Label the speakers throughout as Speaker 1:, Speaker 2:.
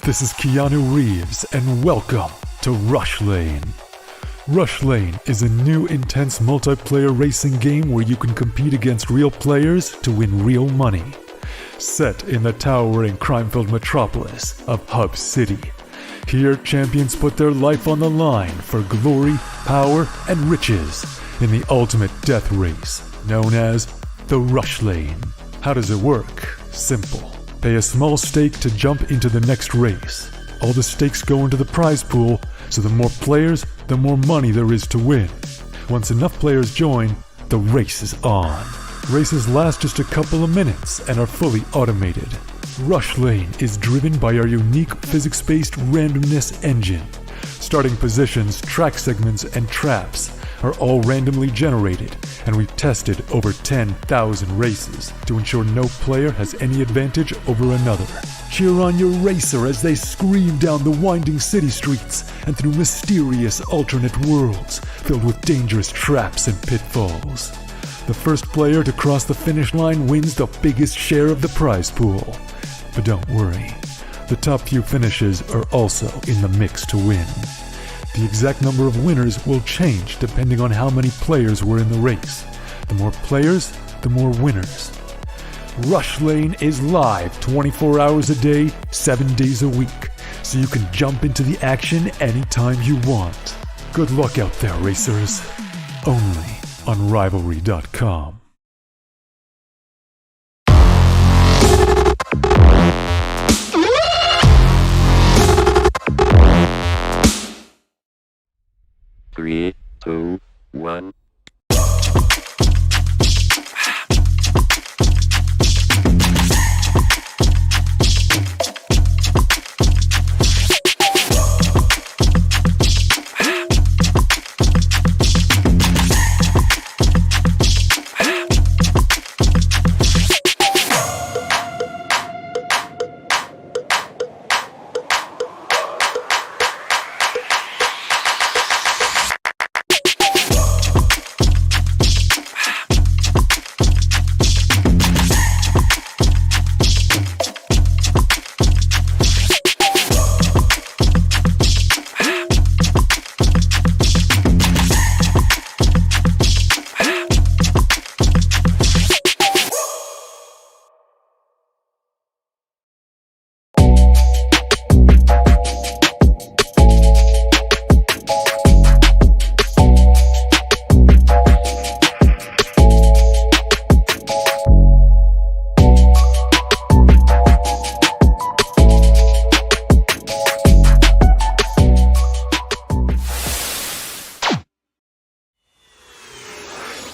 Speaker 1: This is Keanu Reeves, and welcome to Rush Lane. Rush Lane is a new intense multiplayer racing game where you can compete against real players to win real money. Set in the towering crime-filled metropolis of Hub City. Here, champions put their life on the line for glory, power, and riches in the ultimate death race, known as the Rush Lane. How does it work? Simple. Pay a small stake to jump into the next race. All the stakes go into the prize pool, so the more players, the more money there is to win. Once enough players join, the race is on. Races last just a couple of minutes and are fully automated. Rush Lane is driven by our unique physics-based randomness engine. Starting positions, track segments, and traps are all randomly generated, and we've tested over 10,000 races to ensure no player has any advantage over another. Cheer on your racer as they scream down the winding city streets and through mysterious alternate worlds filled with dangerous traps and pitfalls. The first player to cross the finish line wins the biggest share of the prize pool. But don't worry, the top few finishes are also in the mix to win. The exact number of winners will change depending on how many players were in the race. The more players, the more winners. Rush Lane is live 24 hours a day, 7 days a week, so you can jump into the action anytime you want. Good luck out there, racers. Only on Rivalry.com.
Speaker 2: Three, two, one.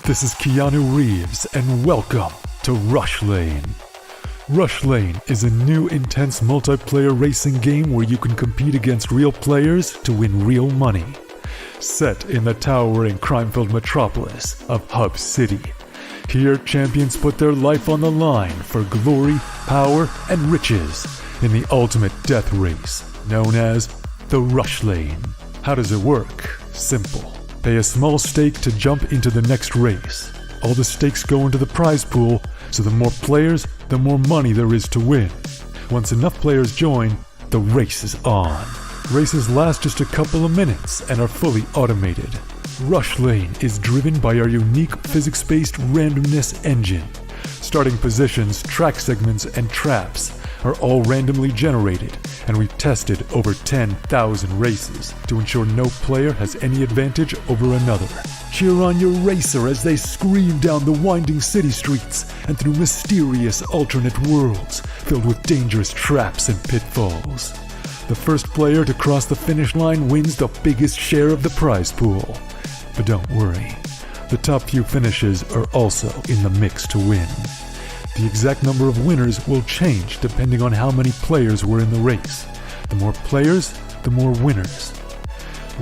Speaker 1: This is Keanu Reeves, and welcome to Rush Lane. Rush Lane is a new intense multiplayer racing game where you can compete against real players to win real money. Set in the towering crime-filled metropolis of Hub City. Here, champions put their life on the line for glory, power, and riches in the ultimate death race, known as the Rush Lane. How does it work? Simple. Pay a small stake to jump into the next race. All the stakes go into the prize pool, so the more players, the more money there is to win. Once enough players join, the race is on. Races last just a couple of minutes and are fully automated. Rush Lane is driven by our unique physics-based randomness engine. Starting positions, track segments, and traps are all randomly generated, and we've tested over 10,000 races to ensure no player has any advantage over another. Cheer on your racer as they scream down the winding city streets and through mysterious alternate worlds filled with dangerous traps and pitfalls. The first player to cross the finish line wins the biggest share of the prize pool. But don't worry, the top few finishes are also in the mix to win. The exact number of winners will change depending on how many players were in the race. The more players, the more winners.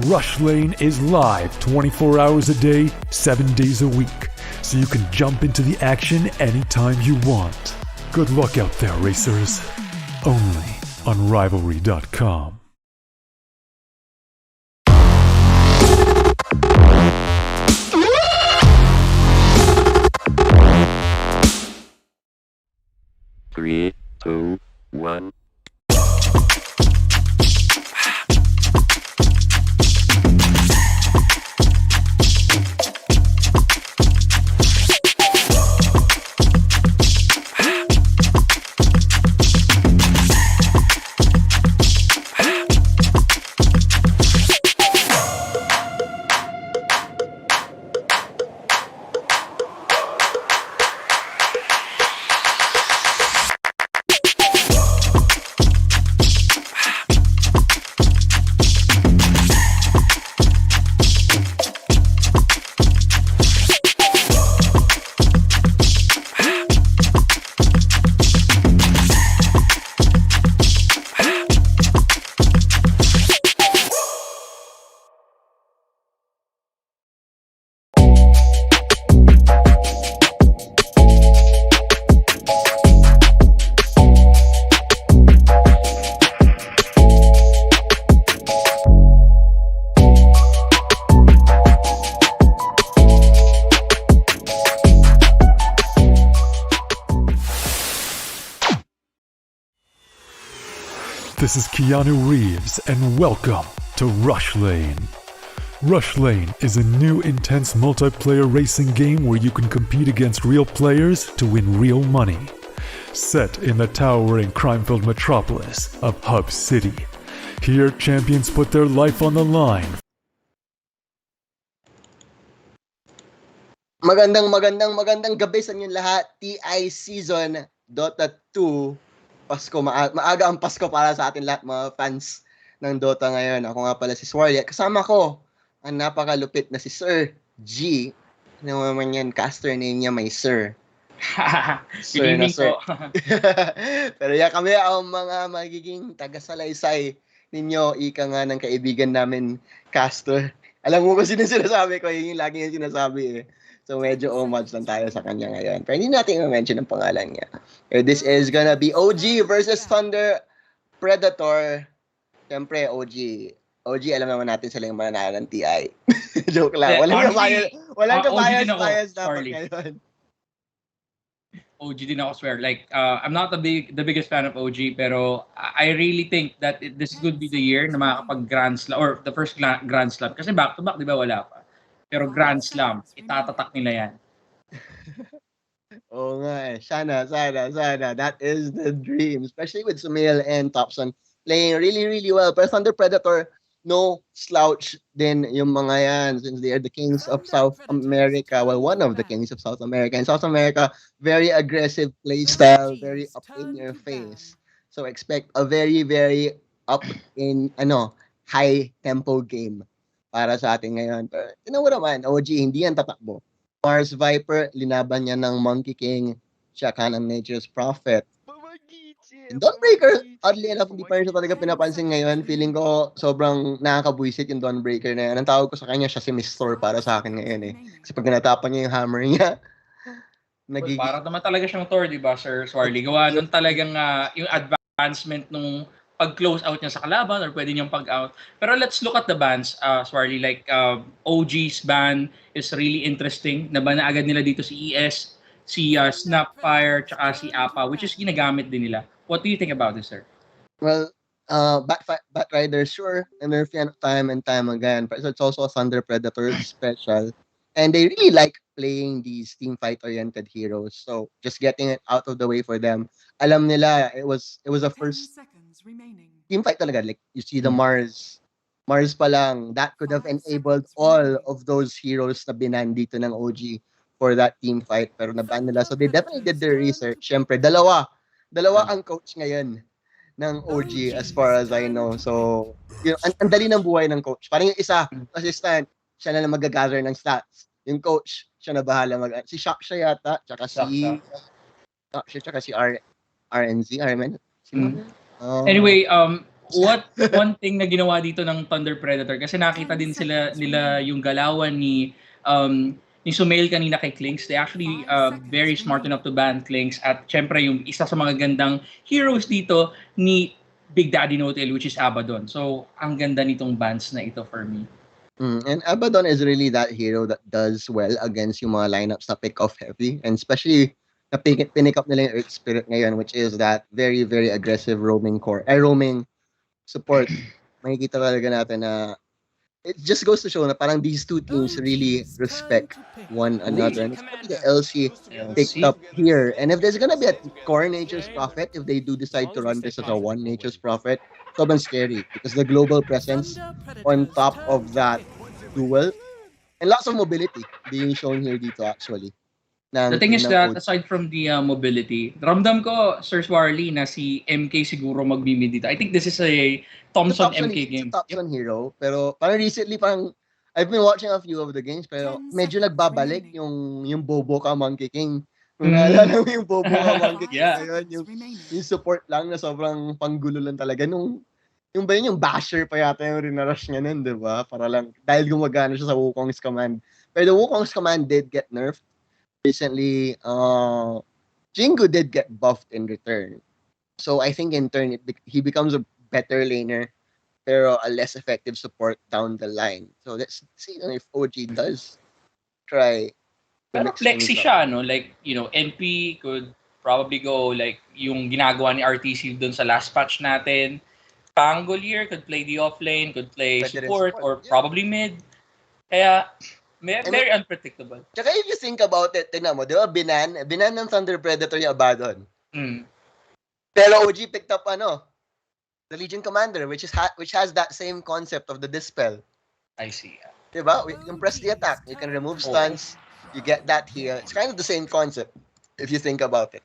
Speaker 1: Rush Lane is live 24 hours a day, 7 days a week, so you can jump into the action anytime you want. Good luck out there, racers. Only on Rivalry.com.
Speaker 2: Three, two, one.
Speaker 1: Keanu Reeves and welcome to Rush Lane. Rush Lane is a new intense multiplayer racing game where you can compete against real players to win real money. Set in the towering crime-filled metropolis of Hub City. Here, champions put their life on the line.
Speaker 3: Magandang gabi sa inyong lahat. TI Season Dota 2. Pasko, maaga ang Pasko para sa atin lahat mga fans ng Dota ngayon. Ako nga pala si Swarly. Kasama ko ang napakalupit na si Sir G. Ano naman yan, caster name niya may Sir. Sir na Sir. Pero yan kami ang mga magiging taga-salaysay ninyo. Ika nga ng kaibigan namin, caster. Alam mo kung sino sinasabi ko, yun yung lagi yung sinasabi eh. So medyo homage lang tayo sa kanya ngayon. Pero hindi natin i-mention ang pangalan niya. This is gonna be OG versus Thunder Predator. Siyempre, OG, alam naman natin sila yung mananalo ng TI. Joke lang. Walang kabayas dapat ngayon.
Speaker 4: OG din ako, swear. Like, I'm not the biggest fan of OG, pero I really think that this could be the year na makakapag Grand Slam, or the first Grand Slam. Kasi back-to-back, di ba, wala pa. Pero Grand Slam, itatatak nila yan.
Speaker 3: Oo nga eh. Sana. That is the dream. Especially with Sumail and Thompson playing really, really well. Pero Thunder Predator, no slouch din yung mga yan since they are the kings of South America. Well, one of the kings of South America. In South America, very aggressive play style, very up in your face. So expect a very, very up in high tempo game para sa atin ngayon. Pero tinan mo naman, OG, hindi yan tatakbo. Mars Viper, linaban niya ng Monkey King, tsaka ng Nature's Prophet. Dawnbreaker, oddly enough, hindi pa rin siya talaga pinapansin ngayon. Feeling ko sobrang nakakabwisit yung Dawnbreaker na yan. Ang tawag ko sa kanya, siya si Mr. para sa akin ngayon eh. Kasi pag natapan niya yung hammer niya,
Speaker 4: nagiging... Para naman talaga siyang Thor, di ba, Sir Swarly? Gawa nun talagang yung advancement nung pag-close out niya sa kalaban or pwede niyang pag-out. Pero let's look at the bans, Swarly. Like, OG's ban is really interesting. Naban na agad nila dito si ES, si Snapfire, tsaka si APA, which is ginagamit din nila. What do you think about this, sir?
Speaker 3: Well, Batrider, sure, nerf yan time and time again. But it's also a Thunder Predator special. And they really like playing these team fight-oriented heroes. So, just getting it out of the way for them. Alam nila, it was a first team fight talaga. Like, you see the Mars pa lang, that could have enabled all of those heroes na binan dito ng OG for that team fight. Pero naban nila. So, they definitely did their research. Siyempre, dalawa ang coach ngayon ng OG as far as I know. So, ang dali ng buhay ng coach. Parang yung isa, assistant, siya na mag-gather ng stats. Yung coach, siya na bahala si Shaksha yata, tsaka si RNZ, Armen.
Speaker 4: Anyway, what one thing na ginawa dito ng Thunder Predator, kasi nakita din nila yung galawan ni Sumail kanina kay Klinks. They actually very smart enough to ban Klinks. At syempre yung isa sa mga gandang heroes dito ni Big Daddy Notel, which is Abaddon. So, ang ganda nitong bans na ito for me.
Speaker 3: And Abaddon is really that hero that does well against yung mga lineups na pick off heavy. And especially, na pinick up nila yung Earth Spirit ngayon, which is that very, very aggressive roaming support. Makikita talaga natin na it just goes to show na parang these two teams really respect one another. And especially the LC picked up here. And if there's gonna be a core Nature's Prophet, if they do decide to run this as a one Nature's Prophet, sobrang scary because the global presence on top of that duel and lots of mobility being shown here dito actually.
Speaker 4: The thing is that aside from the mobility, ramdam ko, Sir Swarly, na si MK siguro magbimid dito. I think this is a Thompson MK game.
Speaker 3: It's a Thompson hero, pero parang recently I've been watching a few of the games, pero medyo nagbabalik yung Bobo ka Monkey King. Kung naalala mo yung Bobo ka Monkey King ngayon, yung support lang na sobrang panggulo lang talaga. Yung basher pa yata yung rinarush niya nun, di ba? Para lang, dahil gumagana siya sa Wukong's command. Pero the Wukong's command did get nerfed. Recently, Jingu did get buffed in return. So I think in turn, he becomes a better laner, pero a less effective support down the line. So let's see if OG does try.
Speaker 4: Pero flexy siya, no? Like, NP could probably go like yung ginagawa ni RTC dun sa last patch natin. Pangolier could play the offlane, could play
Speaker 3: Pwede rin
Speaker 4: support, or
Speaker 3: yeah.
Speaker 4: probably mid. Kaya, very unpredictable.
Speaker 3: Tsaka if you think about it, tingnan mo, di ba, binan ng Thunder Predator yung Abaddon. Pero OG picked up the Legion Commander, which has that same concept of the Dispel.
Speaker 4: I see.
Speaker 3: Diba? You can press the attack, you can remove stuns, you get that here. It's kind of the same concept if you think about it.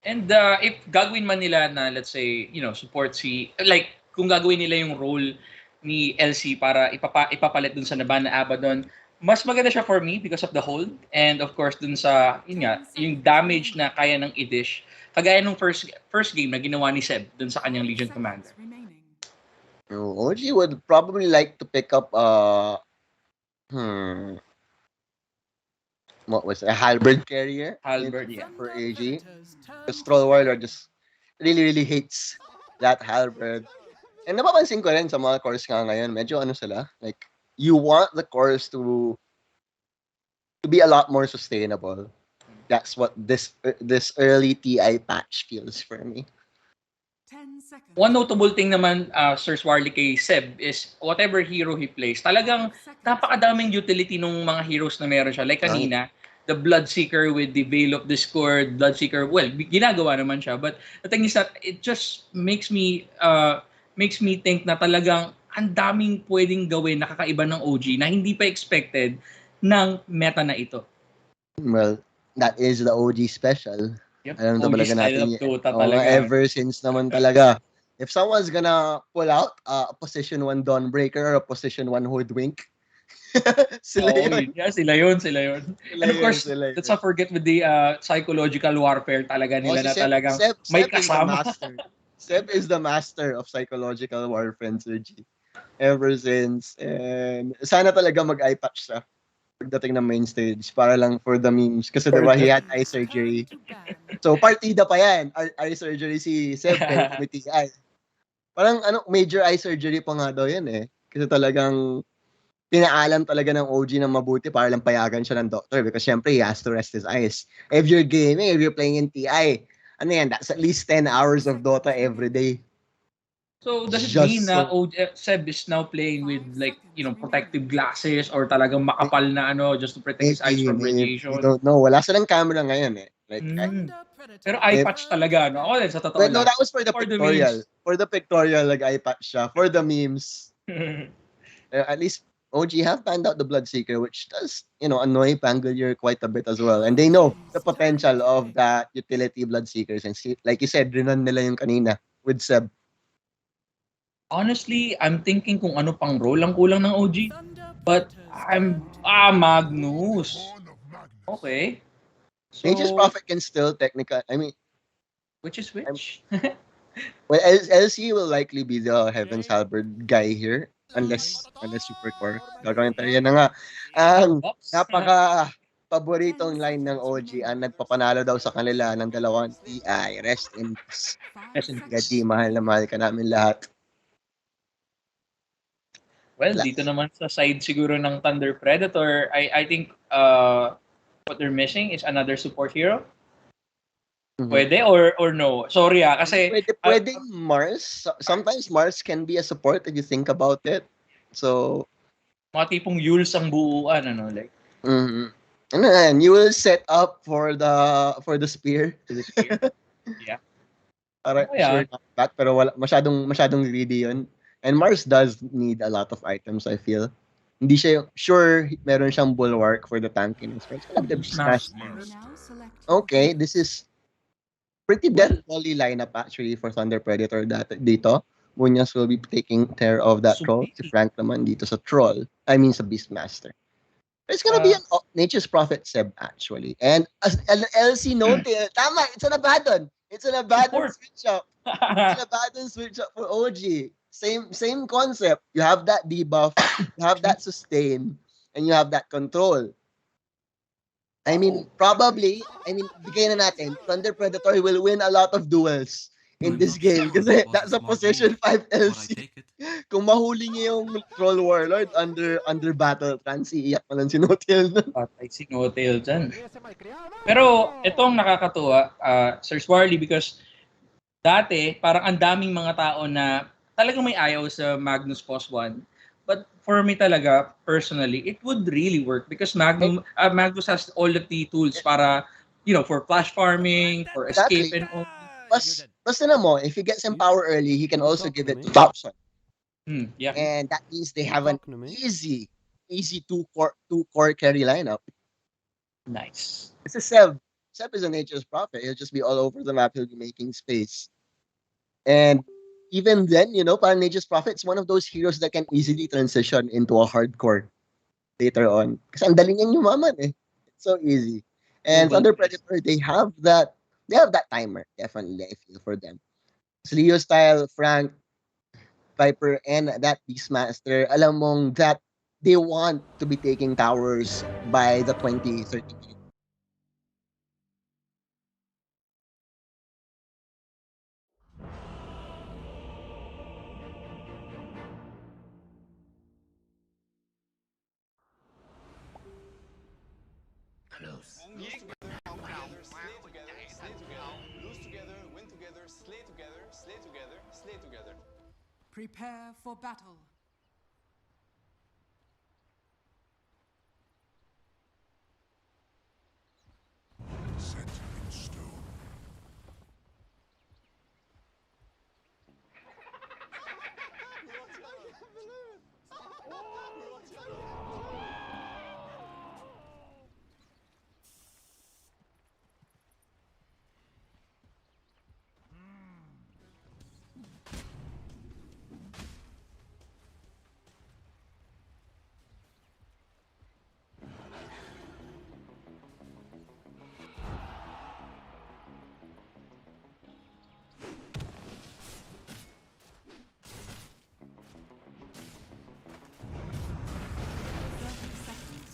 Speaker 4: And if gagawin man nila na, let's say, support like, kung gagawin nila yung role ni LC para ipapalit dun sa naban na Abaddon, mas maganda siya for me because of the hold. And of course, dun sa, yung damage na kaya ng i-dish. Kagaya nung first game na ginawa ni Seb dun sa kanyang Legion Commander.
Speaker 3: OG would probably like to pick up what was it? A halberd carrier?
Speaker 4: Halberd, yeah.
Speaker 3: For AG. The Stroll Warlord just really, really hates that halberd. And napapansin ko rin sa mga cores nga ngayon, medyo sila, like, you want the cores to be a lot more sustainable. That's what this early TI patch feels for me.
Speaker 4: One notable thing naman, Sir Swarly, kay Seb is whatever hero he plays, talagang napakadaming utility ng mga heroes na meron siya. Like kanina, the Bloodseeker with the Veil of Discord, Bloodseeker, well, ginagawa naman siya. But the thing is that it just makes me think na talagang ang daming pwedeng gawin na kakaiba ng OG na hindi pa expected ng meta na ito.
Speaker 3: Well, that is the OG special.
Speaker 4: Yep.
Speaker 3: Alam
Speaker 4: OG
Speaker 3: talaga
Speaker 4: style
Speaker 3: natin
Speaker 4: of Dota talaga.
Speaker 3: ever since naman talaga. If someone's gonna pull out a position 1 Dawnbreaker or a position 1 Hoodwink, sila yun.
Speaker 4: Yeah, sila yun. And of course, let's not forget with the psychological warfare talaga nila na talagang may kasama.
Speaker 3: Seb is the master of psychological warfare, Sir G. Ever since. And sana talaga mag-eye patch siya pagdating ng main stage para lang for the memes. Kasi diba, he had eye surgery. So, partida pa yan. Eye surgery si Seb, may TI. Parang major eye surgery pa nga daw yan eh. Kasi talagang pinaalam talaga ng OG ng mabuti para lang payagan siya ng doctor because syempre he has to rest his eyes. If you're gaming, if you're playing in TI, that's at least 10 hours of Dota every day.
Speaker 4: So does it mean na Seb is now playing with like, protective glasses or talagang makapal na just to protect his eyes from radiation?
Speaker 3: I don't know. Wala silang camera ngayon eh. Like,
Speaker 4: pero eye patch talaga, no? Ako din, sa totoo lang.
Speaker 3: No, that was for the pictorial. For the pictorial, eye patch siya. For the memes. At least OG have banned out the Bloodseeker, which does, annoy Pangolier quite a bit as well. And they know the potential of that utility Bloodseekers. And like you said, rinan nila yung kanina with Seb.
Speaker 4: Honestly, I'm thinking kung ano pang role ang kulang ng OG. But Magnus. Okay. So,
Speaker 3: Nature's Prophet can still
Speaker 4: which is which?
Speaker 3: Well, LC will likely be the Heaven's Halberd guy here. Unless Supercore. Gagawin tayo. Yan na nga. Ang napaka-paboritong line ng OG ang nagpapanalo daw sa kanila ng dalawang TI. Rest in peace. Gadi, mahal na mahal ka namin lahat.
Speaker 4: Well, dito naman sa side siguro ng Thunder Predator, I think what they're missing is another support hero. Pwede or no? Sorry kasi
Speaker 3: pwede Mars. Sometimes Mars can be a support if you think about it. So
Speaker 4: mga tipong Yules ang buuan like.
Speaker 3: And you will set up for the spear.
Speaker 4: Yeah.
Speaker 3: Sure that, pero wala masyadong greedy 'yun. And Mars does need a lot of items, I feel. Hindi siya sure meron siyang bulwark for the tanking. Okay, this is pretty death volley lineup actually for Thunder Predator dito. Muñoz will be taking care of that troll. Si Frank naman dito sa troll. I mean sa Beastmaster. It's gonna be an Nature's Prophet Seb actually. And an LC note, tama, it's an Abaddon. It's an Abaddon switch up. It's an Abaddon switch up for OG. Same concept. You have that debuff, you have that sustain, and you have that control. Probably, bigay na natin, Thunder Predator will win a lot of duels in this game kasi that's a position 5 LC. Kung mahuli niya yung Troll Warlord under battle trance, iiyak na lang si Notail.
Speaker 4: Patay si Notail dyan. Pero itong nakakatuwa, Sir Swarly, because dati parang ang daming mga tao na talagang may ayaw sa Magnus Pos 1. But for me talaga, personally, it would really work because Magnus has all of the tools para, for flash farming, for escape
Speaker 3: Exactly.
Speaker 4: and all.
Speaker 3: Basta na mo, if he gets some power early, he can
Speaker 5: You
Speaker 3: also
Speaker 5: talking
Speaker 3: give
Speaker 5: to
Speaker 3: it to
Speaker 5: me?
Speaker 3: Thompson.
Speaker 4: Yeah.
Speaker 3: And that means they have an
Speaker 5: Talking to me?
Speaker 3: easy two core carry lineup.
Speaker 4: Nice.
Speaker 3: It's a Seb. Seb is a nature's prophet. He'll just be all over the map. He'll be making space. And even then, parang nature's prophet is one of those heroes that can easily transition into a hardcore later on. Kasi ang dali niyang yumaman eh. It's so easy. And
Speaker 4: Proven
Speaker 3: Thunder
Speaker 4: twice.
Speaker 3: Predator, they have that timer, definitely, I feel, for them. It's Leo style, Frank, Viper, and that Beastmaster, alam mong that they want to be taking towers by the 20-30 minute.
Speaker 6: Prepare for battle.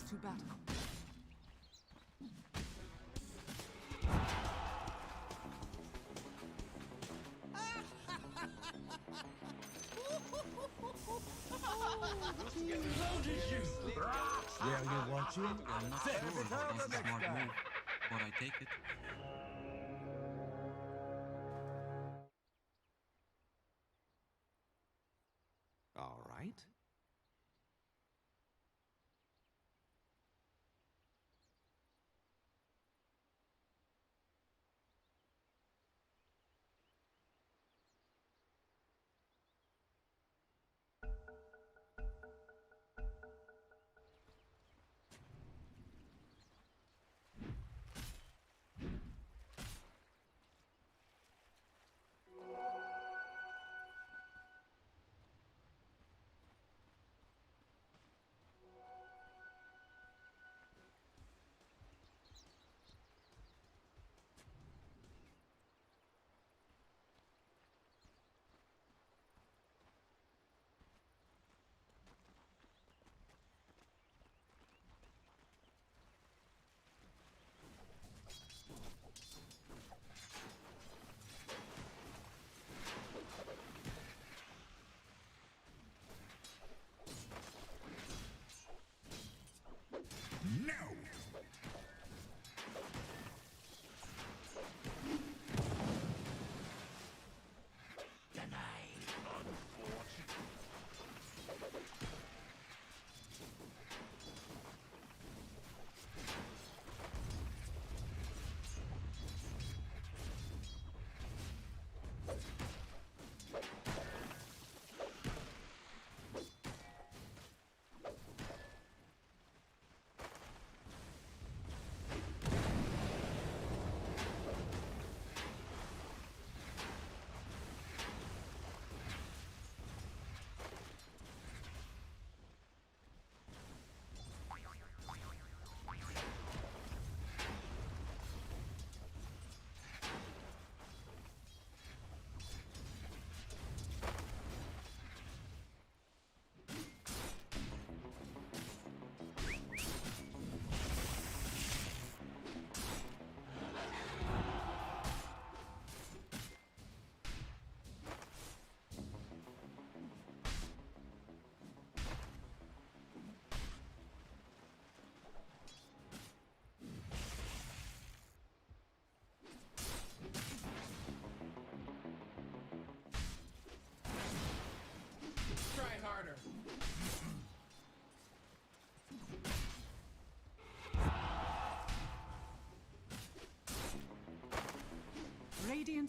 Speaker 6: To battle.
Speaker 7: Yeah, you're watching? I'm not sure if that's a smart move, but I take it.
Speaker 5: All right.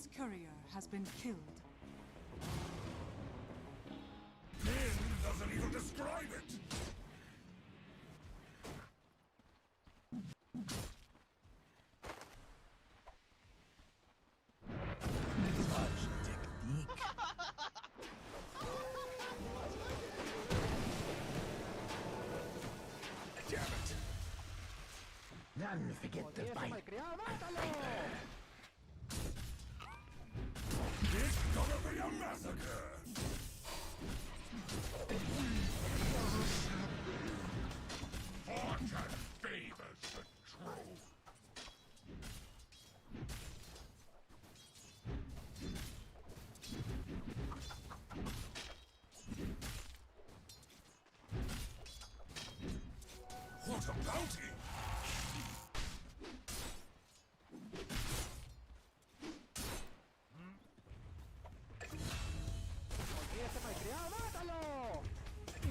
Speaker 6: Radiant's courier has been killed.
Speaker 5: Doesn't even describe it! Damn it!
Speaker 8: None forget the bite.
Speaker 5: It's gonna be a massacre! Fortune favors the true! What a bounty!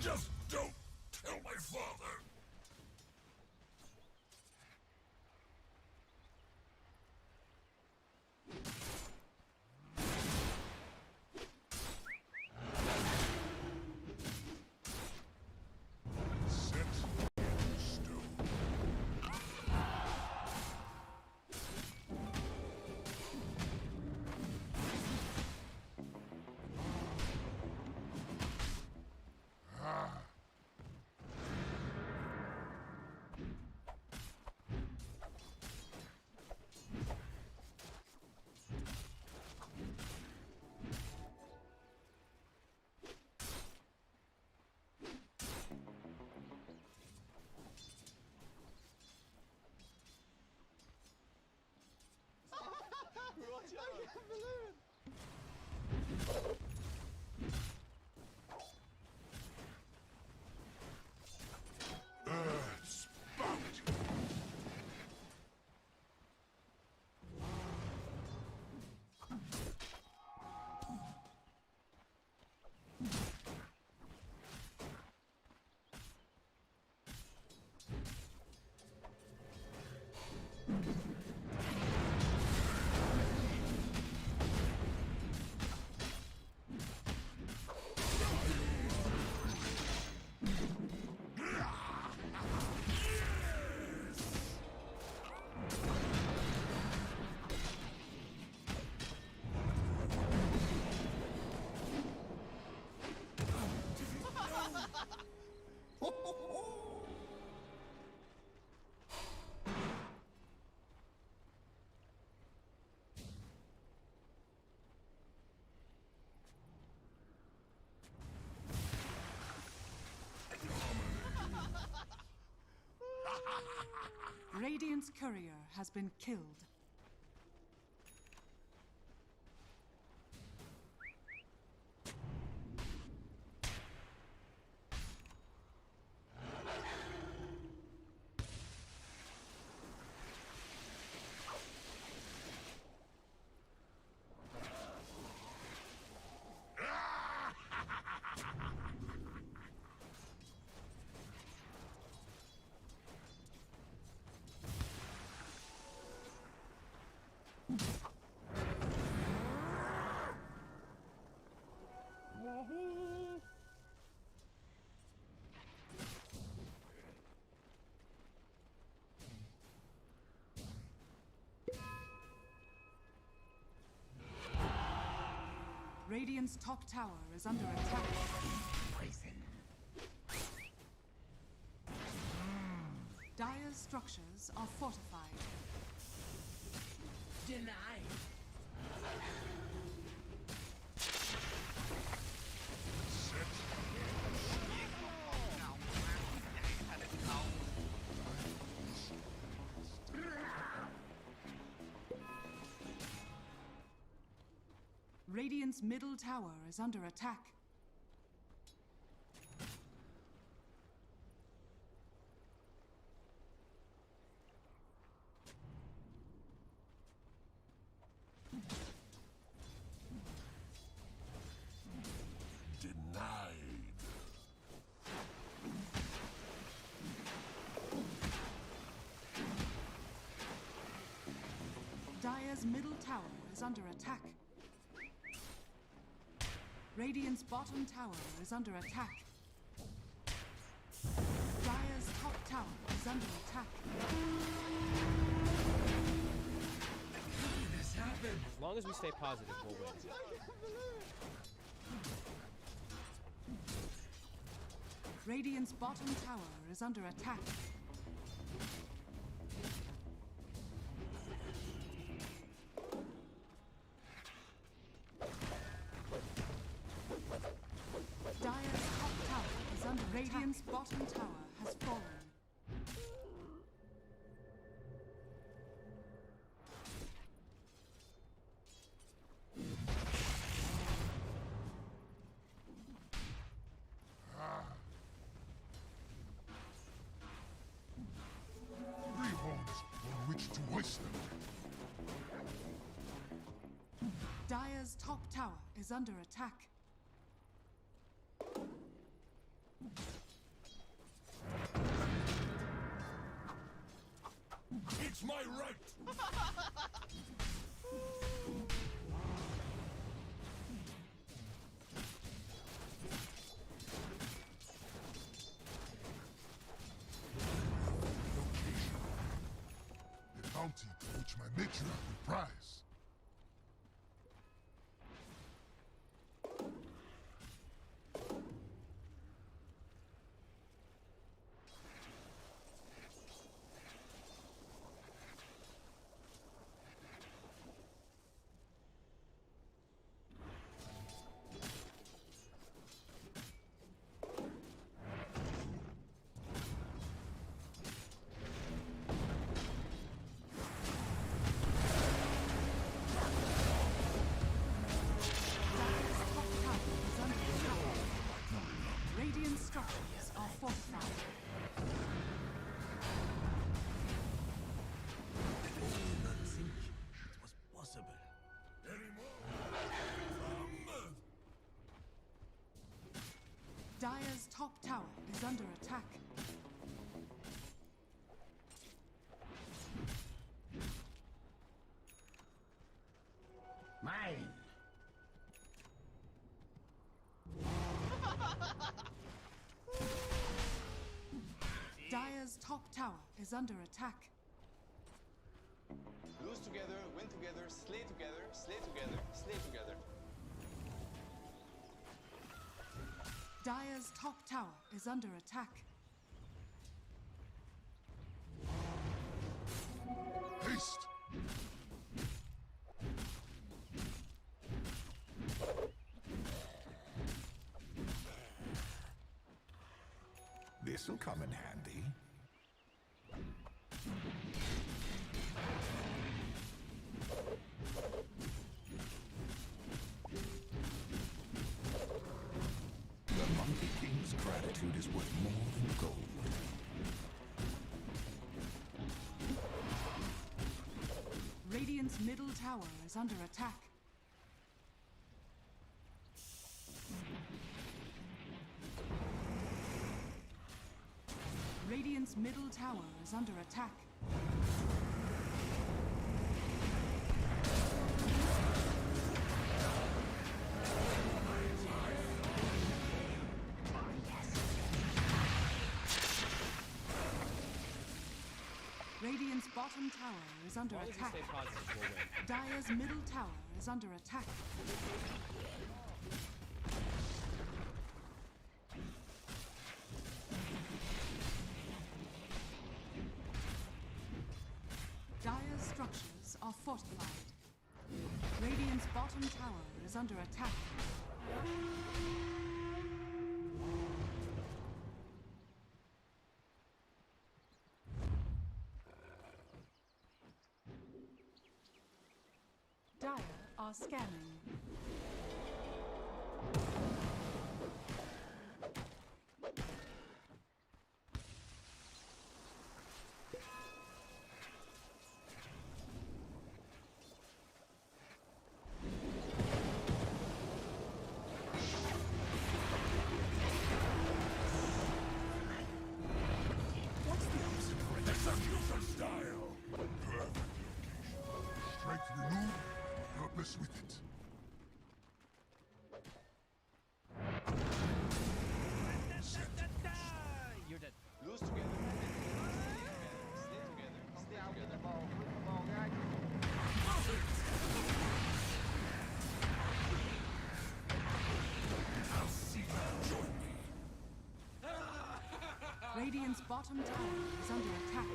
Speaker 5: Just don't kill my father! Set in stone. Spout!
Speaker 6: Radiant's courier has been killed. Radiant's top tower is under attack.
Speaker 8: Poison.
Speaker 6: Dire's structures are fortified.
Speaker 8: Denied.
Speaker 6: Radiant's middle tower is under attack.
Speaker 5: Denied.
Speaker 6: Dire's middle tower is is under attack. Radiant's bottom tower is under attack. Dire's top tower is under attack.
Speaker 9: As long as we stay positive, we'll win.
Speaker 6: Radiant's bottom tower is under attack. Dire's top tower is under attack. Radiant's bottom tower has fallen.
Speaker 5: Rehomes on which to waste them.
Speaker 6: Dire's top tower is under attack.
Speaker 5: It's my right! The bounty which my matriarch will prize.
Speaker 6: Radiant structures are fortified.
Speaker 8: Not think it was possible.
Speaker 5: Anymore?
Speaker 6: Dire's top tower is under attack.
Speaker 8: Mine!
Speaker 6: Dire's top tower is under attack.
Speaker 10: Lose together, win together, slay together, slay together, slay together.
Speaker 6: Dire's top tower is under attack.
Speaker 5: Haste!
Speaker 8: This'll come in handy. The Monkey King's gratitude is worth more than gold.
Speaker 6: Radiant's middle tower is under attack. Radiant's middle tower is under attack. Radiant's bottom tower is under
Speaker 9: As long as we stay
Speaker 6: attack.
Speaker 9: positive, we'll win.
Speaker 6: Dire's middle tower is under attack. Dire's structures are fortified. Radiant's bottom tower is under attack. Dire are scanning.
Speaker 5: Execution style! Perfect location. Strength renewed,
Speaker 6: Radiant's bottom tower is under attack.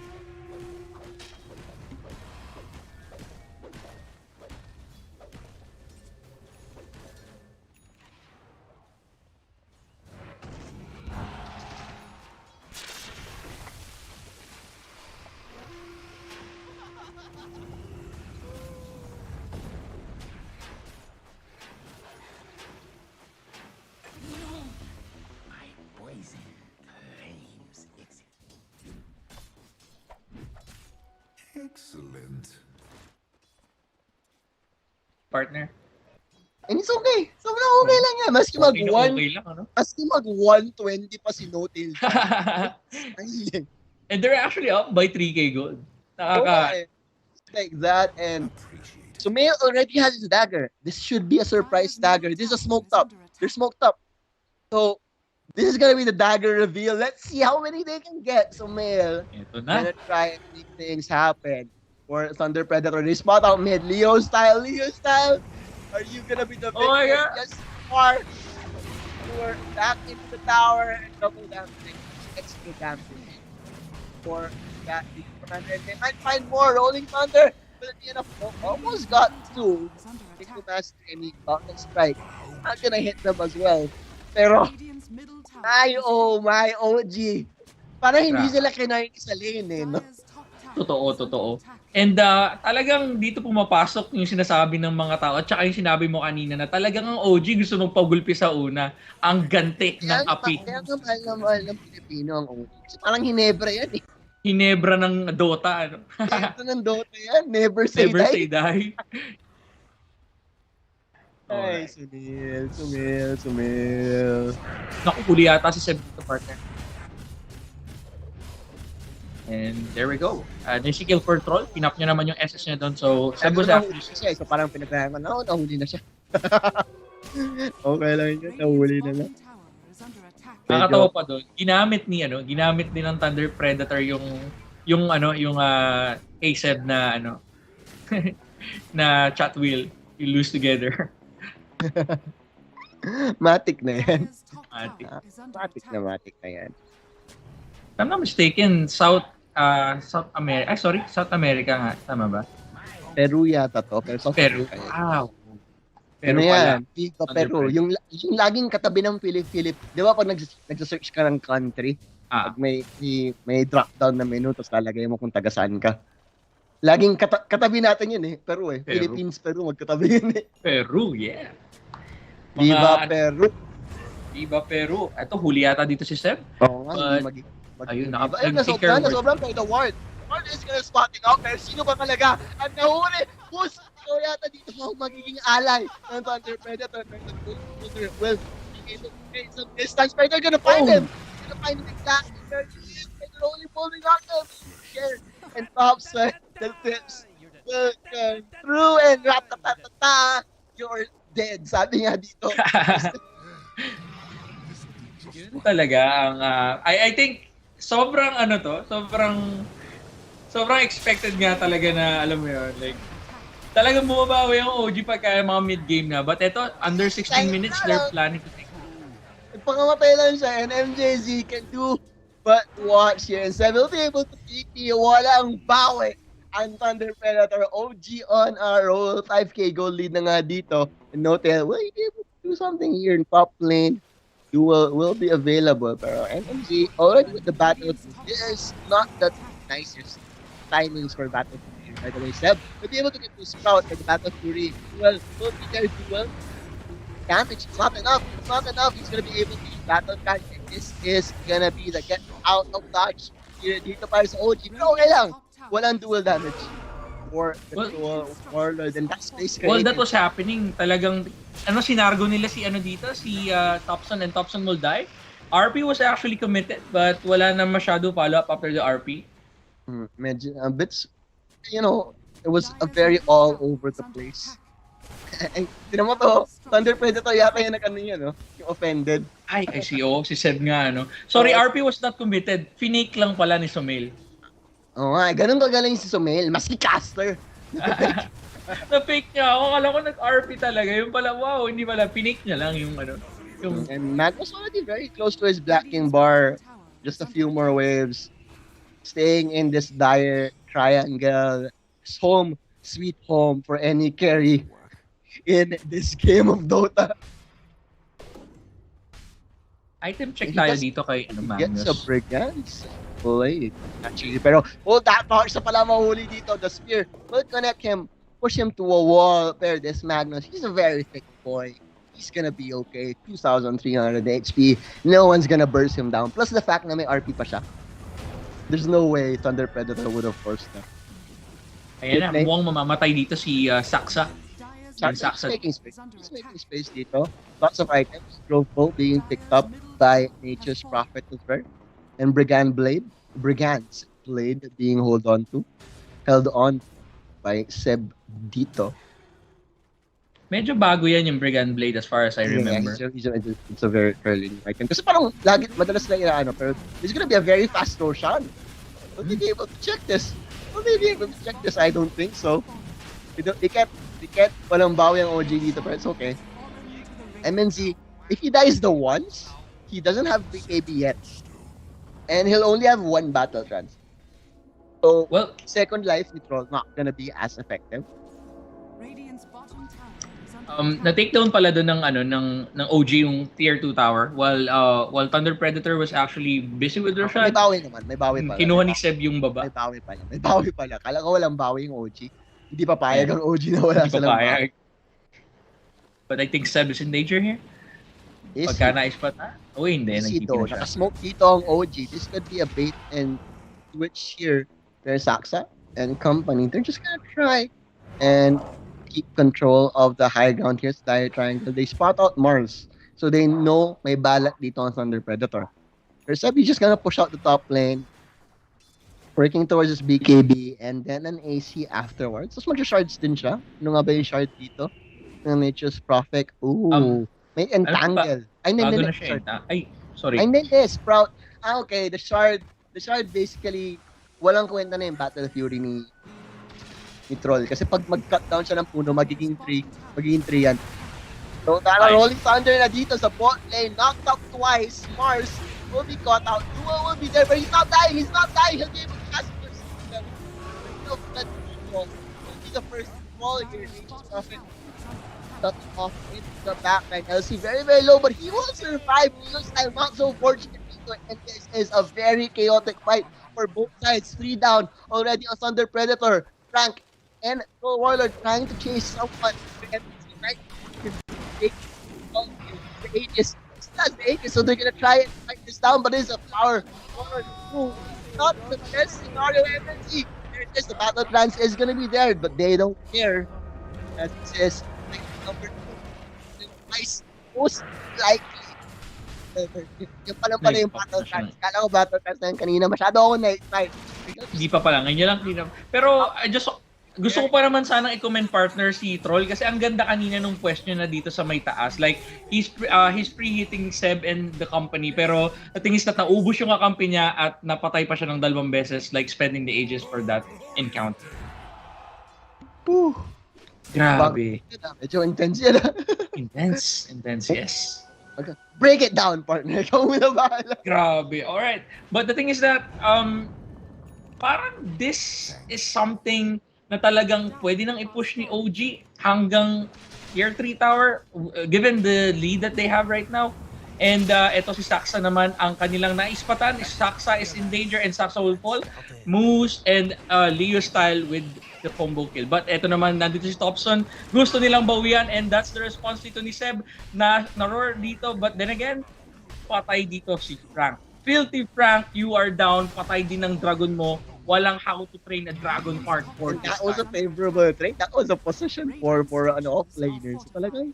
Speaker 8: Excellent.
Speaker 4: Partner.
Speaker 3: And it's okay. Sobrang okay lang yan. Maski mag
Speaker 4: Okay na
Speaker 3: 1,
Speaker 4: okay lang, ano?
Speaker 3: maski mag 120 pa si No-Tail. Ay,
Speaker 4: And they're actually up by 3k gold.
Speaker 3: okay. Like that, and Sumail already has his dagger. This should be a surprise dagger. This is a smoked up. They're smoked up. So, this is gonna be the dagger reveal. Let's see how many they can get. Sumail
Speaker 4: Ito na.
Speaker 3: gonna try and make things happen for Thunder Predator. They spot out mid. Leo style, Leo style. Are you gonna be the victor?
Speaker 4: Oh my God.
Speaker 3: Yes, you are. You are back into the tower and double damage. Extra damage for that commander. They might find more rolling thunder, but at the end of almost got two. They could master any bucket strike. Not gonna hit them as well. Pero
Speaker 6: Radiant's middle tower
Speaker 3: my
Speaker 6: is
Speaker 3: oh my OG. Parang hindi
Speaker 4: Grabe.
Speaker 3: sila kinain sa lane eh, no?
Speaker 6: Dire's top tower
Speaker 4: Totoo,
Speaker 6: is under
Speaker 4: totoo.
Speaker 6: attack.
Speaker 4: And talagang dito pumapasok yung sinasabi ng mga tao at saka yung sinabi mo kanina na talagang ang OG gusto magpagulpi sa una. Ang ganti ng api.
Speaker 3: Kaya nga mahal na mahal ng Pilipino ang OG. Kasi parang Hinebra yan eh.
Speaker 4: Hinebra ng Dota. Ano?
Speaker 3: Ito ng Dota yan. Never say
Speaker 4: Never
Speaker 3: die.
Speaker 4: say die.
Speaker 3: Ay, Sumil.
Speaker 4: Nakukuli yata si Seb dito, partner. And there we go. There's si kill for troll. Pinap niya naman yung SS niya doon. So, Seb was
Speaker 3: Nahuli
Speaker 4: actually...
Speaker 3: siya. So parang pinagkaya ko, nahuli na siya. Okay lang yun. Nahuli na lang.
Speaker 6: Radiant's bottom tower is under attack.
Speaker 4: Nakakatawa pa doon. Ginamit din ng Thunder Predator yung Seb na na chat wheel. You lose together.
Speaker 3: Matic na yan.
Speaker 6: Dire's top
Speaker 4: Matic.
Speaker 6: tower is under
Speaker 3: Matic
Speaker 6: attack.
Speaker 3: na yan.
Speaker 4: If I'm not mistaken, South America nga. Tama ba?
Speaker 3: Peru yata to. Pero South
Speaker 4: Peru.
Speaker 3: Africa yan.
Speaker 4: Wow.
Speaker 3: Ano
Speaker 4: Peru pala.
Speaker 3: yan? Pico Peru. Yung laging katabi ng Philip. Di ba pag nagsa-search ka ng country, pag may drop down na menu, tapos lalagay mo kung taga saan ka. Laging katabi natin yun eh. Peru eh.
Speaker 4: Peru.
Speaker 3: Philippines, Peru. Magkatabi yun eh.
Speaker 4: Peru, yeah.
Speaker 3: Viva Peru.
Speaker 4: Viva Peru. Ito, huli yata dito si Seb.
Speaker 3: Oo nga.
Speaker 4: But, ayun,
Speaker 3: Ayun,
Speaker 4: nag-take care
Speaker 3: nasobrang kay the ward. Ward is gonna spotting out. Pero sino ba talaga ang nahuli? Who's so yata dito ang magiging ally ng Thunder Predator? Will be able to create some distance. But they're gonna find him. They're gonna find him exactly where he is. And they're only pulling out them. Share and pops the tips will come through and ratatatata. You're dead. Sabi nga dito.
Speaker 4: Yun talaga ang I think sobrang expected nga talaga na alam mo yun, like talagang bumabawi ang OG pagka mga mid-game na, but ito under 16 minutes they're planning to take.
Speaker 3: Pangamatay lang siya and MJZ can do but watch here and Seb will be able to TP. Walang bawi ang Thunder Predator. OG on a roll. 5k gold lead na nga dito. And No-Tail, will you be able to do something here in top lane? You will be available. Pero MMG already with the battle. This is not the nicest timings for battle. By the way, Seb will be able to get to Sprout and the Battle Fury. Well, will be there to well. Damage, it's not enough. It's not enough. He's gonna be able to use Battle Card. And this is gonna be the get out of dodge. Dito para sa OG. Pero okay lang. Walang dual damage. Or Warlord. And that's basically
Speaker 4: Well, that was happening. Talagang sinargo nila si Thompson and Thompson will die. RP was actually committed but wala na masyado follow-up after the RP.
Speaker 3: Medyo a bit, it was a very all over the place. Tinan mo to, Thunder Predator yata yung no? Yung offended.
Speaker 4: Ay, I see. Oh, si Seb nga, Sorry, RP was not committed. Finake lang pala ni Sumail.
Speaker 3: Oo nga, ganun kagaling si Sumail. Maski caster.
Speaker 4: Na-fake niya ako. Akala ko nag-RP talaga. Yung pala, wow, hindi pala. Pinake niya lang yung
Speaker 3: And Matt was already very close to his Black King bar. just a few more waves. Staying in this dire triangle. Home, sweet home for any carry in this game of Dota.
Speaker 4: Item check
Speaker 3: He
Speaker 4: tayo
Speaker 3: does-
Speaker 4: dito kay
Speaker 3: Gets a
Speaker 4: Magnus.
Speaker 3: Brigands. Play. Actually, pero that power sa pala mahuli dito. The spear will connect him, push him to a wall. Pero this Magnus, he's a very thick boy. He's gonna be okay. 2,300 HP. No one's gonna burst him down. Plus the fact na may RP pa siya. There's no way Thunder Predator would have forced that.
Speaker 4: Ayan na,
Speaker 3: Play.
Speaker 4: mukhang mamamatay dito si Saksa.
Speaker 6: Dyer's
Speaker 3: He's making space.
Speaker 6: is under
Speaker 3: He's making
Speaker 6: attack.
Speaker 3: space dito. Lots of items. Grove Bow being picked up by Nature's Prophet as well. And Brigand's Blade being held on by Seb dito.
Speaker 4: Medyo bago yan yung Brigand Blade as far as I remember.
Speaker 3: It's a very early new item. Kasi parang madalas na inaano, pero it's gonna be a very fast Roshan. Will they be able to check this? I don't think so. They kept walang bawi ang OG dito, but it's okay. MNZ, if he dies the once, he doesn't have BKB yet. And he'll only have one battle trance. So,
Speaker 4: Well,
Speaker 3: second life ni Troll not gonna be as effective.
Speaker 6: Radiant's bottom tower is under attack.
Speaker 4: na-takedown pala doon ng OG yung tier 2 tower while Thunder Predator was actually busy with
Speaker 3: May
Speaker 4: Roshan.
Speaker 3: bawi naman, may bawi pala.
Speaker 4: Kinuha ni Seb yung baba.
Speaker 3: May bawi pala. Kala ko walang bawi yung OG. Hindi papayag ang OG na wala
Speaker 4: Hindi pa
Speaker 3: silang bawi.
Speaker 4: payag. But I think Seb is in danger here.
Speaker 3: Is
Speaker 4: Pagka na-spot na. Oh, hindi.
Speaker 3: dito,
Speaker 4: Nagkikita siya.
Speaker 3: nakasmoke dito ang OG. This could be a bait and switch here. There's Saksa and company. They're just gonna try and keep control of the high ground here. It's dire triangle. They spot out Mars. So they know may balat dito on Thunder Predator. There's Sebi just gonna push out the top lane. Working towards his BKB and then an AC afterwards. Tapos mag-shards din siya. Ano nga ba yung shard dito? Ng Nature's Prophet. Ooh. May entangle.
Speaker 4: Bago na siya. Ay, sorry.
Speaker 3: And then Sprout. Okay, the shard basically walang kwenta na yung Battle Fury ni Troll. Kasi pag mag-cut down siya ng puno, magiging 3 yan. So, Rolling Thunder na dito sa bot lane. Knocked out twice. Mars will be caught out. Duo will be there, but he's not dying. He'll be able to cast first. He's the first ball here. Nature's Prophet cut off into the backline. LC very, very low, but he will survive. Looks like not so fortunate. And this is a very chaotic fight for both sides. 3 down already on Thunder Predator. Frank and Troll Warlord trying to chase someone. Right? The Aegis. The Aegis, so they're gonna try and fight this down, but it's a power. Not the best scenario ever. See, there it is. The battle trance is gonna be there, but they don't care. As it says, number 2, the most likely. Yung pala yung battle trance. Kala ko battle trance na yun kanina. Masyado ako na-excite.
Speaker 4: Hindi pa pala. Ngayon lang clean up. Pero gusto ko pa naman sanang i-comment partner si Troll kasi ang ganda kanina nung question na dito sa may taas. Like, he's pre-hitting Seb and the company pero the thing is that naubos yung kakampi niya at napatay pa siya ng 2 beses like spending the ages for that encounter.
Speaker 3: Whew.
Speaker 4: Grabe.
Speaker 3: Medyo intense yan.
Speaker 4: Intense, yes.
Speaker 3: Okay. Break it down, partner. Ikaw muna bahala.
Speaker 4: Grabe. Alright. But the thing is that, parang this is something na talagang pwede nang i-push ni OG hanggang tier 3 tower, given the lead that they have right now. And eto si Saksa naman, ang kanilang naispatan is Saksa is in danger and Saksa will fall. Moose and Leo style with the combo kill. But eto naman, nandito si Thompson. Gusto nilang bawian and that's the response dito ni Seb na roar dito. But then again, patay dito si Frank. Filthy Frank, you are down. Patay din ng dragon mo. Walang how to train a dragon part for this
Speaker 3: That was a
Speaker 4: time.
Speaker 3: favorable trade. That was a position for offlaners. Talagang,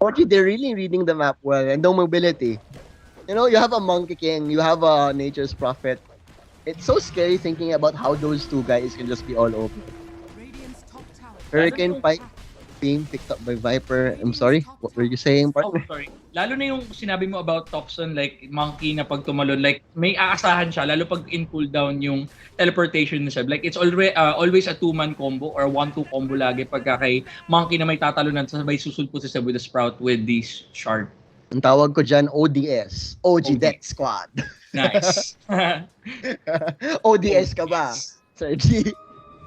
Speaker 3: okay, they're really reading the map well and the mobility. You know, you have a Monkey King, you have a Nature's Prophet. It's so scary thinking about how those two guys can just be all over.
Speaker 6: Radiant's top tower
Speaker 3: Hurricane Pike being picked up by Viper. I'm sorry, what were you saying,
Speaker 4: Oh,
Speaker 3: partner?
Speaker 4: sorry. Lalo na yung sinabi mo about Thompson, like Monkey na pag tumalon, like may aasahan siya, lalo pag in cooldown yung teleportation ni Seb. Like it's always a 2-man combo or 1-2 combo lagi pagka kay Monkey na may tatalunan sabay susulpo si Seb with the Sprout with this shard.
Speaker 3: Ang tawag ko dyan, ODS. OG
Speaker 4: OG.
Speaker 3: Death Squad.
Speaker 4: Nice.
Speaker 3: ODS ka ba? Sir G?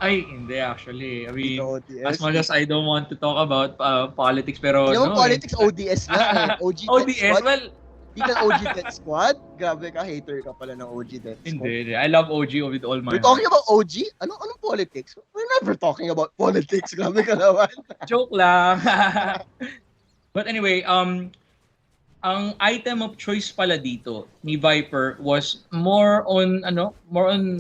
Speaker 4: Ay, hindi actually. I mean,
Speaker 3: ODS.
Speaker 4: as much as I don't want to talk about politics, pero
Speaker 3: Hindi
Speaker 4: no.
Speaker 3: naman politics, ODS nga. OG Death
Speaker 4: ODS,
Speaker 3: Squad.
Speaker 4: well,
Speaker 3: Di ka OG Death Squad? Grabe ka, hater ka pala ng OG Death Squad.
Speaker 4: hindi. I love OG with all my
Speaker 3: We're talking about OG? Anong politics? We're never talking about politics. Grabe ka naman.
Speaker 4: Joke lang. But anyway, ang item of choice pala dito ni Viper was more on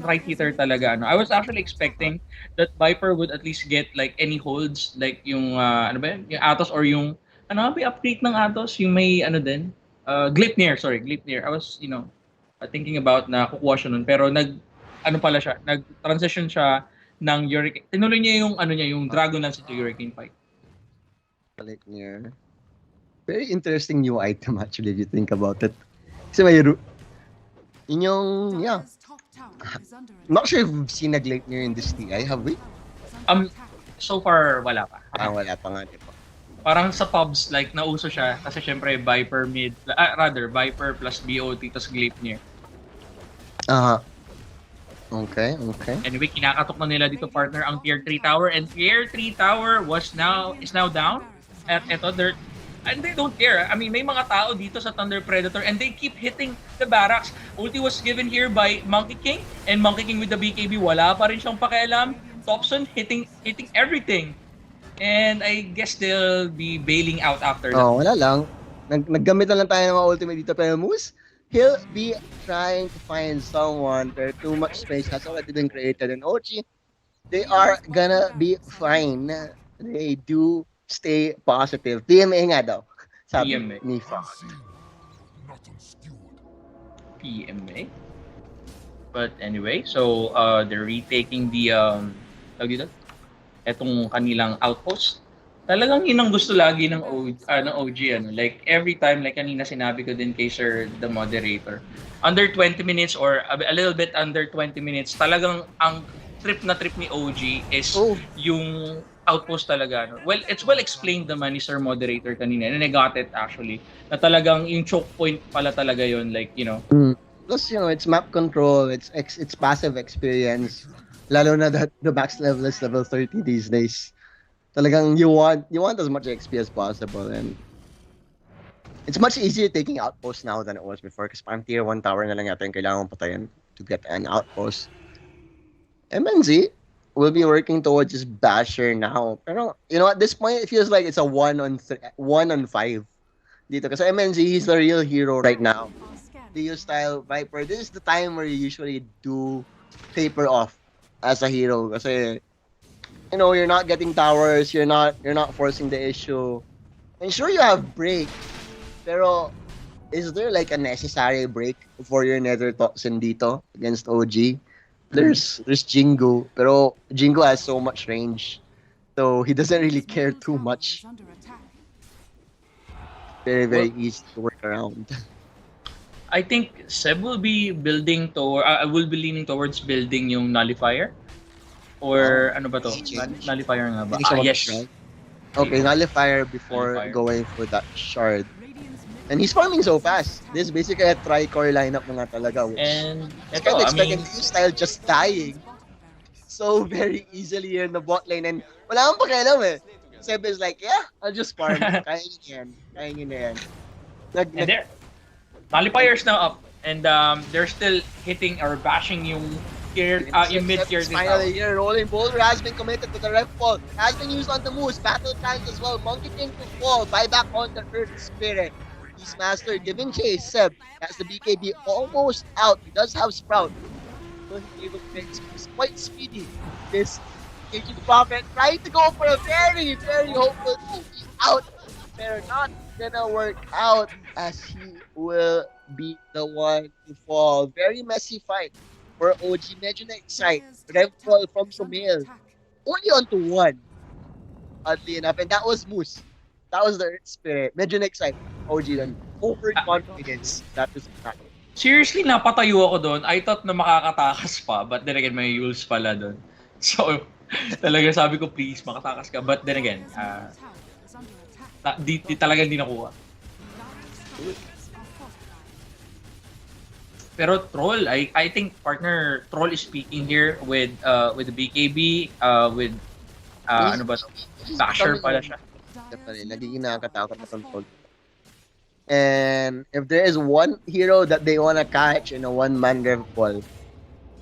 Speaker 4: right hitter talaga. I was actually expecting that Viper would at least get like any holds, like yung yung Atos or yung may upgrade ng Atos, yung may 𝐓𝐇𝐄. I was thinking about na kukuha siya nun, pero nag-transition siya ng Hurricane. Tinuloy niya yung Dragonlance into Hurricane fight.
Speaker 3: 𝐓𝐇𝐄. Very interesting new item actually if you think about it. Kasi may
Speaker 6: Dire's top tower is under
Speaker 3: I'm not sure if we've seen a 𝐓𝐇𝐄 in this TI, have we?
Speaker 4: So far wala pa.
Speaker 3: Wala pa nga, diba?
Speaker 4: Parang sa pubs, like, nauso siya kasi syempre Viper Viper plus BOT tas 𝐓𝐇𝐄.
Speaker 3: Okay.
Speaker 4: Anyway, kinakatok na nila dito, partner, ang tier 3 tower, and tier 3 tower is now down. At and they don't care. I mean, may mga tao dito sa Thunder Predator and they keep hitting the barracks. Ulti was given here by Monkey King, and Monkey King with the BKB, wala pa rin siyang pakialam. Thompson hitting everything. And I guess they'll be bailing out after that.
Speaker 3: Wala lang. Naggamit na lang tayo ng mga ultimate dito, pero Moose, he'll be trying to find someone where too much space has already been created. And OG, they are gonna be fine. They do stay positive. PMA nga daw, sabi
Speaker 4: PMA.
Speaker 3: ni Fox.
Speaker 5: Not unskewered.
Speaker 4: PMA. But anyway, so they're retaking the etong kanilang outpost. Talagang yun ang gusto lagi ng OG, like every time, like kanina sinabi ko din kay Sir the moderator, under 20 minutes or a little bit under 20 minutes, talagang ang trip ni OG is yung outpost talaga. Well, it's well explained naman ni Sir Moderator kanina, and I got it actually, na talagang yung choke point pala talaga yun, like,
Speaker 3: Plus, it's map control, it's passive experience, lalo na that the max level is level 30 these days. Talagang you want as much XP as possible, and it's much easier taking outposts now than it was before, kasi parang tier 1 tower na lang yata yung kailangan mong patayin to get an outpost. MNZ will be working towards this Basher now. Pero, at this point, it feels like it's a 1 on 5 dito. Kasi MNZ, he's the real hero right now. Leo style Viper, this is the time where you usually do taper off as a hero. Kasi, you're not getting towers, you're not forcing the issue. And sure, you have break. Pero, is there like a necessary break for your Nether Toxin dito against OG? There's Jingo, pero Jingo has so much range, so he doesn't really care too much. Very easy to work around.
Speaker 4: I think Seb will be leaning towards building yung Nullifier. Or ano ba to? Nullifier nga ba? Yes.
Speaker 3: Right? Okay, Nullifier before going for that shard. And he's farming so fast. This is basically a tri-core lineup na nga talaga.
Speaker 4: And
Speaker 3: it's kind of expecting Leo style just dying so very easily in the bot lane. And wala akong pakialam eh. Seb is like, yeah, I'll just farm. Kaya nyo na yan.
Speaker 4: And there, Nullifier's now up. And they're still hitting or bashing yung mid-tier.
Speaker 3: Finally here, rolling boulder has been committed to the ref ball. Has been used on the moves. Battle times as well. Monkey King to fall. Buyback on the Earth Spirit. Beastmaster giving chase. Seb has the BKB almost out. He does have Sprout. So he's able to make he's quite speedy. This KG Prophet trying to go for a very, very hopeful he's out. They're not gonna work out as he will be the one to fall. Very messy fight for OG. Medyo na-excite. Rev call from Sumail. Only onto one. Oddly enough. And that was Moose. That was the Earth Spirit. Medyo na-excite. OG lang. Overconfidence. That was that.
Speaker 4: Seriously, napatayo ako doon. I thought na makakatakas pa. But then again, may Yules pala doon. So, talaga sabi ko, please, makatakas ka. But then again, di talaga hindi nakuha.
Speaker 6: are fortified.
Speaker 4: Pero Troll, I think partner Troll is speaking here with the BKB, with ano ba to? Dasher pala siya.
Speaker 3: Definitely,
Speaker 6: Dire's
Speaker 3: nagiging
Speaker 6: middle tower
Speaker 3: nakakatakot na
Speaker 6: has
Speaker 3: control.
Speaker 6: fallen.
Speaker 3: And if there is one hero that they want to catch in a one-man rev ball,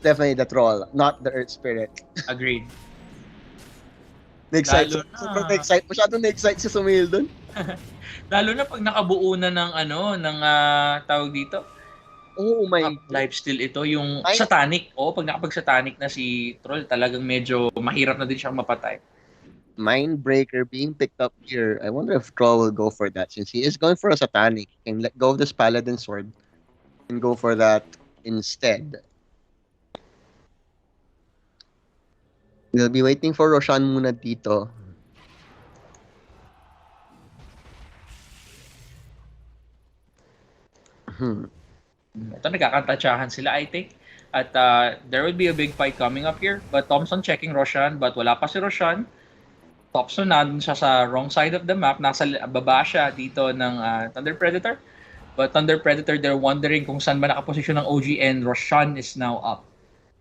Speaker 3: definitely the troll, not the Earth Spirit.
Speaker 4: Agreed.
Speaker 3: Na-excite.
Speaker 4: Lalo na.
Speaker 3: Sobrang na-excite. Masyadong na-excite si Sumil dun.
Speaker 4: Lalo na pag nakabuo na ng tawag dito,
Speaker 3: Oh my
Speaker 4: lifesteal ito, yung
Speaker 3: Ay.
Speaker 4: satanic. Oo, pag nakapag-satanic na si Troll, talagang medyo mahirap na din siyang mapatay.
Speaker 3: Mindbreaker being picked up here. I wonder if Troll will go for that since he is going for a satanic. He can let go of this paladin sword and go for that instead. We'll be waiting for Roshan muna dito.
Speaker 4: Ito, nagkakantatsahan sila, I think. At there will be a big fight coming up here. But Thompson checking Roshan, but wala pa si Roshan. Thompson nandun siya sa wrong side of the map. Nasa baba siya dito ng Thunder Predator. But Thunder Predator, they're wondering kung saan ba nakaposisyon ng OG, and Roshan is now up.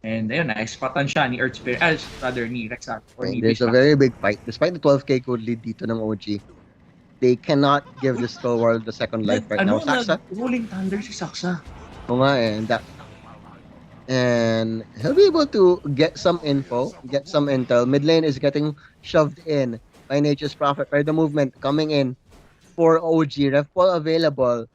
Speaker 4: And ayun, na-spotan siya ni Earth Spirit, rather ni Rexar.
Speaker 3: There's a very big fight. Despite the 12k gold lead dito ng OG, they cannot give this Skull World the second life right now. Saksa?
Speaker 4: Rolling Thunder si Saksa.
Speaker 3: Oo nga eh. And he'll be able to get some info, get some intel. Mid lane is getting shoved in by Nature's Prophet. By the movement coming in for OG. Ref ball available.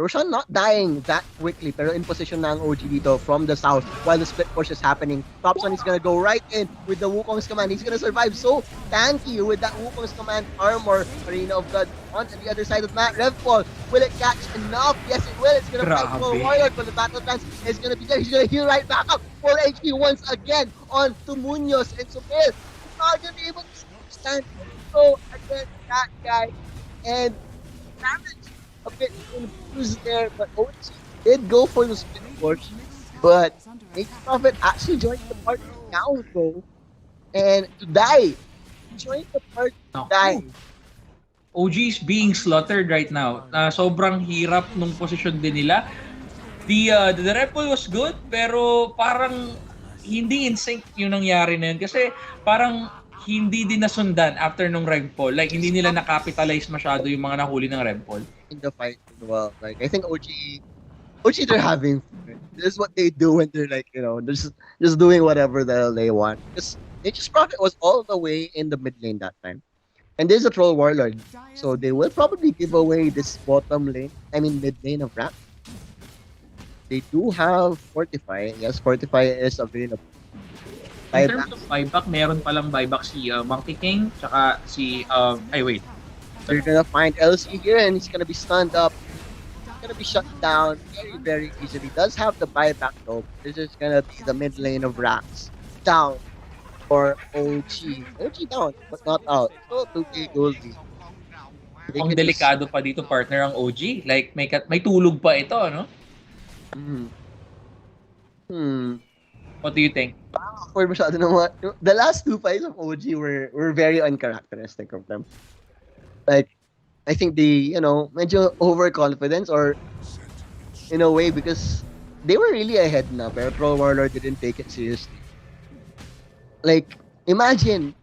Speaker 3: Roshan not dying that quickly, pero in position na ang OG dito from the south while the split push is happening. Topson is gonna go right in with the Wukong's command. He's gonna survive so tanky with that Wukong's command armor. Arena of Blood onto the other side of that. Rev ball, will it catch enough? Yes, it will. It's gonna fight for a warrior, but the battle dance is gonna be there. He's gonna heal right back up. 4 HP once again on to Munoz and Sumil. He's not gonna be able to stand so against that guy. And damage a bit confused there, but OG did go for the split push. But Nature's Prophet actually joined the party now, though. And to die. Joined the party to die.
Speaker 4: OG is being slaughtered right now. Sobrang hirap nung posisyon din nila. The repel was good, pero parang hindi in sync yung nangyari na yun. Kasi parang hindi din nasundan after nung Rempol. Like, hindi nila na-capitalize masyado yung mga nahuli ng Rempol.
Speaker 3: In the fight as well. Like, I think OG, they're having fun. This is what they do when they're like, you know, they're just doing whatever the hell they want. Because Nature's Prophet was all the way in the mid lane that time. And there's a Troll Warlord. So they will probably give away this mid lane of Rap. They do have Fortify. Yes, Fortify is available.
Speaker 4: In terms of buyback, meron palang buyback si Monkey King, tsaka si, wait.
Speaker 3: They're gonna find LC here and he's gonna be stunned up. He's gonna be shut down very, very easily. Does have the buyback though. This is gonna be the mid lane of Rats. Down for OG. OG down, but not out. So 2k goldie.
Speaker 4: Ang delikado pa dito, partner, ang OG. Like, may tulog pa ito, no? What do you think?
Speaker 3: The last two fights of OG were very uncharacteristic of them. Like, I think they, medyo overconfidence or in a way because they were really ahead na pero Pro Warlord didn't take it seriously. Like, imagine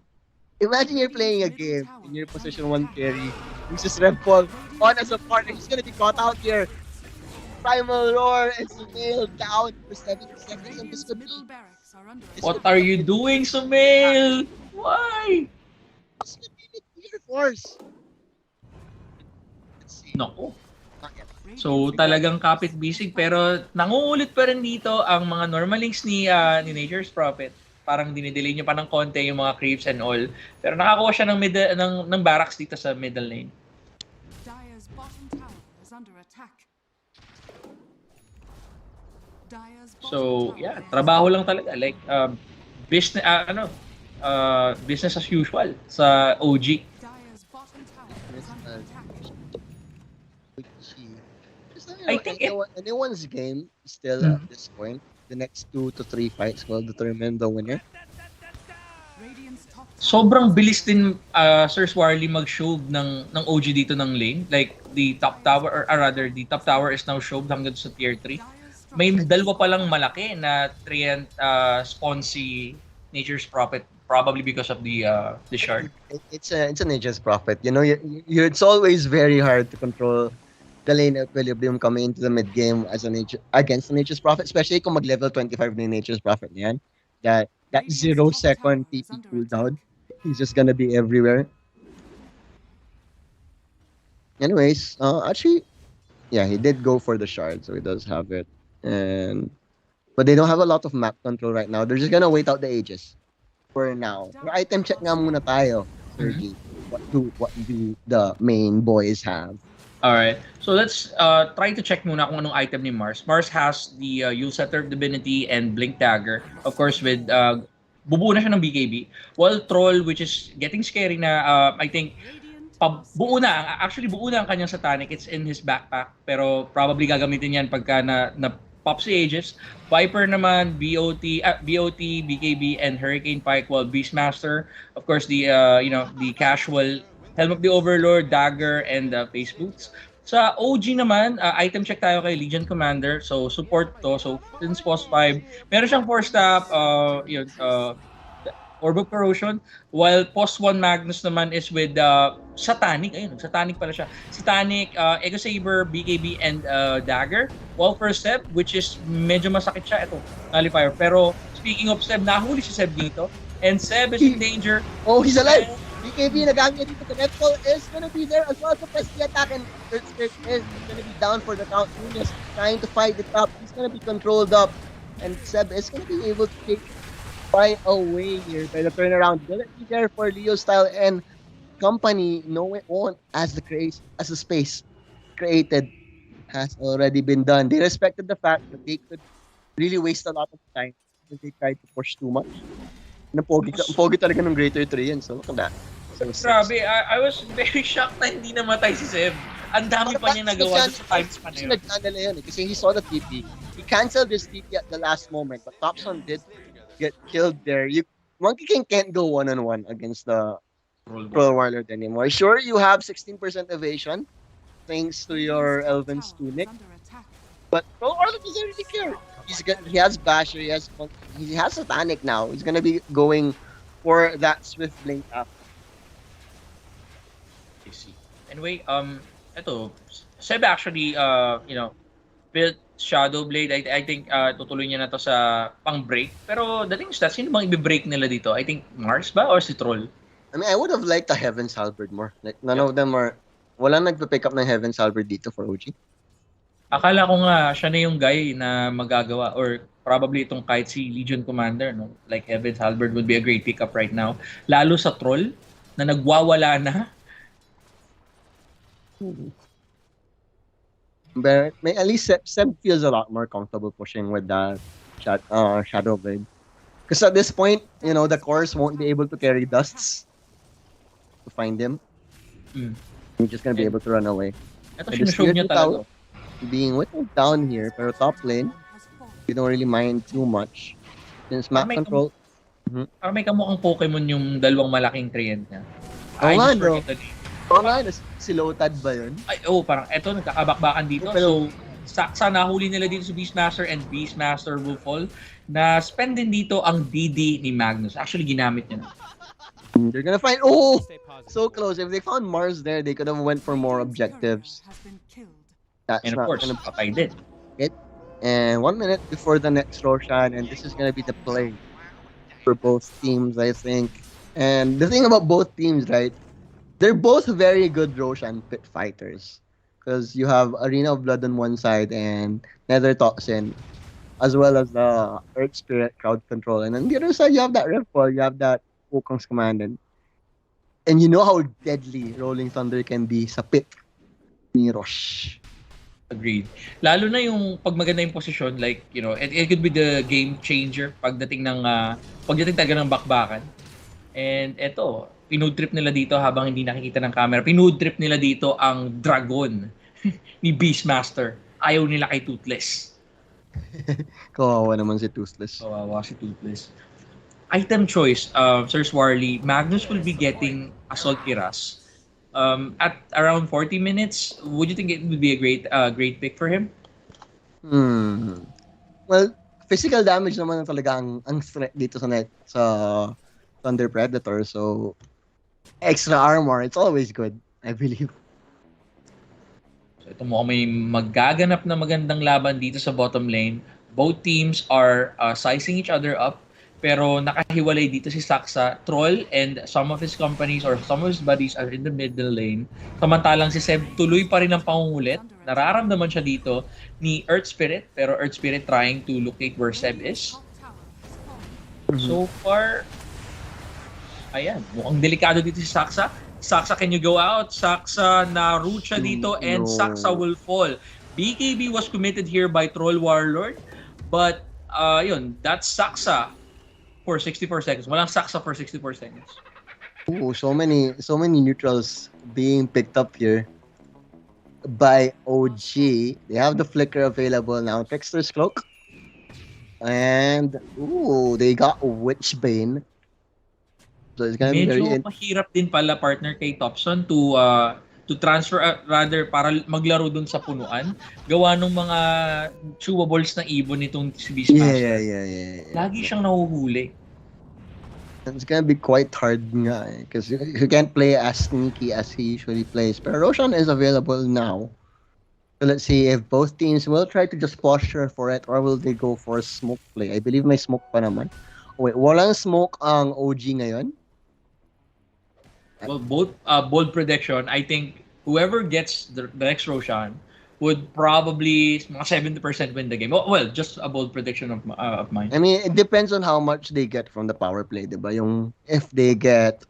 Speaker 3: you're playing a game in your position 1 carry, uses Rev Ball on as a partner, he's gonna be caught out here. Primal Roar and Sumail down for 70 seconds and this could be...
Speaker 4: What are you doing, Sumail? Why?
Speaker 3: This could be the tier force.
Speaker 4: Nako. So talagang kapit bisig pero nangungulit pa rin dito ang mga normalings ni Nature's Prophet. Parang dinidelay niya pa ng konti yung mga creeps and all. Pero nakakuha siya ng barracks dito sa middle lane.
Speaker 6: Dire's bottom tower is under attack.
Speaker 4: So, yeah, trabaho lang talaga. Like, business, business as usual sa OG.
Speaker 3: I think anyone's game still at this point. The next 2 to 3 fights will determine the winner.
Speaker 6: Radiant's top
Speaker 4: sobrang bilis din Sir Swarly mag-shove ng OG dito ng lane. Like the top tower or rather the top tower is now shoved hanggang sa tier 3. May dalawa palang malaki na treant spawn si Nature's Prophet probably because of the shard.
Speaker 3: It's a Nature's Prophet. You know, it's always very hard to control the lane equilibrium coming into the mid game against the Nature's Prophet, especially kung mag-level 25 na yung Nature's Prophet niyan. That 0-second TP cooldown, he's just gonna be everywhere. Anyways, actually, yeah, he did go for the shard, so he does have it. But they don't have a lot of map control right now. They're just gonna wait out the ages for now. Item check nga muna tayo, Sergi. What do the main boys have?
Speaker 4: Alright. So let's try to check muna kung anong item ni Mars. Mars has the Use-Setter of Divinity and Blink Dagger. Of course, with bubuo na siya ng BKB. While Troll, which is getting scary na, I think, buo na. Actually, buo na ang kanyang Satanic. It's in his backpack. Pero probably gagamitin yan pagka na pop si Aegis. Viper naman, BOT, BKB, and Hurricane Pike. While Beastmaster, of course, the casual Helm of the Overlord, Dagger, and Face Boots. Sa OG naman, item check tayo kay Legion Commander. So, support to. So, since post 5, meron siyang 4-stop, Orb of Corrosion. While post 1 Magnus naman is with Satanic. Ayun, Satanic pala siya. Satanic, Echo Saber, BKB, and Dagger. While for Seb, which is medyo masakit siya. Ito, Nullifier. Pero, speaking of Seb, nahuli si Seb dito. And Seb is in danger.
Speaker 3: Oh, he's alive! BKB nagamit dito. The Netfall is gonna be there as well to press the attack, and Third Spirit is gonna be down for the count. Nunes trying to fight it up. He's gonna be controlled up, and Seb is gonna be able to take right away here by the turnaround. Will it be there for Leo Style and company? No, it won't, as the space created has already been done. They respected the fact that they could really waste a lot of time if they tried to push too much. Pogi talaga ng Greater 3 yan. So, look at that. So,
Speaker 4: grabe, I was very shocked na hindi namatay si Seb. Ang dami pa niya nagawa sa time span na yun.
Speaker 3: Nag-handle yun kasi he saw the TP. He canceled his TP at the last moment, but Thompson did get killed there. Monkey King can't go one-on-one against the Pro Warlord anymore. Sure, you have 16% evasion thanks to your Elven's Tunic, but Pro Warlord doesn't really care. He has Basher, he has Satanic now. He's gonna be going for that Swift Blink after.
Speaker 4: I see. Anyway, ito, Seb actually, built Shadow Blade. I think tutuloy niya na to sa pang-break. Pero the thing is that, sino bang i-break nila dito? I think Mars ba or si Troll?
Speaker 3: I mean, I would have liked a Heaven's Halberd more. Like, none of them are... Walang nagpa-pick up ng Heaven's Halberd dito for OG.
Speaker 4: Akala ko nga siya na yung guy na magagawa, or probably itong kahit si Legion Commander, no? Like Heaven's Halberd would be a great pickup right now. Lalo sa Troll na nagwawala na.
Speaker 3: But at least Seb feels a lot more comfortable pushing with that Shadow Blade. Because at this point, the cores won't be able to carry dusts to find him. He's just gonna be able to run away.
Speaker 4: Ito sinushow niya talaga.
Speaker 3: Being whittled down here, pero top lane, you don't really mind too much. Since map control...
Speaker 4: Parang may kamukhang Pokemon yung dalawang malaking treant niya.
Speaker 3: Oo nga, no? Oo nga, si Lotad ba yun?
Speaker 4: Ay, parang eto, nagkakabakbakan dito. So, saksa nahuli nila dito sa Beastmaster, and Beastmaster will fall. Na spend din dito ang DD ni Magnus. Actually, ginamit niya na.
Speaker 3: They're gonna find... Oh! So close. If they found Mars there, they could have went for more objectives.
Speaker 4: And of course, patay din.
Speaker 3: And 1 minute before the next Roshan, and this is gonna be the play for both teams, I think. And the thing about both teams, right? They're both very good Roshan pit fighters. Because you have Arena of Blood on one side and Nether Toxin, as well as the Earth Spirit crowd control. And on the other side, you have that Redfall, you have that Wukong's Commandant. And you know how deadly Rolling Thunder can be sa pit ni Rosh.
Speaker 4: Agreed. Lalo na yung pag maganda yung posisyon, like, it could be the game changer pagdating talaga ng bakbakan. And eto, pinood trip nila dito habang hindi nakikita ng camera. Pinood trip nila dito ang dragon ni Beastmaster. Ayaw nila kay Toothless.
Speaker 3: Kawawa naman si Toothless.
Speaker 4: Kawawa si Toothless. item choice, Sir Swarly, Magnus will be getting Assault Kiras. At around 40 minutes, would you think it would be a great pick for him?
Speaker 3: Well, physical damage naman talaga ang threat dito sa Thunder Predator. So, extra armor, it's always good, I believe.
Speaker 4: So ito mo may magaganap na magandang laban dito sa bottom lane. Both teams are sizing each other up. Pero nakahiwalay dito si Saksa, Troll, and some of his companies or some of his buddies are in the middle lane. Samantalang si Seb tuloy pa rin ang pangungulit. Nararamdaman siya dito ni Earth Spirit, pero Earth Spirit trying to locate where Seb is. So far, ayan, mukhang delikado dito si Saksa. Saksa, can you go out? Saksa, na-root siya dito, and Saksa will fall. BKB was committed here by Troll Warlord, but yun, that's Saksa for 64 seconds. Walang Saksa for 64 seconds.
Speaker 3: Ooh, so many neutrals being picked up here by OG. They have the flicker available now. Trickster's Cloak. And they got Witchbane. So it's gonna be very
Speaker 4: mahirap din pala, partner, kay Topson to transfer, rather para maglaro dun sa punuan. Gawa ng mga chewables na ibon nitong si Beastmaster.
Speaker 3: Yeah.
Speaker 4: Lagi siyang nahuhuli.
Speaker 3: It's gonna be quite hard nga because he can't play as sneaky as he usually plays. But Roshan is available now. So let's see if both teams will try to just posture for it or will they go for a smoke play. I believe may smoke pa naman. Wait, walang smoke ang OG ngayon?
Speaker 4: Well, both bold prediction. I think whoever gets the next Roshan would probably mga 70% win the game. Well, just a bold prediction of mine.
Speaker 3: I mean, it depends on how much they get from the power play, diba? Yung if they get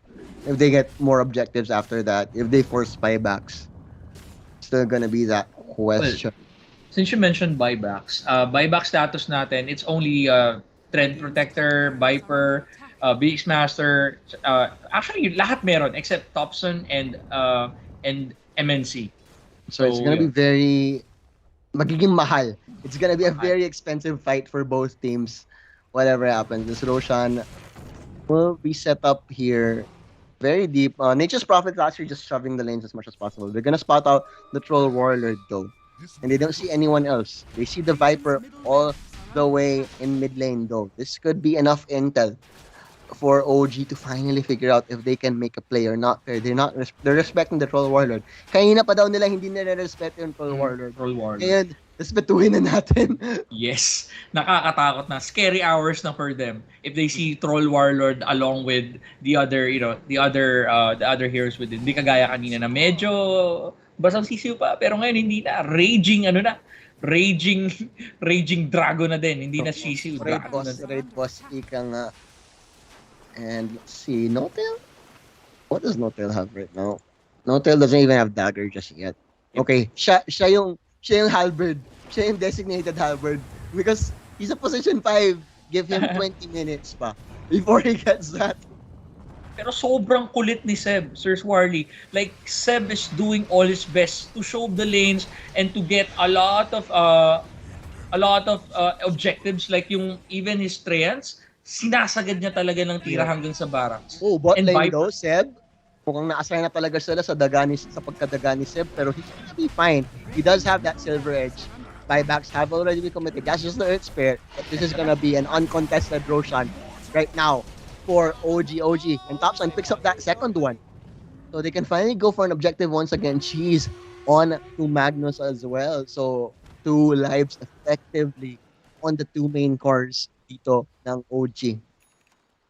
Speaker 3: more objectives after that, if they force buybacks, still gonna be that question.
Speaker 4: Well, since you mentioned buybacks, buyback status natin, it's only Trend Protector, Viper, Beastmaster, actually lahat meron except Topson and MNC.
Speaker 3: So it's gonna be magiging mahal. It's gonna be a very expensive fight for both teams. Whatever happens, this Roshan will be set up here very deep. Nature's Prophet is actually just shoving the lanes as much as possible. They're gonna spot out the Troll Warlord though, and they don't see anyone else. They see the Viper all the way in mid lane though. This could be enough intel for OG to finally figure out if they can make a play or not. They're respecting the Troll Warlord. Kanina pa daw nila hindi nire-respect yung Troll Warlord. Ngayon, respetuhin na natin.
Speaker 4: Yes, nakakatakot na. Scary hours na for them if they see Troll Warlord along with the other heroes within. Hindi kagaya kanina na medyo basang sisiw pa, pero ngayon hindi na. Raging dragon na din. Hindi na sisiw.
Speaker 3: Raid boss, ika nga. And let's see, Notail? What does Notail have right now? Notail doesn't even have dagger just yet. Okay, siya yung halberd. Siya yung designated halberd. Because he's a position 5. Give him 20 minutes pa before he gets that.
Speaker 4: Pero sobrang kulit ni Seb, Sir Swarly. Like, Seb is doing all his best to show the lanes and to get a lot of objectives, like yung even his treants. Sinasagad niya talaga ng tira hanggang sa barracks.
Speaker 3: Bot lane though, Seb. Mukhang na-assign na talaga sila sa pagkadaga ni Seb, pero he's gonna be fine. He does have that silver edge. Buybacks have already been committed. That's just the Earth Spirit. But this is gonna be an uncontested Roshan right now for OG. And Topson picks up that second one. So they can finally go for an objective once again. She's on to Magnus as well. So 2 lives effectively on the 2 main cores dito ng OG.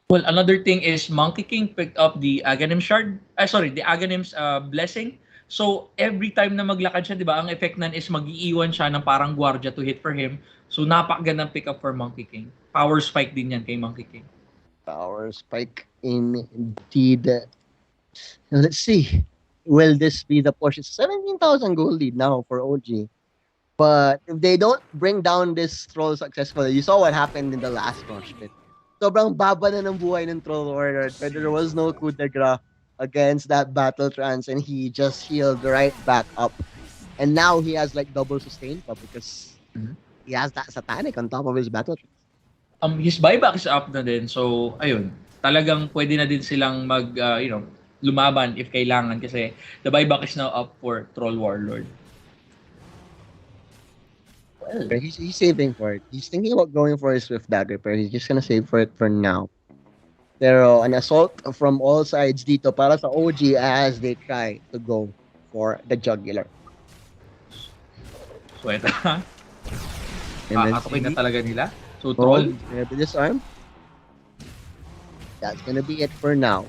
Speaker 4: Well, another thing is Monkey King picked up the Aghanim Shard. The Aghanim's Blessing. So, every time na maglakad siya, di ba, ang effect nan is mag-iiwan siya ng parang guardia to hit for him. So, napakagandang pick up for Monkey King. Power spike din yan kay Monkey King.
Speaker 3: Power spike indeed. Now, let's see. Will this be the push? It's 17,000 gold lead now for OG. But if they don't bring down this troll successfully, you saw what happened in the last rush bit. Sobrang baba na ng buhay ng Troll Warlord, but there was no coup de grace against that battle trance, and he just healed right back up. And now he has like double sustain pa because he has that satanic on top of his battle trance.
Speaker 4: His buyback is up na din. So, ayun. Talagang pwede na din silang lumaban if kailangan kasi the buyback is now up for Troll Warlord.
Speaker 3: Well, he's saving for it. He's thinking about going for his Swift Dagger, but he's just gonna save for it for now. Pero an assault from all sides dito para sa OG as they try to go for the jugular.
Speaker 4: So, ito ha.
Speaker 3: And then
Speaker 4: Katukin na talaga nila. So, Troll.
Speaker 3: Maybe disarm. That's gonna be it for now.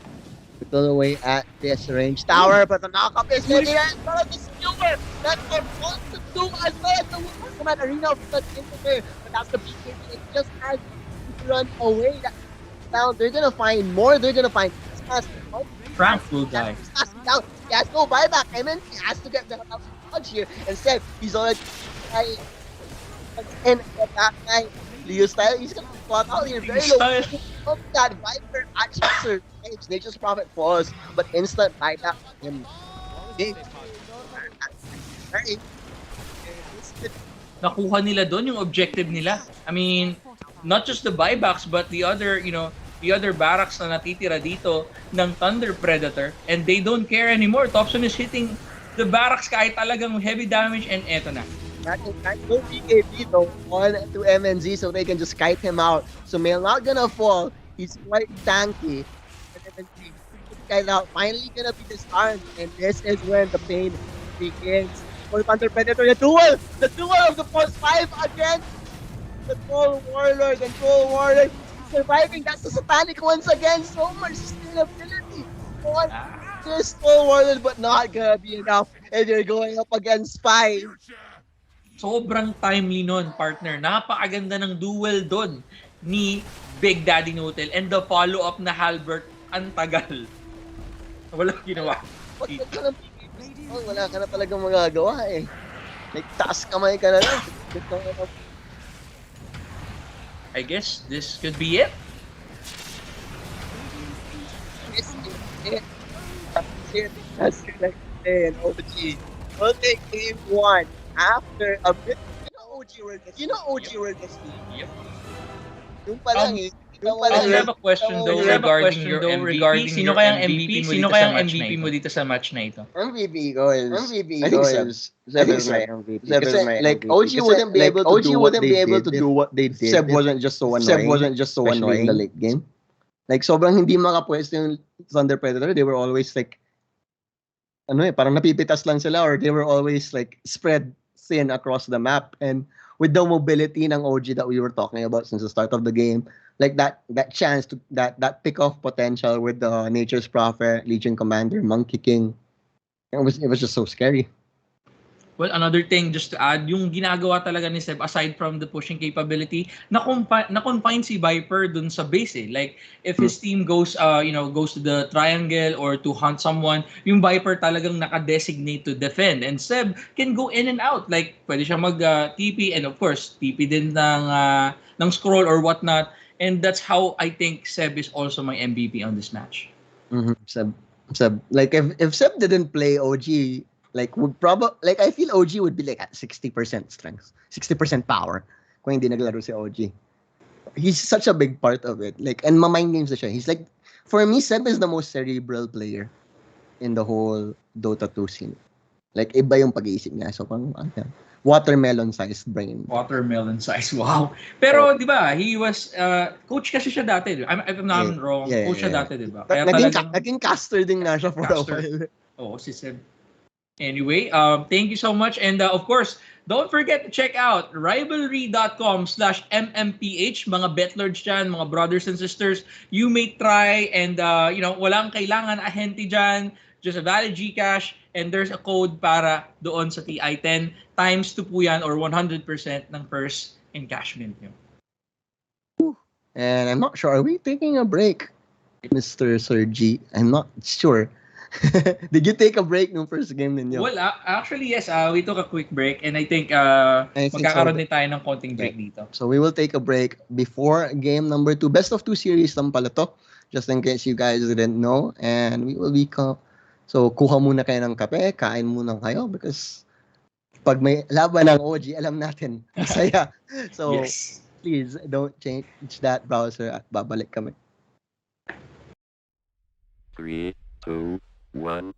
Speaker 3: Whittle away at this range tower, but the knockup is ready as well as the skewer. That's what wants to do as well as the Command Arena of the there. But that's the BKB. It just has to run away. Now they're gonna find more. They're gonna find
Speaker 4: Frank will die.
Speaker 3: He has no buyback. I mean, he has to get the hell out of dodge here. Instead, he's already and that guy, Leo Style, he's gonna fall out here very low. Look at that Viper actually survives. Nature's Prophet falls, but instant buyback him.
Speaker 4: Nakuha nila doon yung objective nila. I mean, not just the buybacks, but the other barracks na natitira dito ng Thunder Predator, and they don't care anymore. Thompson is hitting the barracks kahit talagang heavy damage, and eto na.
Speaker 3: No BKB though on to MNZ, so they can just kite him out. So Mail not gonna fall. He's quite tanky. MNZ kite out. Finally gonna be disarmed, and this is when the pain begins. For Thunder Predator, the duel of the Force 5 against the Troll Warlord, and Troll Warlord surviving. That's the Satanic once again. So much sustainability on this Troll Warlord, but not gonna be enough. And they're going up against 5.
Speaker 4: Sobrang timely nun, partner. Napakaganda ng duel doon ni Big Daddy Notel, and the follow-up na Halbert, ang tagal. Walang ginawa.
Speaker 3: Wala ka na talagang magagawa eh. Like, taas kamay ka na lang.
Speaker 4: I guess this could be it.
Speaker 3: This is it. That's your next day in OG. We'll take game 1 after a bit. You know OG were just
Speaker 4: Yep.
Speaker 3: Yung pa lang eh.
Speaker 4: I have a question though regarding your MVP. Sino kayang MVP mo dito sa match na ito?
Speaker 3: MVP ko is I think Zeb is my MVP. Like OG wouldn't be able to do what they did. Seb wasn't just so annoying. In the late game. Like sobrang hindi makapwesto yung Thunder Predator. They were always like parang napipitas lang sila, or they were always like spread thin across the map. And with the mobility ng OG that we were talking about since the start of the game, like that chance to that pick-off potential with the Nature's Prophet, Legion Commander, Monkey King, it was just so scary.
Speaker 4: Well, another thing just to add, yung ginagawa talaga ni Seb, aside from the pushing capability, na-confine si Viper dun sa base eh. Like, if his team goes to the triangle or to hunt someone, yung Viper talagang naka-designate to defend. And Seb can go in and out. Like, pwede siya mag-TP, and of course, TP din ng scroll or whatnot. And that's how I think Seb is also my MVP on this match.
Speaker 3: Mm-hmm. Seb. Like, if Seb didn't play OG, like I feel OG would be like at 60% strength, 60% power kung hindi naglaro si OG. He's such a big part of it. Like, and mind games na siya. He's like, for me, Seb is the most cerebral player in the whole Dota 2 scene. Like, iba yung pag-iisip niya. So, watermelon-sized brain.
Speaker 4: Watermelon-sized, wow. Pero, di ba, he was, coach kasi siya dati. If I'm not wrong, coach siya dati, di ba? Kaya
Speaker 3: naging caster din na siya for a while.
Speaker 4: Oo, si Seb. Anyway, thank you so much. And of course, don't forget to check out rivalry.com/MMPH. Mga betlords dyan, mga brothers and sisters, you may try and, walang kailangan ahente dyan. Just a valid Gcash, and there's a code para doon sa TI10 ×2 po yan, or 100% ng first encashment nyo.
Speaker 3: And I'm not sure, are we taking a break, Mr. Sir G? I'm not sure. Did you take a break nung first game ninyo?
Speaker 4: Well, actually, yes. We took a quick break, and I think magkakaroon din tayo ng konting break dito.
Speaker 3: So we will take a break before game number 2. Best of 2 series lang pala to, just in case you guys didn't know. And we will be so kuha muna kayo ng kape, kain muna kayo, because pag may laban ng OG, alam natin, masaya. So Please, don't change that browser at babalik kami.
Speaker 2: 3, 2, 1.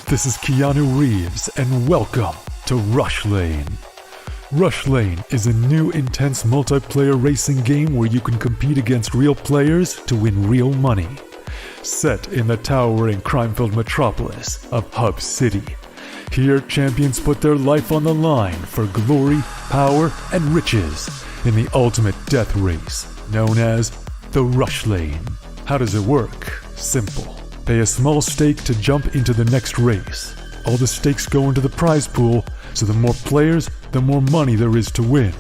Speaker 1: This is Keanu Reeves, and welcome to Rush Lane. Rush Lane is a new intense multiplayer racing game where you can compete against real players to win real money. Set in the towering crime-filled metropolis of Hub City, here champions put their life on the line for glory, power, and riches in the ultimate death race known as the Rush Lane. How does it work? Simple. Pay a small stake to jump into the next race. All the stakes go into the prize pool, so the more players, the more money there is to win.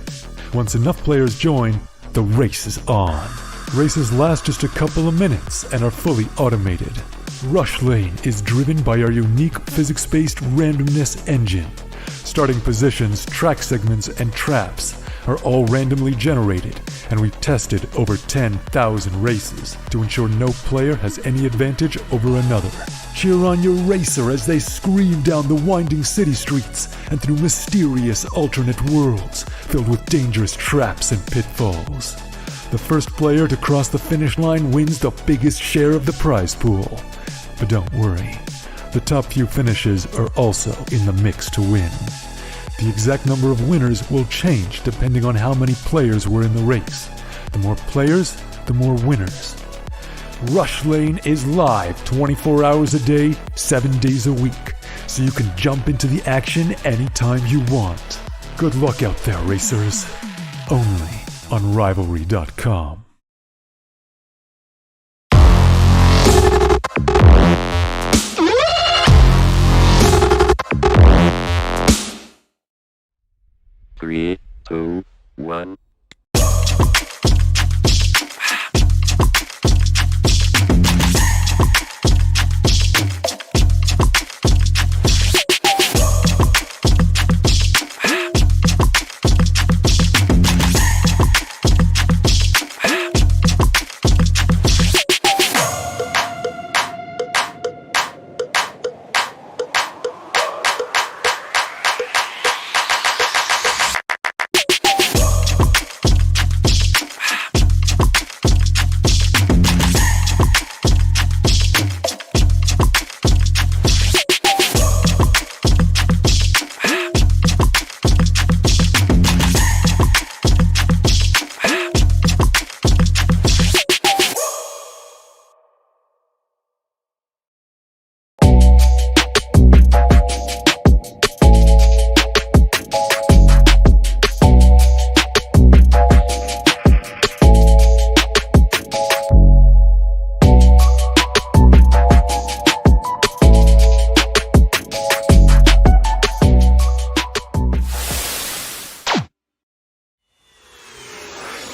Speaker 1: Once enough players join, the race is on. Races last just a couple of minutes and are fully automated. Rush Lane is driven by our unique physics-based randomness engine. Starting positions, track segments, and traps are all randomly generated, and we've tested over 10,000 races to ensure no player has any advantage over another. Cheer on your racer as they scream down the winding city streets and through mysterious alternate worlds filled with dangerous traps and pitfalls. The first player to cross the finish line wins the biggest share of the prize pool. But don't worry, the top few finishes are also in the mix to win. The exact number of winners will change depending on how many players were in the race. The more players, the more winners. Rush Lane is live 24 hours a day, 7 days a week, so you can jump into the action anytime you want. Good luck out there, racers. Only on Rivalry.com.
Speaker 2: Three, two, one.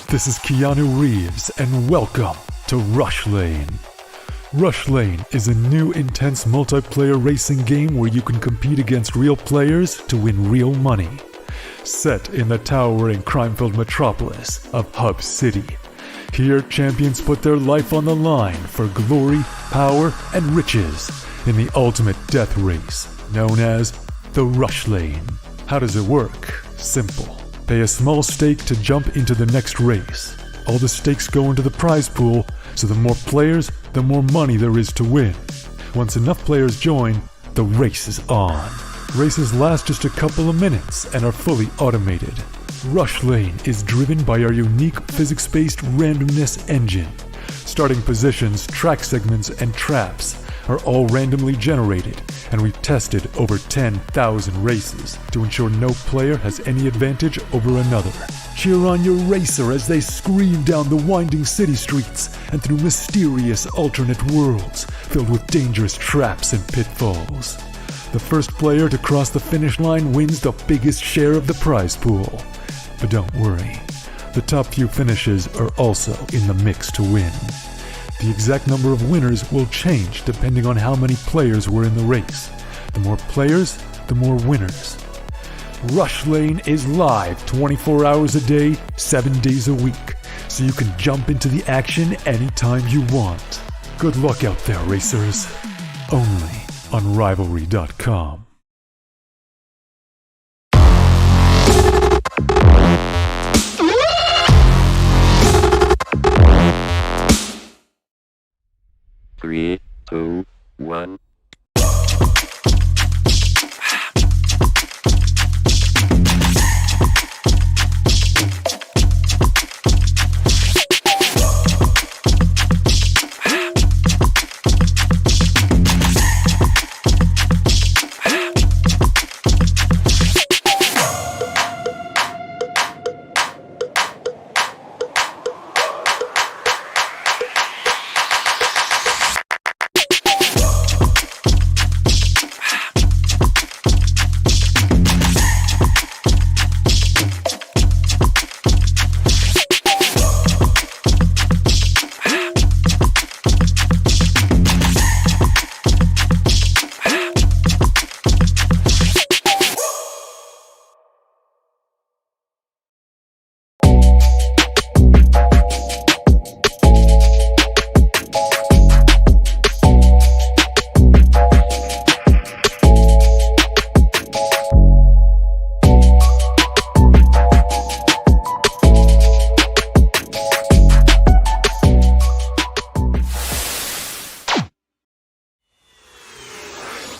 Speaker 1: This is Keanu Reeves, and welcome to Rush Lane. Rush Lane is a new intense multiplayer racing game where you can compete against real players to win real money. Set in the towering crime-filled metropolis of Hub City, here champions put their life on the line for glory, power, and riches in the ultimate death race known as the Rush Lane. How does it work? Simple. Pay a small stake to jump into the next race. All the stakes go into the prize pool, so the more players, the more money there is to win. Once enough players join, the race is on. Races last just a couple of minutes and are fully automated. Rush Lane is driven by our unique physics-based randomness engine. Starting positions, track segments, and traps are all randomly generated, and we've tested over 10,000 races to ensure no player has any advantage over another. Cheer on your racer as they scream down the winding city streets and through mysterious alternate worlds filled with dangerous traps and pitfalls. The first player to cross the finish line wins the biggest share of the prize pool. But don't worry, the top few finishes are also in the mix to win. The exact number of winners will change depending on how many players were in the race. The more players, the more winners. Rush Lane is live 24 hours a day, 7 days a week, so you can jump into the action anytime you want. Good luck out there, racers. Only on Rivalry.com.
Speaker 2: Three, two, one.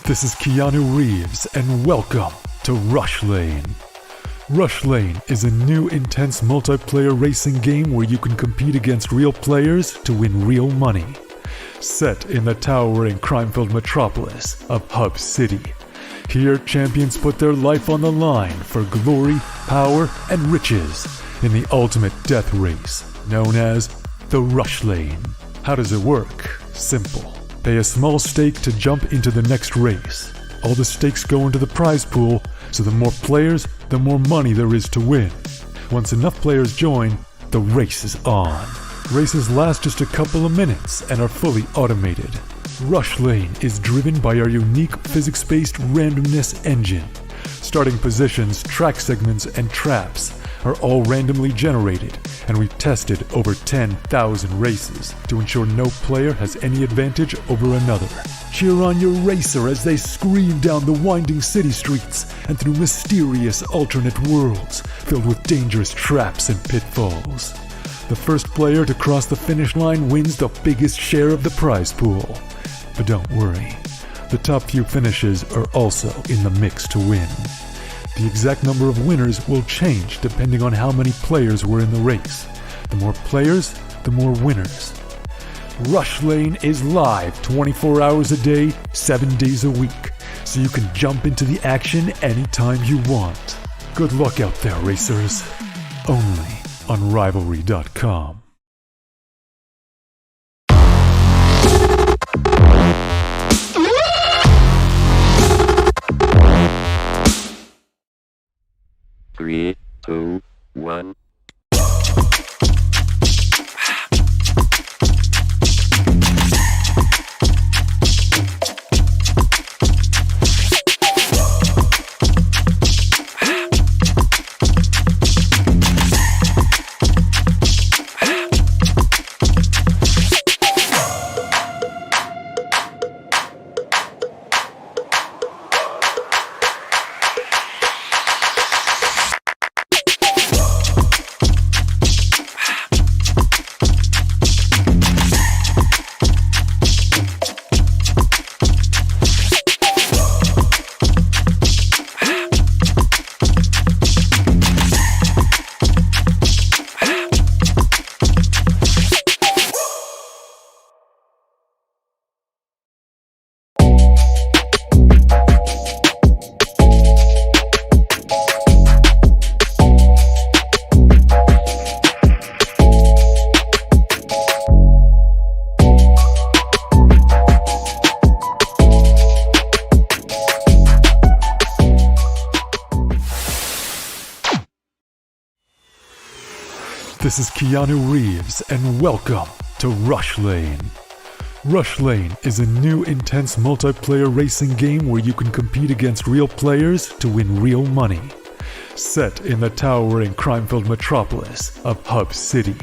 Speaker 1: This is Keanu Reeves, and welcome to Rush Lane. Rush Lane is a new intense multiplayer racing game where you can compete against real players to win real money. Set in the towering crime-filled metropolis of Hub City. Here, champions put their life on the line for glory, power, and riches in the ultimate death race, known as the Rush Lane. How does it work? Simple. Pay a small stake to jump into the next race. All the stakes go into the prize pool, so the more players, the more money there is to win. Once enough players join, the race is on. Races last just a couple of minutes and are fully automated. Rush Lane is driven by our unique physics-based randomness engine. Starting positions, track segments, and traps are all randomly generated, and we've tested over 10,000 races to ensure no player has any advantage over another. Cheer on your racer as they scream down the winding city streets and through mysterious alternate worlds filled with dangerous traps and pitfalls. The first player to cross the finish line wins the biggest share of the prize pool. But don't worry, the top few finishes are also in the mix to win. The exact number of winners will change depending on how many players were in the race. The more players, the more winners. Rush Lane is live 24 hours a day, 7 days a week, so you can jump into the action anytime you want. Good luck out there, racers. Only on Rivalry.com.
Speaker 2: Three, two, one.
Speaker 1: this is Keanu Reeves, and welcome to Rush Lane. Rush Lane is a new intense multiplayer racing game where you can compete against real players to win real money. Set in the towering crime-filled metropolis of Hub City.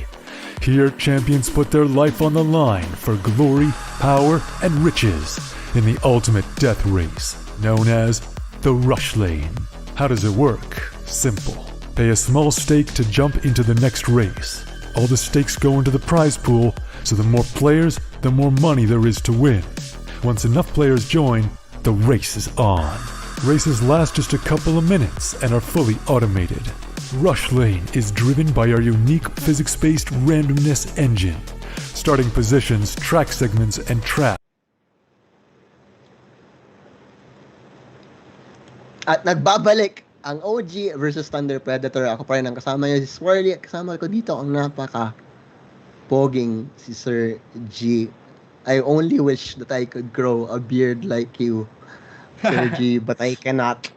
Speaker 1: Here, champions put their life on the line for glory, power, and riches in the ultimate death race, known as the Rush Lane. How does it work? Simple. Pay a small stake to jump into the next race. All the stakes go into the prize pool, so the more players, the more money there is to win. Once enough players join, the race is on. Races last just a couple of minutes and are fully automated. Rush Lane is driven by our unique physics-based randomness engine. Starting positions, track segments, and track.
Speaker 3: At nagbabalik ang OG versus Thunder Predator. Ako pa rin ang kasama niyo si Swirly. Kasama ko dito ang napaka-poging si Sir G. I only wish that I could grow a beard like you, Sir G, but I cannot.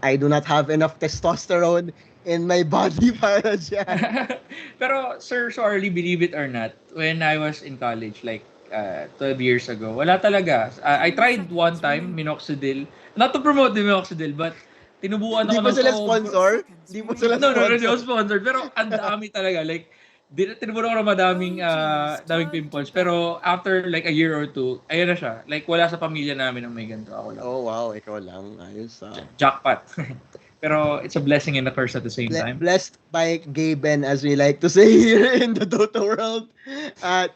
Speaker 3: I do not have enough testosterone in my body para dyan.
Speaker 4: Pero, Sir Swirly, believe it or not, when I was in college, like 12 years ago, wala talaga. I tried one time, minoxidil. Not to promote the minoxidil, but tinubuan ako
Speaker 3: Di ba sila sponsor? Di ba sila
Speaker 4: No,
Speaker 3: sponsor?
Speaker 4: hindi ako sponsored. Pero ang dami talaga. Like, tinubuan ako ng daming pimples. Pero after like a year or two, ayun na siya. Like, wala sa pamilya namin ang may ganito. Ako lang.
Speaker 3: Oh, wow. Ikaw lang. Ayos.
Speaker 4: Jackpot. Pero it's a blessing and a curse at the same time.
Speaker 3: Blessed by gay Ben, as we like to say here in the Dota world.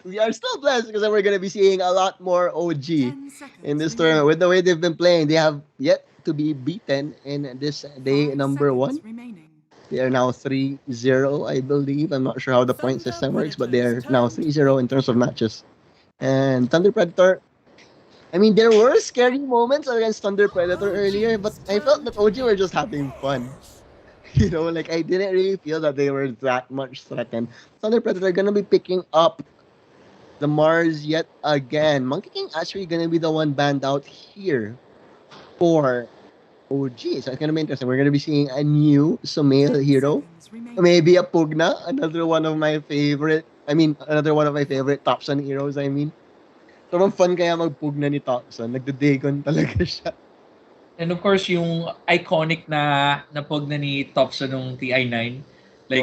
Speaker 3: We are still blessed because we're going to be seeing a lot more OG in this tournament. With the way they've been playing, they have yet to be beaten in this day number 1. They are now 3-0, I believe. I'm not sure how the point system works, but they are now 3-0 in terms of matches. And Thunder Predator, I mean, there were scary moments against Thunder Predator earlier, but I felt that OG were just having fun. You know, like, I didn't really feel that they were that much threatened. Thunder Predator gonna be picking up the Mars yet again. Monkey King actually gonna be the one banned out here for OG. So it's gonna be interesting. We're gonna be seeing a new Sumail hero. Maybe a Pugna, another one of my favorite Topson heroes, I mean. Sobrang fun kaya magpugna ni Topson. Nagdadegon talaga siya.
Speaker 4: And of course, yung iconic na pugna ni Topson nung TI9. Like,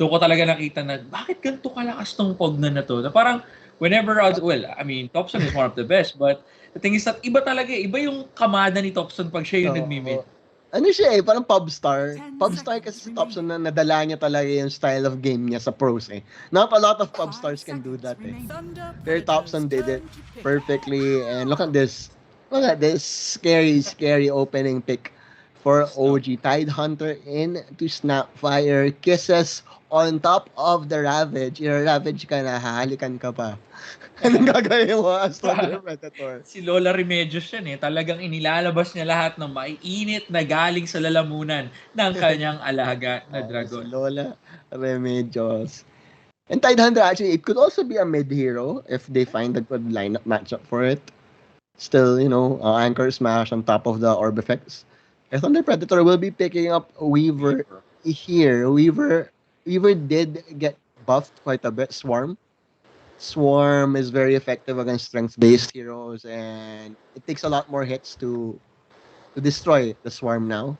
Speaker 4: doon ko talaga nakita na, bakit ganito kalakas tong pugna na to? Na parang, whenever, Topson is one of the best, but the thing is that iba talaga, iba yung kamada ni Topson pag siya yung nagmimid.
Speaker 3: Ano siya parang pub star. Pub star kasi si Topson na nadala niya talaga yung style of game niya sa pros Not a lot of pub stars can do that Pero Topson did it perfectly. And look at this. Look at this scary opening pick for OG. Tidehunter in to Snapfire. Kisses on top of the Ravage. I-Ravage ka na, hahalikan ka pa. Anong gagawin mo as Thunder Predator?
Speaker 4: Si Lola Remedios yan Talagang inilalabas niya lahat ng maiinit na galing sa lalamunan ng kanyang alaga na dragon.
Speaker 3: Si Lola Remedios. And Tidehunter actually, it could also be a mid hero if they find a good lineup matchup for it. Still, Anchor Smash on top of the Orb effects. And Thunder Predator will be picking up Weaver here. Weaver did get buffed quite a bit. Swarm is very effective against strength-based heroes, and it takes a lot more hits to destroy the Swarm now.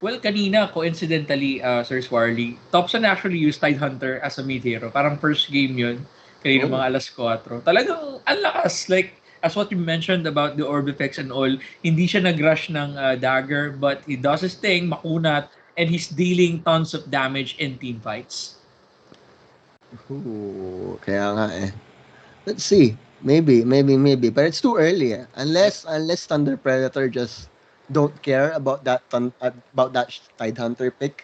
Speaker 4: Well, kanina, coincidentally, Sir Swarly, Topson actually used Tidehunter as a mid hero. Parang first game yun, kanina mga alas 4. Talagang ang lakas. Like, as what you mentioned about the orb effects and all, hindi siya nag-rush ng dagger, but he does his thing, makunat, and he's dealing tons of damage in team fights.
Speaker 3: Ooh, kaya nga Let's see. Maybe. But it's too early Unless Thunder Predator just don't care about that Tidehunter pick.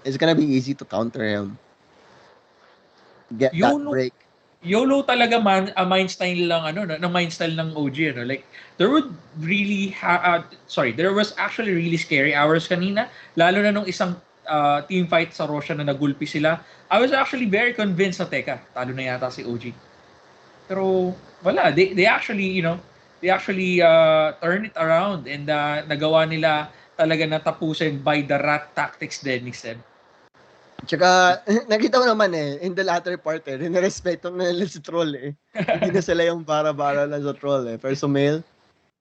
Speaker 3: It's gonna be easy to counter him. Get that break.
Speaker 4: YOLO talaga mind style lang mind style ng OG Like there was actually really scary hours kanina, lalo na nung isang team fight sa Roshan na nagulpi sila. I was actually very convinced na teka, talo na yata si OG. Pero wala, they actually turn it around and nagawa nila talaga na tapusin by the rat tactics din ni Seb.
Speaker 3: Tsaka, nakita mo naman in the latter part nirespeto na nila si Troll Hindi na sila yung bara-bara lang sa Troll Pero Sumail,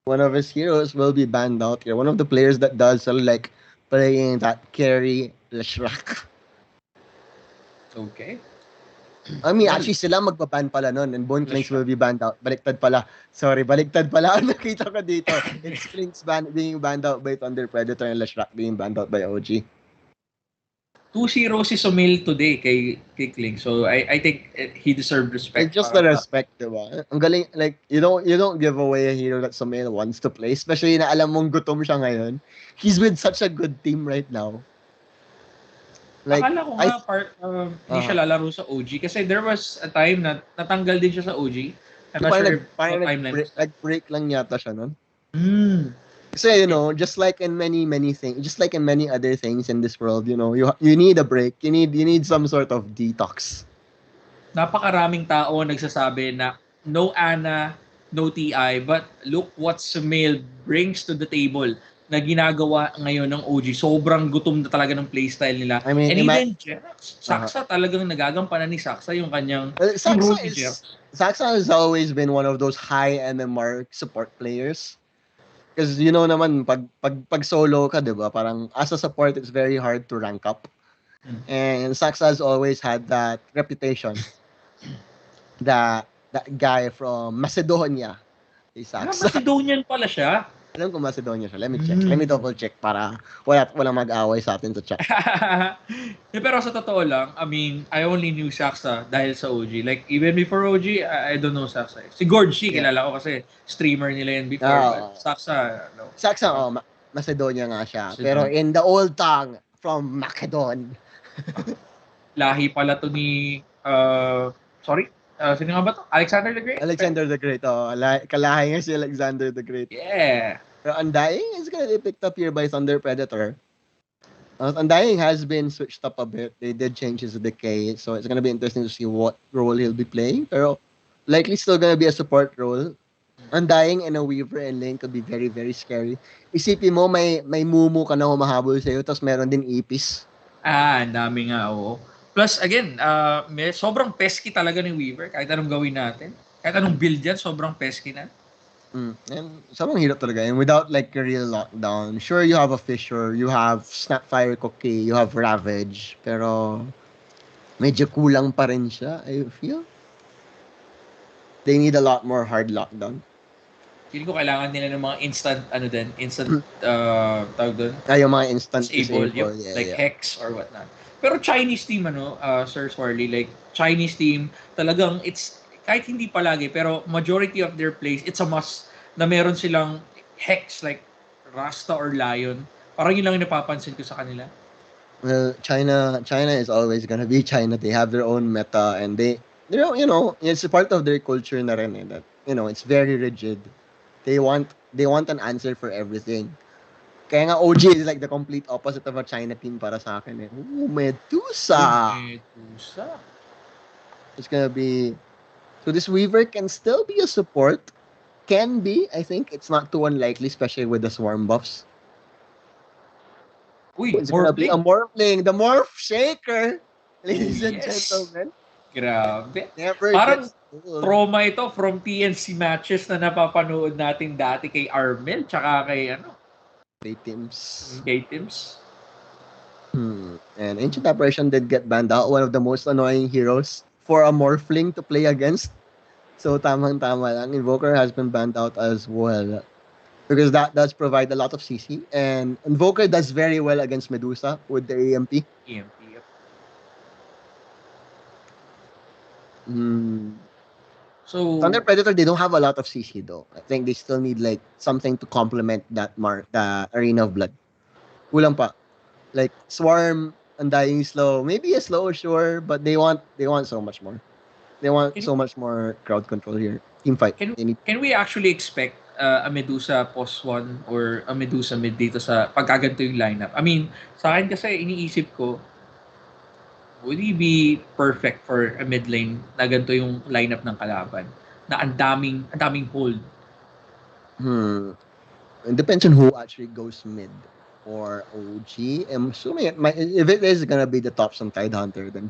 Speaker 3: one of his heroes will be banned out here. One of the players that does like playing that carry Leshrac.
Speaker 4: Okay.
Speaker 3: I mean, actually sila magbaban pala nun and Bone Clinks will be banned out. Baliktad pala. Sorry, baliktad pala. Ang nakita ko dito. It's Clinks being banned out by Thunder Predator and Leshrac being banned out by OG.
Speaker 4: 2-0 si Sumail today kay Kling. So I think he deserved respect.
Speaker 3: It's just the respect, diba? Ang galing, like, you don't give away a hero that Sumail wants to play, especially na alam mong gutom siya ngayon. He's with such a good team right now.
Speaker 4: Like, akala ko nga hindi siya lalaro sa OG kasi there was a time na natanggal din siya sa OG. I'm not sure
Speaker 3: parang nag-break lang yata siya nun. Kasi, just like in many things, just like in many other things in this world, you need a break. You need some sort of detox.
Speaker 4: Napakaraming tao nagsasabi na no Ana, no TI, but look what Sumail brings to the table na ginagawa ngayon ng OG. Sobrang gutom na talaga ng playstyle nila.
Speaker 3: I mean,
Speaker 4: and even Jerax, Saksa talagang nagagampanan ni Saksa yung kanyang
Speaker 3: Saksa has always been one of those high MMR support players. Because naman, pag solo ka, diba? Parang as a support, it's very hard to rank up. And Saksa has always had that reputation. That guy from Macedonia. Saksa.
Speaker 4: Macedonian pala siya.
Speaker 3: Alam ko Macedonia siya. Let me check. Let me double check para walang mag-away sa atin sa chat.
Speaker 4: Pero sa totoo lang, I mean, I only knew Saksa dahil sa OG. Like, even before OG, I don't know Saksa. Si 𝐓𝐇𝐄, kilala ko kasi streamer nila yun before. But Saksa, no.
Speaker 3: Saksa, Macedonia nga siya. Pero in the old tongue, from Macedon.
Speaker 4: Lahi pala to ni, sino nga ba to? Alexander the Great?
Speaker 3: Alexander the Great, kalahi nga si Alexander the Great.
Speaker 4: Yeah.
Speaker 3: Pero Undying is gonna be picked up here by Thunder Predator. Undying has been switched up a bit. They did change his decay, so it's gonna be interesting to see what role he'll be playing. Pero likely still gonna be a support role. Undying and a Weaver and Lane could be very, very scary. Isipin mo, may Mumu ka na humahabol sa'yo, tapos meron din Ipis.
Speaker 4: Ang dami nga, oo. Plus, again, sobrang pesky talaga ni Weaver. Kahit anong gawin natin. Kahit anong build yan, sobrang pesky na.
Speaker 3: And sobrang hirap talaga. And without like a real lockdown, sure you have a Fissure, you have Snapfire Cookie, you have Ravage, pero medyo kulang pa rin siya, I feel. They need a lot more hard lockdown.
Speaker 4: Feeling ko kailangan nila ng mga instant, tawag doon?
Speaker 3: Yung mga instant
Speaker 4: disable, like Hex or whatnot. Pero Chinese team, Sir Swarly, like Chinese team, talagang it's, kahit hindi palagi, pero majority of their plays, it's a must na meron silang Hex, like Rasta or Lion. Parang yun lang yung napapansin ko sa kanila.
Speaker 3: Well, China is always gonna be China. They have their own meta and it's a part of their culture na rin that, it's very rigid. They want an answer for everything. Kaya nga OG is like the complete opposite of a China team para sa akin. Medusa! It's gonna be... So this Weaver can still be a support. Can be, I think. It's not too unlikely, especially with the swarm buffs. It's gonna be a Morphling. The Morph Shaker! Ladies and gentlemen.
Speaker 4: Grabe. Parang trauma ito from PNC matches na napapanood natin dati kay Armel tsaka kay
Speaker 3: 𝐊𝐇𝐄. And Ancient Apparition did get banned out. One of the most annoying heroes for a Morphling to play against. So tamang-tama lang. Invoker has been banned out as well. Because that does provide a lot of CC. And Invoker does very well against Medusa with the EMP.
Speaker 4: So
Speaker 3: Thunder Predator, they don't have a lot of CC though. I think they still need like something to complement that the Arena of Blood. Kulang pa. Like Swarm, Undying slow, maybe a slow, sure, but they want so much more. They want so much more crowd control here. Team fight.
Speaker 4: Can we actually expect a Medusa post 1 or a Medusa mid dito sa pagkaganto yung lineup? I mean, sa akin kasi iniisip ko, would he be perfect for a mid lane na ganito yung lineup ng kalaban? Na ang daming hold.
Speaker 3: It depends on who actually goes mid. for OG. I'm assuming if it is gonna be the top some Tidehunter, then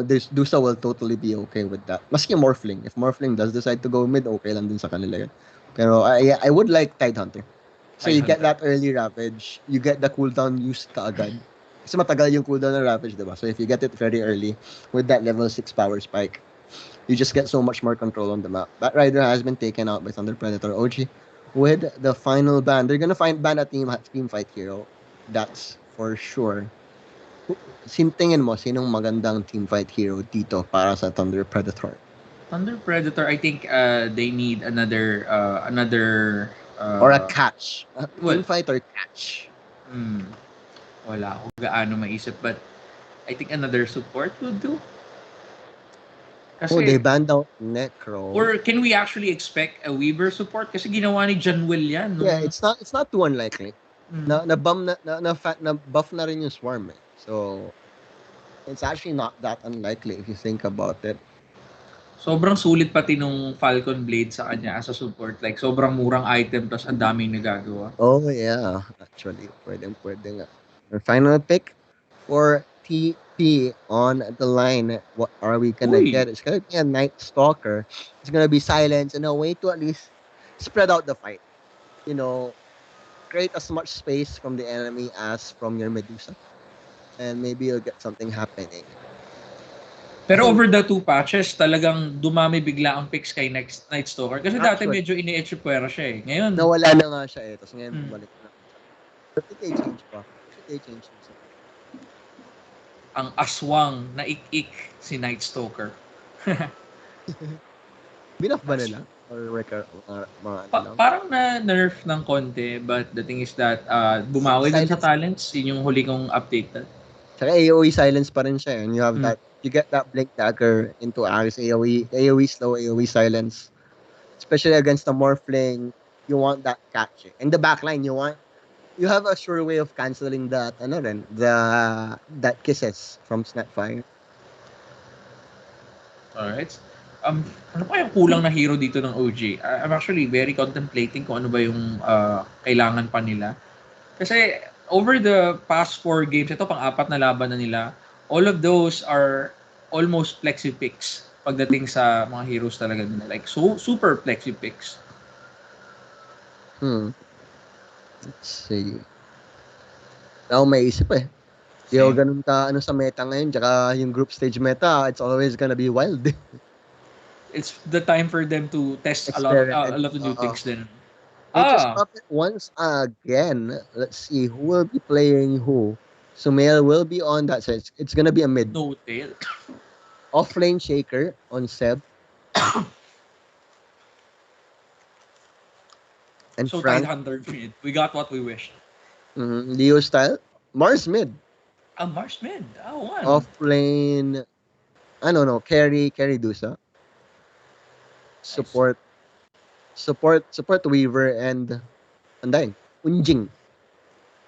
Speaker 3: there's Dusa will totally be okay with that. Maski Morphling. If Morphling does decide to go mid, okay lang din sa kanila yun. Pero I would like Tidehunter. So you get that early Ravage, you get the cooldown used kaagad. Kasi matagal yung cooldown ng Ravage, diba? So if you get it very early with that level 6 power spike, you just get so much more control on the map. That rider has been taken out by Thunder Predator OG with the final ban. They're gonna ban a team fight hero. That's for sure. Tingin mo, sinong magandang team fight hero dito para sa Thunder Predator?
Speaker 4: Thunder Predator, I think they need another
Speaker 3: or a catch. Team fight or catch?
Speaker 4: Wala akong gaano maisip, but I think another support would do.
Speaker 3: Kasi, they banned out Necro.
Speaker 4: Or can we actually expect a Weaver support? Kasi ginawa ni John Will yan. No?
Speaker 3: Yeah, it's not too unlikely. Na-buff na rin yung Swarm. So, it's actually not that unlikely if you think about it.
Speaker 4: Sobrang sulit pati nung Falcon Blade sa kanya as a support. Like, sobrang murang item tapos ang daming nagagawa.
Speaker 3: Oh, yeah. Actually, pwede nga. Our final pick for TP on the line. What are we gonna get? It's gonna be a Night Stalker. It's gonna be silence and a way to at least spread out the fight. You know, create as much space from the enemy as from your Medusa. And maybe you'll get something happening.
Speaker 4: Pero over the 2 patches, talagang dumami bigla ang picks kay Night Stalker. Kasi dati medyo ini-echipuera siya eh. Ngayon,
Speaker 3: nawala na nga siya eh. Tapos ngayon, bumalik na. But they change pa. They change something.
Speaker 4: Ang aswang na ik-ik si Night Stalker.
Speaker 3: Binuff ba nila? Or record,
Speaker 4: parang na-nerf ng konti, but the thing is that bumawi din sa talents. Yun yung huli kong update.
Speaker 3: Saka AoE silence pa rin siya. And you have that, you get that Blink Dagger into Ares AoE slow, AoE silence. Especially against the Morphling, you want that catch. In the backline, you have a sure way of canceling that that kisses from Snapfire.
Speaker 4: Alright. Ano pa yung kulang na hero dito ng OG? I'm actually very contemplating kung ano ba yung kailangan pa nila. Kasi over the past 4 games, ito pang-4 na laban na nila, all of those are almost flexi picks pagdating sa mga heroes talaga nila. Like, so super flexi picks.
Speaker 3: Let's see. Ako may isip eh. Di ako ganun sa meta ngayon. Tsaka yung group stage meta, it's always gonna be wild.
Speaker 4: It's the time for them to test a lot of new things then.
Speaker 3: Just stop it once again. Let's see who will be playing who. Sumail will be on that side. It's gonna be a mid.
Speaker 4: No tail.
Speaker 3: Offlane Shaker on Seb. And
Speaker 4: so
Speaker 3: Frank.
Speaker 4: Tidehunter mid. We got what we wished.
Speaker 3: Leo style. Mars mid.
Speaker 4: Mars mid. One.
Speaker 3: Offlane. I don't know. Carry Dusa. Support Weaver and Anday. Unjing.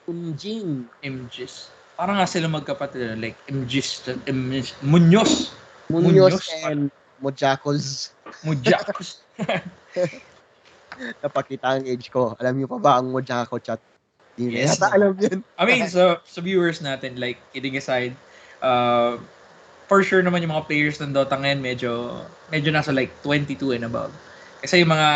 Speaker 4: MGs. Parang nga sila magkapatid like MGs, Muñoz
Speaker 3: and Mojakos. Napakita ang age ko. Alam niyo pa ba ang Mojako chat?
Speaker 4: Yes.
Speaker 3: Alam yun.
Speaker 4: I mean, so viewers natin, like, kidding aside, for sure naman yung mga players ng Dota ngayon medyo nasa like 22 and above. Kasi yung mga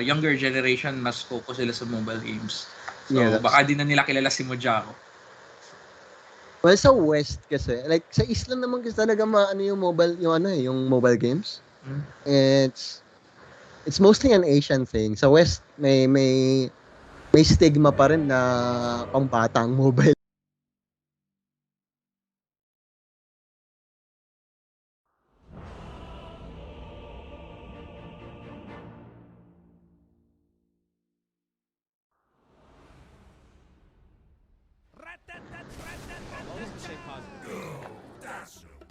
Speaker 4: younger generation, mas focus sila sa mobile games. So, baka di na nila kilala si Mojako.
Speaker 3: Well, sa West kasi, like, sa East lang naman kasi talaga yung mobile games. It's mostly an Asian thing. Sa West, may stigma pa rin na pambatang mobile.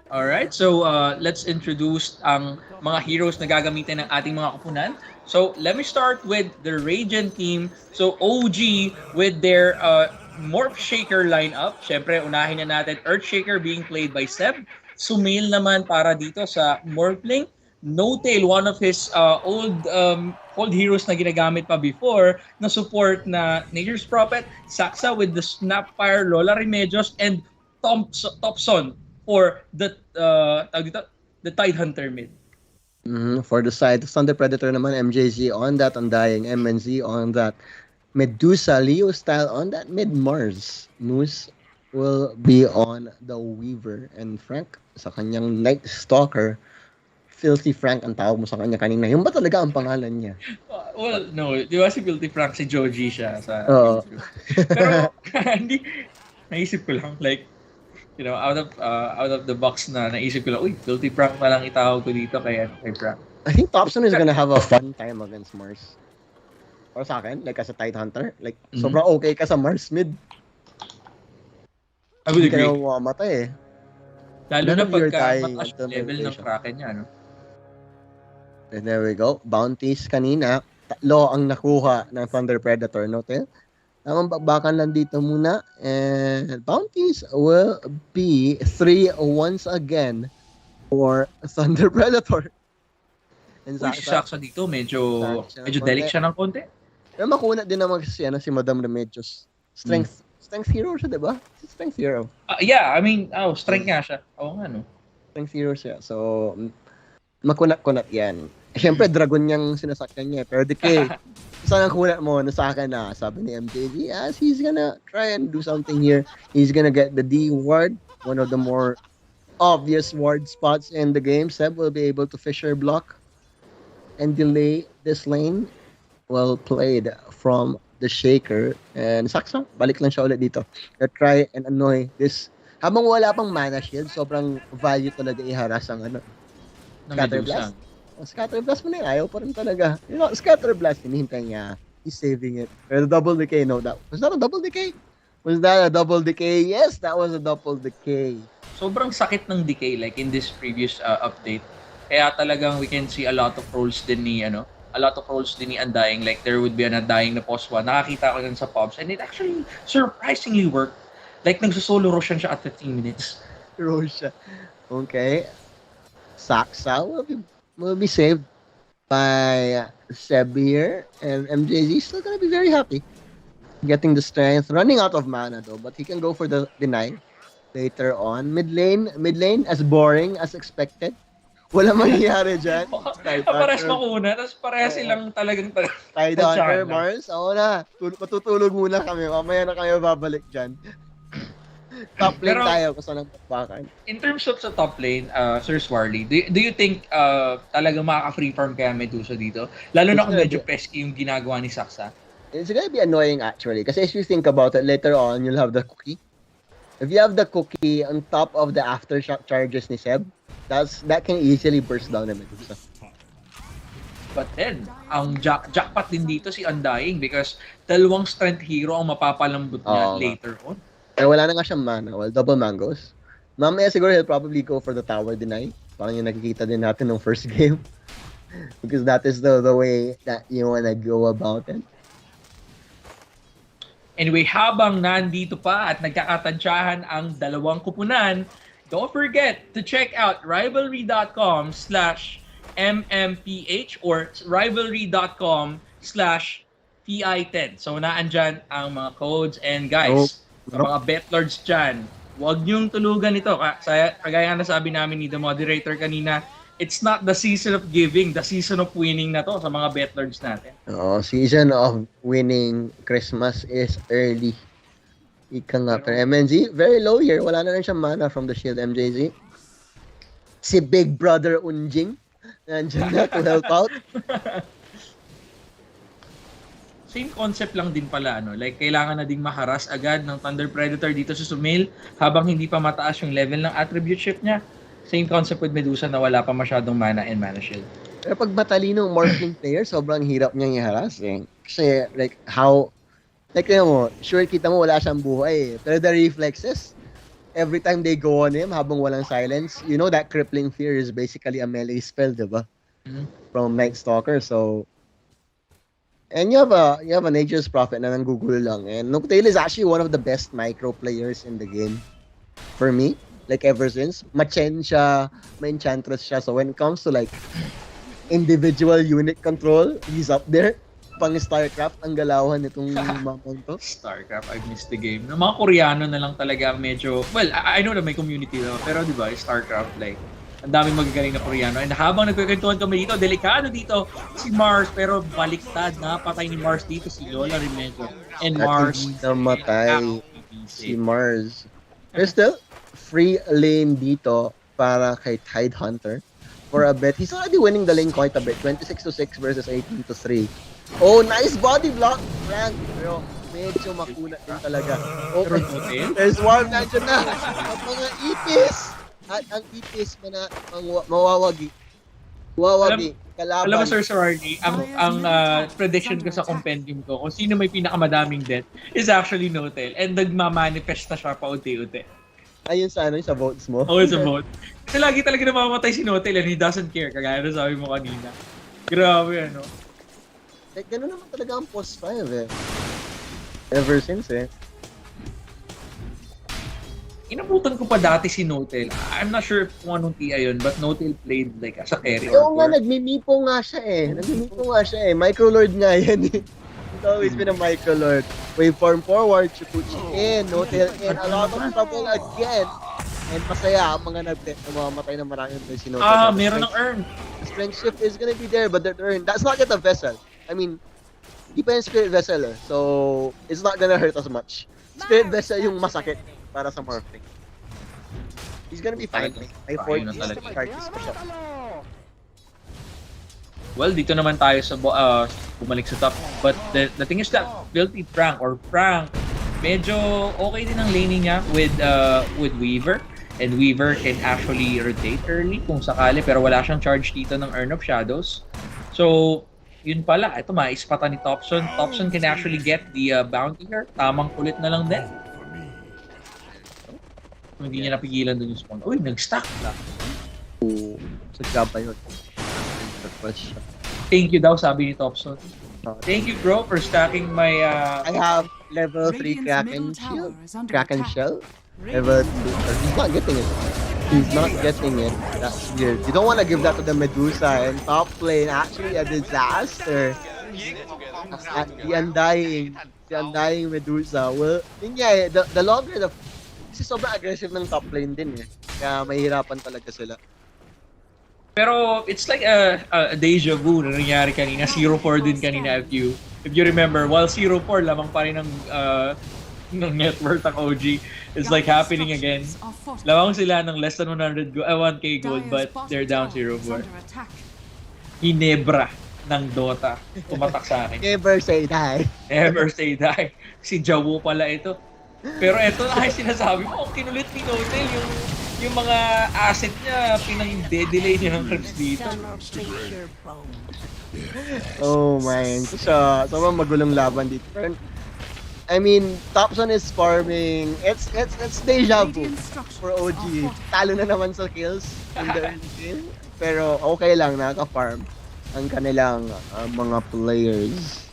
Speaker 4: Alright, so let's introduce ang mga heroes na gagamitin ng ating mga kupunan. So let me start with the Radiant team. So OG with their Morph Shaker lineup. Syempre, unahin na natin Earth Shaker being played by Seb. Sumail naman para dito sa Morphling. No-Tail, one of his old heroes na ginagamit pa before na support na Nature's Prophet, Saksa with the Snapfire, Lola Remedios, and Thompson for the Tidehunter mid.
Speaker 3: For the side of Thunder Predator naman, MJZ on that, Undying, MNZ on that, Medusa, Leo style on that, mid-Mars. Moose will be on the Weaver, and Frank sa kanyang Night Stalker. Filthy Frank ang tawag mo sa kanya kanina. Yung ba talaga ang pangalan niya?
Speaker 4: Well, no. Di ba si Filthy Frank, si Joji siya sa
Speaker 3: Oo.
Speaker 4: YouTube. Pero, hindi, naisip ko lang, like, you know, out of the box na naisip ko lang, uy, Filthy Frank na lang itawag ko dito kay Frank.
Speaker 3: I think Thompson is gonna have a fun time against Mars. Or sa akin, like as a Tidehunter, like, sobrang okay ka sa Mars mid.
Speaker 4: I would
Speaker 3: Hindi ka
Speaker 4: agree.
Speaker 3: na mamatay eh.
Speaker 4: Lalo na
Speaker 3: None of your
Speaker 4: pagka
Speaker 3: dying
Speaker 4: mataas
Speaker 3: until
Speaker 4: yung level ng
Speaker 3: revelation.
Speaker 4: Kraken niya, no?
Speaker 3: And there we go. Bounties kanina. 3 ang nakuha ng Thunder Predator, no, Tel? Tamang bakbakan lang dito muna. And bounties will be 3 once again for Thunder Predator. And
Speaker 4: Uy, si Saksa dito, medyo delik siya ng konti.
Speaker 3: Pero makunat din naman si Madam Remedios. Strength hero siya, diba? Strength hero.
Speaker 4: Yeah, I mean, strength nga siya. Oo nga, no?
Speaker 3: Strength hero siya. So, makunat-kunat yan. Siyempre, dragon niyang sinasakyan niya. Pero saan ang kunat mo? Nasa akin na. Sabi ni MJG, as he's gonna try and do something here. He's gonna get the D ward. One of the more obvious ward spots in the game. Seb will be able to Fisher block and delay this lane. Well played from the Shaker. And Saksa, balik lang siya ulit dito. He'll try and annoy this. Habang wala pang mana shield, sobrang value talaga iharas ang Scatter Blast. Scatter Blast mo na ayaw pa rin talaga. You know, Scatter Blast, hinihintay niya. He's saving it. Pero double decay, no doubt. Was that a double decay? Was that a double decay? Yes, that was a double decay.
Speaker 4: Sobrang sakit ng decay, like in this previous update. Kaya talagang we can see a lot of rolls din ni Undying. Like there would be an Undying na pos 1. Nakakita ko yun sa pubs and it actually surprisingly worked. Like nagsusolo Roshan siya at 15 minutes.
Speaker 3: Roshan. Okay. Saksa will be saved by Seb here, and MJZ is still gonna be very happy. Getting the strength, running out of mana though, but he can go for the deny later on. Mid lane as boring as expected. Wala mangyayari dyan.
Speaker 4: Parehas makuna, tapos parehas silang talagang
Speaker 3: Tidehunter, Mars, ako na. Matutulog muna kami, mamaya na kayo babalik dyan. Top lane tayo kung saan ang bakbakan.
Speaker 4: In terms of sa top lane, Sir Swarly, do you think talagang makaka-free farm kaya Medusa dito? Lalo na kung medyo pesky yung ginagawa ni Saksa.
Speaker 3: It's gonna be annoying actually. Kasi if you think about it, later on, you'll have the cookie. If you have the cookie on top of the aftershock charges ni Seb, that can easily burst down the Medusa.
Speaker 4: But then, ang jackpot din dito si Undying because 2 strength hero ang mapapalambot niya later on.
Speaker 3: Eh, wala na nga siyang mana. Well, double mangoes. Mamaya siguro he'll probably go for the tower deny. Parang yung nakikita din natin ng first game. Because that is the way that you wanna go about it.
Speaker 4: Anyway, habang nandito pa at nagkakatansyahan ang dalawang kupunan, don't forget to check out rivalry.com/MMPH or rivalry.com/PI10. So, naandyan ang mga codes and guys, mga betlords dyan, huwag niyong tulugan ito. Kagaya na sabi namin ni the moderator kanina, it's not the season of giving, the season of winning na to sa mga betlords natin.
Speaker 3: Season of winning Christmas is early. Ika nga. Pero MNZ, very low here. Wala na rin siyang mana from the shield, MJZ. Si Big Brother Unjing, nandiyan na to help out.
Speaker 4: Same concept lang din pala, no? Like, kailangan na ding maharas agad ng Thunder Predator dito sa Sumail habang hindi pa mataas yung level ng attribute shift niya. Same concept with Medusa na wala pa masyadong mana and mana shield.
Speaker 3: Pero pag matalino morphling player, sobrang hirap niyang i-harass eh. Kasi, like, mo, sure kita mo wala siyang buhay eh. Pero the reflexes, every time they go on him habang walang silence, you know that crippling fear is basically a melee spell, diba? From Night Stalker, so... And you have a Nature's Prophet na nanggugulo lang. And Noctail is actually one of the best micro players in the game. For me. like ever since. Machen siya, may Enchantress siya. So when it comes to like individual unit control, he's up there. Pang StarCraft, ang galawan nitong mamang to.
Speaker 4: StarCraft, I missed the game. Ng mga Koreano na lang talaga medyo, well, I know na may community naman, pero di ba, StarCraft, like, ang daming magagaling na Koreano. And habang nagkakwentuhan kami dito, delikado dito, si Mars, pero baliktad na, patay ni Mars dito, si Lola rin medyo. And Mars,
Speaker 3: namatay si Mars. There's still free lane dito para kay Tidehunter. For a bit, he's already winning the lane quite a bit. 26-6 versus 18-3. Oh, nice body block, Frank. Pero medyo makuna din talaga. Oh, there's Swarm nandiyan na. At mga ipis. At ang ipis mawawagi. Kalaban.
Speaker 4: Alam mo, Sir Swarly, ang prediction ko sa compendium ko, kung sino may pinakamadaming death, is actually Notel. And nagmamanifest na siya paunti-unti.
Speaker 3: Ayun sa sa votes mo?
Speaker 4: Oo, sa vote. Kasi lagi talaga namamatay si Notel and he doesn't care, kagaya na sabi mo kanina. Grabe, ano?
Speaker 3: Like, gano'n naman talaga ang post 5 eh. Ever since eh.
Speaker 4: Inabutan ko pa dati si Notel. I'm not sure kung anong TI yun, but Notel played like as a carry
Speaker 3: Oo
Speaker 4: or
Speaker 3: nga, nagmimipo nga siya eh. Microlord nga yan eh. It's always been a microlord. Waveform forward, Chukuchi in, Notel in, a lot of trouble again. And masaya ang mga namamatay na maraming si Notel.
Speaker 4: Meron ng earn.
Speaker 3: The strength shift is gonna be there, but the earn, that's not yet a vessel. I mean, di pa yung Spirit Vessel eh. So, it's not gonna hurt as much. Spirit Vessel yung masakit para sa Morphling. He's gonna be fine. May 40 charges pa siya.
Speaker 4: Well, dito naman tayo sa bumalik sa top. But the thing is that 𝐓𝐇 Frank, medyo okay din ang laning niya with Weaver. And Weaver can actually rotate early kung sakali, pero wala siyang charge dito ng Urn of Shadows. So, yun pala, ito maispata ni Topson. Topson can actually get the bounty here. Tamang kulit na lang din. So, hindi niya napigilan dun yung spawn. Uy, nag-stack na.
Speaker 3: Sadya pa yun.
Speaker 4: Thank you daw, sabi ni Topson. Thank you, bro, for stacking my...
Speaker 3: I have level 3 Kraken Shell. Level 2. He's not getting it. He's not getting it. That's weird. You don't want to give that to the Medusa and top lane. Actually, a disaster. The undying Medusa. Well, yun nga eh, the longer the... Kasi sobrang aggressive ng top lane din eh. Kaya mahirapan talaga sila.
Speaker 4: Pero it's like a deja vu na nangyari kanina. 0-4 din kanina if you remember. While 0-4, lamang pa rin ng net worth ng OG. It's like happening again. Lamang sila ng less than 1k gold but they're down 0-4. Hinebra ng Dota. Tumatak sa akin.
Speaker 3: Never say die.
Speaker 4: Never say die. Si Jawo pala ito. Pero ito na ay sinasabi mo, kinulit ni Notel yung mga asset niya, pinang-delay niya ng creeps dito.
Speaker 3: Oh man, sobrang magulong laban dito. I mean, Topson is farming. It's deja vu for OG. Talo na naman sa kills in the game. Pero okay lang, nakaka-farm ang kanilang mga players.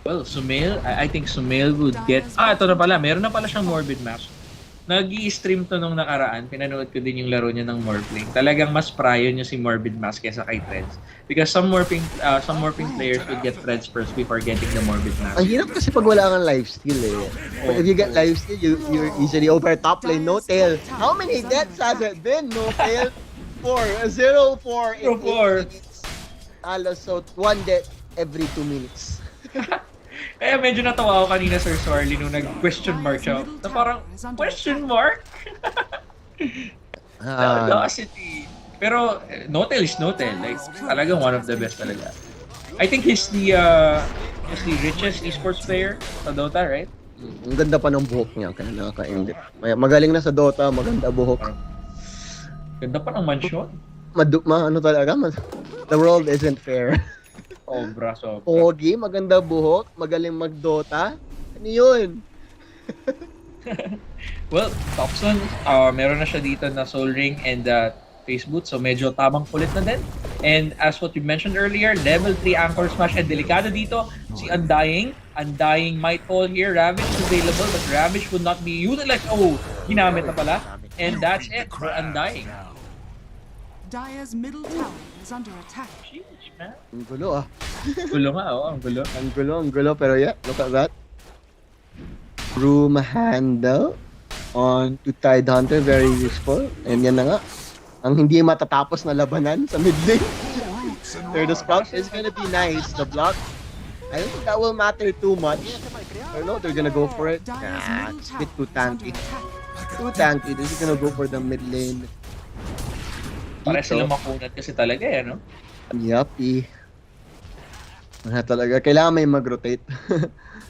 Speaker 4: Well, Sumail, I think Sumail would get... ito na pala. Meron na pala siyang Morbid Mask. Nag-i-stream to nung nakaraan. Pinanood ko din yung laro niya ng Morphling. Talagang mas prayo niya si Morbid Mask kesa kay Threads. Because some Morphling players would get Threads first before getting the Morbid Mask.
Speaker 3: Ang hirap kasi pag wala kang lifesteal eh. But if you get lifesteal, you're easily over top lane. No tail. How many deaths has it been? No tail? 4. 0-4 in 8 minutes. So, 1 death every 2 minutes.
Speaker 4: Kaya medyo natawa ako kanina, Sir Swarly, nung nag-question mark siya. Na parang, question mark? Audacity. Pero, Notel is Notel. Like, talagang one of the best talaga. I think he's the richest esports player sa Dota, right?
Speaker 3: Ang ganda pa ng buhok niya, kaya nakaka-indit. Magaling na sa Dota, maganda buhok.
Speaker 4: Ganda pa ng mansyon.
Speaker 3: Ano talaga? The world isn't fair.
Speaker 4: Sobra.
Speaker 3: Pogi, maganda buhok, magaling mag-Dota. Ano yun?
Speaker 4: Well, Topson, meron na siya dito na Soul Ring and Face Boot, so medyo tamang kulit na din. And as what you mentioned earlier, level 3 Anchor Smash, and delikado dito, si Undying might fall here. Ravage is available, but Ravage would not be utilized. Oh, ginamit na pala. And that's it for Undying.
Speaker 6: Dire's middle tower is under attack.
Speaker 4: Sheesh, man.
Speaker 3: Ang gulo ah.
Speaker 4: Gulo nga, ang gulo.
Speaker 3: Ang gulo. Pero yeah, look at that. Broom handle on to Tide Hunter, very useful. And yan na nga. Ang hindi matatapos na labanan sa mid lane. Third Sprout is gonna be nice. The block, I don't think that will matter too much. I know they're gonna go for it. Nah, it's a bit too tanky. Too tanky. This is gonna go for the mid lane.
Speaker 4: Para sila makunat kasi talaga eh, no?
Speaker 3: Yuppie. Talaga, kailangan may mag-rotate.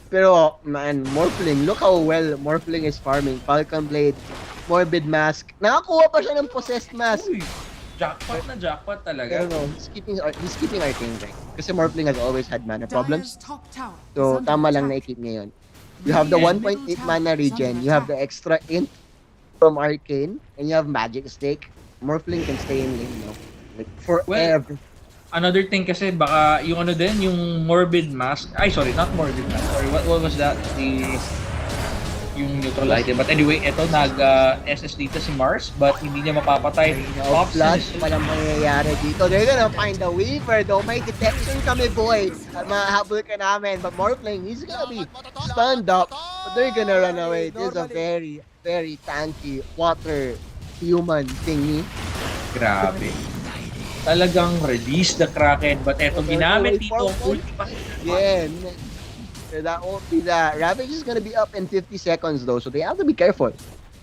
Speaker 3: Pero, man, Morphling, look how well Morphling is farming. Falcon Blade, Morbid Mask. Nakakuha pa siya ng Possessed Mask.
Speaker 4: Uy, jackpot talaga.
Speaker 3: Pero no, he's keeping Arcane rank. Kasi Morphling has always had mana problems. So, tama lang na i-keep ngayon. You have the 1.8 mana regen, you have the extra int from Arcane, and you have Magic Stake. Morphling can stay in lane, no? Like, forever.
Speaker 4: Another thing kasi baka yung ano din, yung Morbid Mask. Ay, sorry, not Morbid Mask. Sorry, what was that? Yung neutral item. But anyway, ito nag-SS dito si Mars, but hindi niya mapapatay.
Speaker 3: Flash, walang mangyayari dito. They're gonna find the Weaver, though. May detection kami, boy. At mahabol ka namin. But Morphling, he's gonna be stunned up. But they're gonna run away. This is a very, very tanky water human thingy.
Speaker 4: Grabe. Talagang release the Kraken, but eto ginamit dito ulti pa.
Speaker 3: Yeah, that won't be that. Ravage is gonna be up in 50 seconds though, so they have to be careful.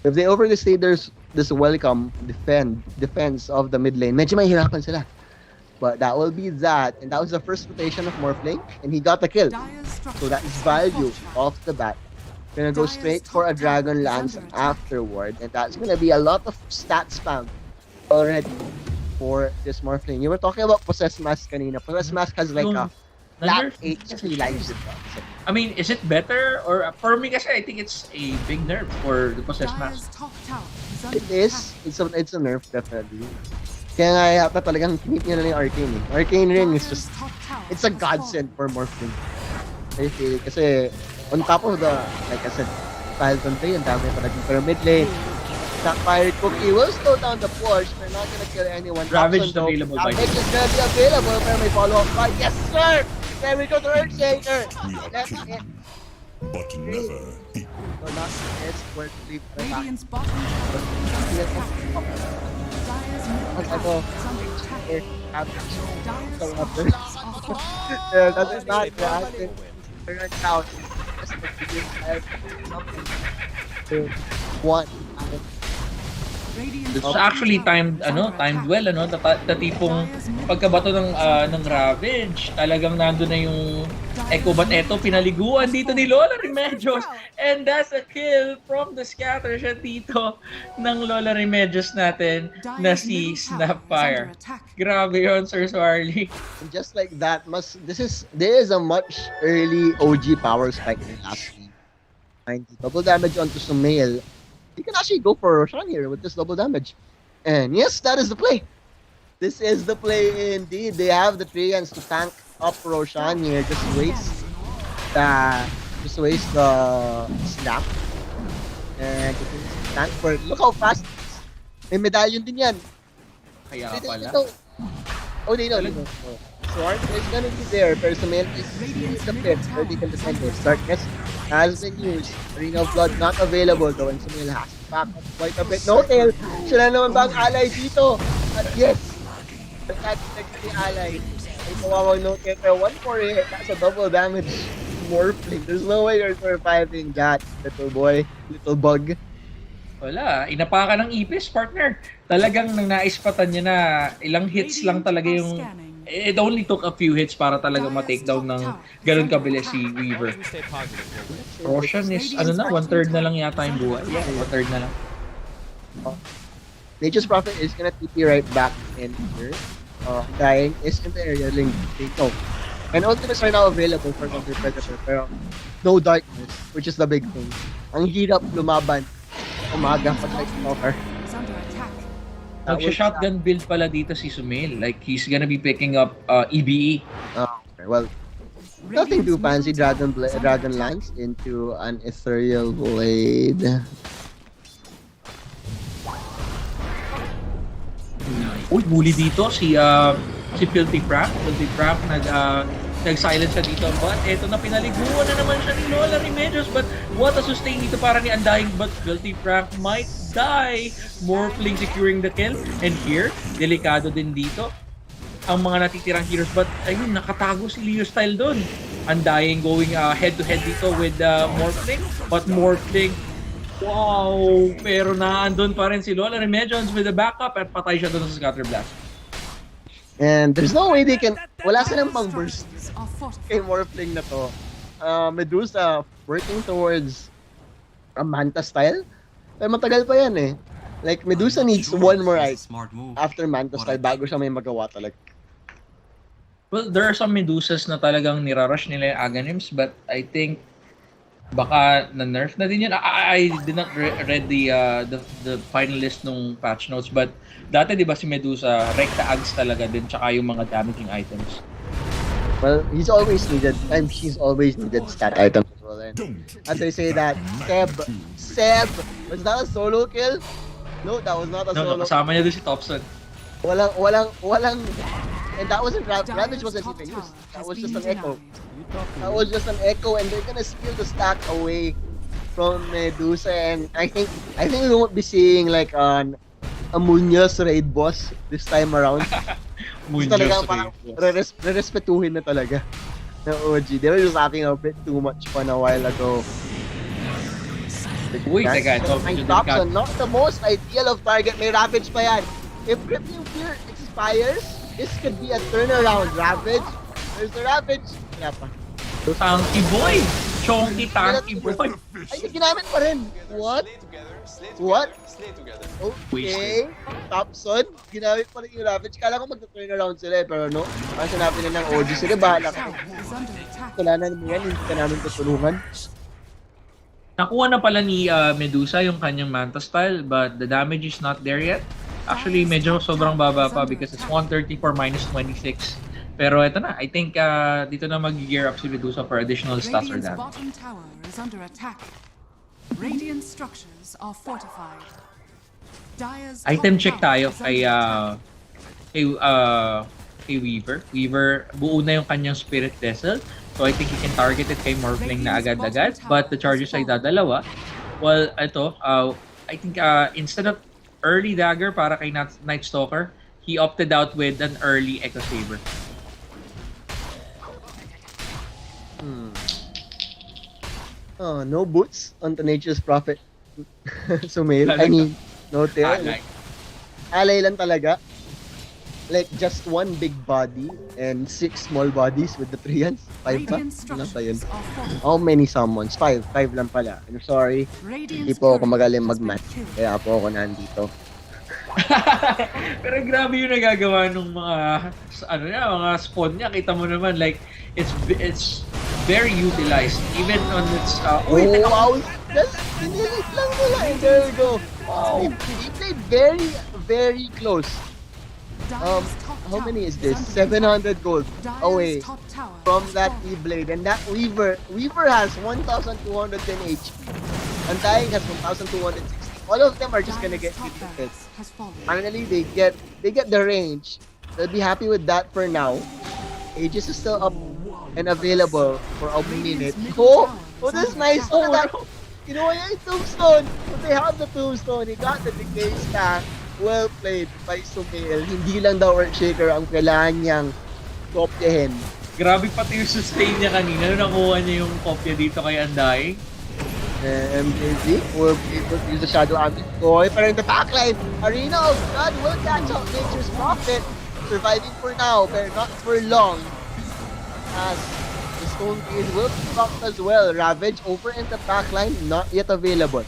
Speaker 3: If they overstay this welcome defense of the mid lane, medyo mahirapan sila. But that will be that, and that was the first rotation of Morphling, and he got the kill. So that is value off the bat. Gonna go straight for a Dragon Lance afterward, and that's gonna be a lot of stat spam already for this Morphling. You were talking about Possessed Mask kanina. Possessed Mask has like a flat HP life.
Speaker 4: I mean, is it better? Or for me kasi, I think it's a big nerf for the Possessed Mask.
Speaker 3: It is. It's a nerf, definitely. Kaya nga yata talagang kinip niya na yung Arcane eh. Arcane Ring is just, it's a godsend for Morphling. I feel it. Kasi, on top of the, like I said, Falcon Blade, ang dami pa naging pyramid lane. That Fire Cookie will slow down the push. They're not gonna kill anyone.
Speaker 4: Ravage available by
Speaker 3: Ravage is gonna be available, pero may follow-up fight. Yes, sir! There we go to Earthshaker! That's it.
Speaker 8: But never equal.
Speaker 3: So, not it's worth to leave the back.
Speaker 6: Radiant's bottom tower is under attack. Dire's middle tower is under attack. Dire's top towers are
Speaker 3: That is not the turn out. Just one.
Speaker 4: It's actually timed well, the tipong pagkabato ng Ravage, talagang nando na yung Echo, but eto pinaliguan dito ni Lola Remedios, and that's a kill from the scatter shot dito ng Lola Remedios natin na si Snapfire. Grabe yun, Sir Swarly.
Speaker 3: Just like that, there is a much early OG power spike in last game. 90 double damage onto Sumail. You can actually go for Roshan here with this double damage. And yes, that is the play. This is the play indeed. They have the Treants to tank up Roshan here. Just waste the snap. And tank for it. Look how fast. May medallion din yan.
Speaker 4: Kaya pala.
Speaker 3: Oh, they know. Sword is gonna be there. Pero Sumail is the pit where they can defend it. Darkness has been used. Ring of Blood not available though, and Sumail has to back up quite a bit. No tail! Siya na naman ba ang ally dito? At yes! That's the ally. Ang kawawang no tail. Pero 1-4 hit. That's a double damage Morphling. There's no way you're surviving that, little boy. Little bug.
Speaker 4: Wala. Inapakan ng ipis, partner. Talagang nang naispatan niya na ilang hits lang talaga yung... It only took a few hits para talaga ma-take down ng ganun kabilis si Weaver. Roshan is, one-third na lang yata yung buhay. Yeah, one-third na lang.
Speaker 3: Nature's Prophet is gonna TP right back in here. Dying is in the area link. No. And ultimates are now available for Counter Predator, pero no darkness, which is the big thing. Ang hirap lumaban umaga pag nag-cover.
Speaker 4: Nag-shotgun build pala dito si Sumail. Like, he's gonna be picking up EBE.
Speaker 3: Okay, well, nothing too fancy. Dragon Lance into an Ethereal Blade.
Speaker 4: Uy, bully dito si 𝐓𝐇𝐄 nag-silence siya dito, but eto na, pinaliguan na naman siya ni Lola Remedios, but what a sustain dito para ni Undying, but 𝐓𝐇𝐄 might die. Morphling securing the kill, and here, delikado din dito ang mga natitirang heroes, but ayun, nakatago si Leo Style doon. Undying going head-to-head dito with Morphling, but Morphling, wow, pero naandun pa rin si Lola Remedios with the backup at patay siya doon sa Scatter Blast.
Speaker 3: And there's no way they can... Wala silang pang burst kay Morphling na to. Medusa working towards a Manta style. Pero matagal pa yan eh. Like, Medusa needs one more item after Manta style bago siya may magawa talaga.
Speaker 4: Well, there are some Medusas na talagang nirarush nila yung Aghanims, but I think baka na-nerf na din yun. I did not read the final list nung patch notes, but dati di ba si Medusa, Recta Ags talaga din, tsaka yung mga damaging items.
Speaker 3: Well, he's always needed, and she's always needed stat items as well. As I say that, Seb, was that a solo kill? No, that was not a solo.
Speaker 4: No, kasama niya doon si Thompson.
Speaker 3: Walang, and that wasn't Ravage wasn't even used. That was just an echo. That was just an echo, and they're gonna steal the stack away from Medusa, and I think we won't be seeing like a Munoz raid boss this time around.
Speaker 4: Munoz
Speaker 3: talaga
Speaker 4: raid
Speaker 3: parang
Speaker 4: boss.
Speaker 3: respetuhin na talaga ng OG. They were just having a bit too much fun a while ago.
Speaker 4: Uy, teka, ito.
Speaker 3: Thompson, not the most ideal of target. May Ravage pa yan. If Crippling Fear expires, this could be a turnaround. Ravage. There's the Ravage. Wala pa.
Speaker 4: Tanky boy! Chonky tanky boy!
Speaker 3: Ay, ginamit pa rin. What? What? Okay. Thompson, ginamit pa rin yung Ravage. Kala ko mag-turnaround sila eh, pero no. Ang sinabi na ng OG sila, bahala ka. Wala na naman yan, hindi ka namin tutulungan.
Speaker 4: Nakuha na pala ni Medusa yung kanyang Manta style, but the damage is not there yet. Actually, medyo sobrang baba pa because it's 134 minus 26. Pero eto na, I think dito na mag-gear up si Medusa for additional stats or
Speaker 6: Radiant's
Speaker 4: damage.
Speaker 6: bottom tower is under attack. Radiant structures are fortified. Dire's
Speaker 4: Item
Speaker 6: top
Speaker 4: check
Speaker 6: tower
Speaker 4: tayo
Speaker 6: is
Speaker 4: kay Weaver. Weaver, buo na yung kanyang Spirit Vessel. So I think he can target it kay Morphling na agad-agad. But the charges ay dadalawa. Well, ito, I think instead of early dagger para kay Night Stalker, he opted out with an early Echo Saber.
Speaker 3: Oh, no boots on Tenacious Prophet. Sumail. I mean, no tail. Alay lang talaga. Like, just one big body and 6 small bodies with the Treants. 5 pa? Ilan pa yun? How many summons? 5. 5 lang pala. I'm sorry. Hindi po ako magaling mag-math. Kaya po ako nandito.
Speaker 4: Pero grabe yung nagagawa nung mga mga spawn niya. Kita mo naman, like, it's very utilized. Even on its...
Speaker 3: wow! Just pinilit lang nila. And there you go. Wow! He played very, very close. How many is this? 700 gold away from that E-Blade. And that Weaver has 1,210 HP. Undying has 1,260. All of them are just gonna get hit. Finally, they get the range. They'll be happy with that for now. Aegis is still up and available for a minute. Oh, that's nice. Oh, that, you know, yung tombstone. But they have the tombstone. He got the decay stack. Well played by Sumail. Hindi lang daw Earthshaker ang kailangan niyang kopyahin.
Speaker 4: Grabe pati yung sustain niya kanina nung nakuha niya yung kopya dito kay Undying.
Speaker 3: MJZ will be able to use the Shadow Ambit Boy, pero in the backline, Arena of God will catch out Nature's Prophet, surviving for now, but not for long, as the Stone Gate will be dropped as well. Ravage over in the backline, not yet available.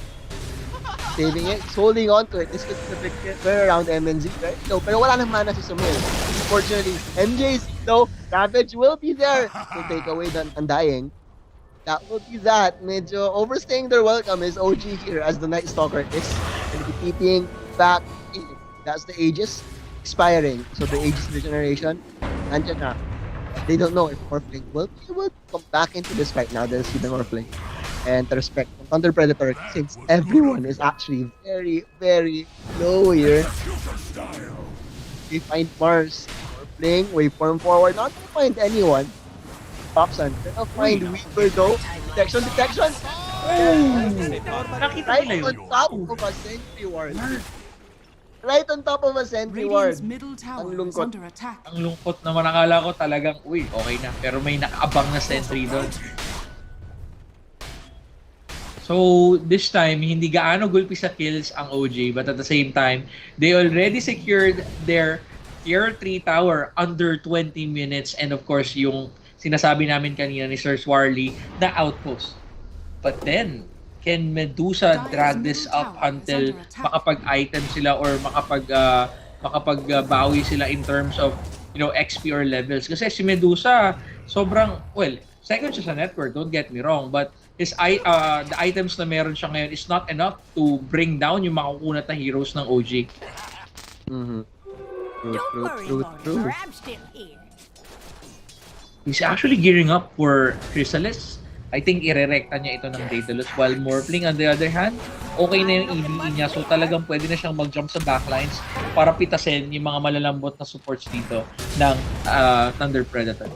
Speaker 3: Saving it, holding on to it. This could be the big around MNZ, right? No, pero wala nang mana si Sumail. Unfortunately, MJZ though, Ravage will be there to take away the Undying. That will be that. Medyo overstaying their welcome is OG here as the Night Stalker is going to be TPing back in. That's the Aegis expiring. So the Aegis regeneration, nandiyan na. They don't know if Morphling will come back into this right now. They'll see the Morphling. And to respect Thunder Predator, since everyone is actually very, very low here. They find Mars. We're playing waveform forward. Not gonna find anyone. Popson. Gonna find Weaver though. Detection.
Speaker 4: Nakita
Speaker 3: Right
Speaker 4: nila
Speaker 3: on
Speaker 4: yun.
Speaker 3: top of a sentry ward. Right on top of a sentry ward.
Speaker 6: Radiant's middle tower
Speaker 3: Ang
Speaker 6: is
Speaker 3: lungkot.
Speaker 6: under attack.
Speaker 4: Ang lungkot naman, akala ko talagang, uy, okay na. Pero may nakaabang na sentry doon. So, this time, hindi gaano gulpi sa kills ang OG, but at the same time, they already secured their tier 3 tower under 20 minutes, and of course, yung sinasabi namin kanina ni Sir Swarly na outpost. But then, can Medusa drag this up until makapag-item sila or makapagbawi sila in terms of, you know, XP or levels? Kasi si Medusa, sobrang, well, second siya sa network, don't get me wrong, but the items na meron siya ngayon is not enough to bring down yung makukunat na heroes ng OG.
Speaker 3: True.
Speaker 4: He's actually gearing up for Chrysalis. I think irerekta niya ito ng Daedalus, while Morphling on the other hand, okay na yung EVE niya, so talagang pwede na siyang mag-jump sa backlines para pitasin yung mga malalambot na supports dito ng Thunder Predator.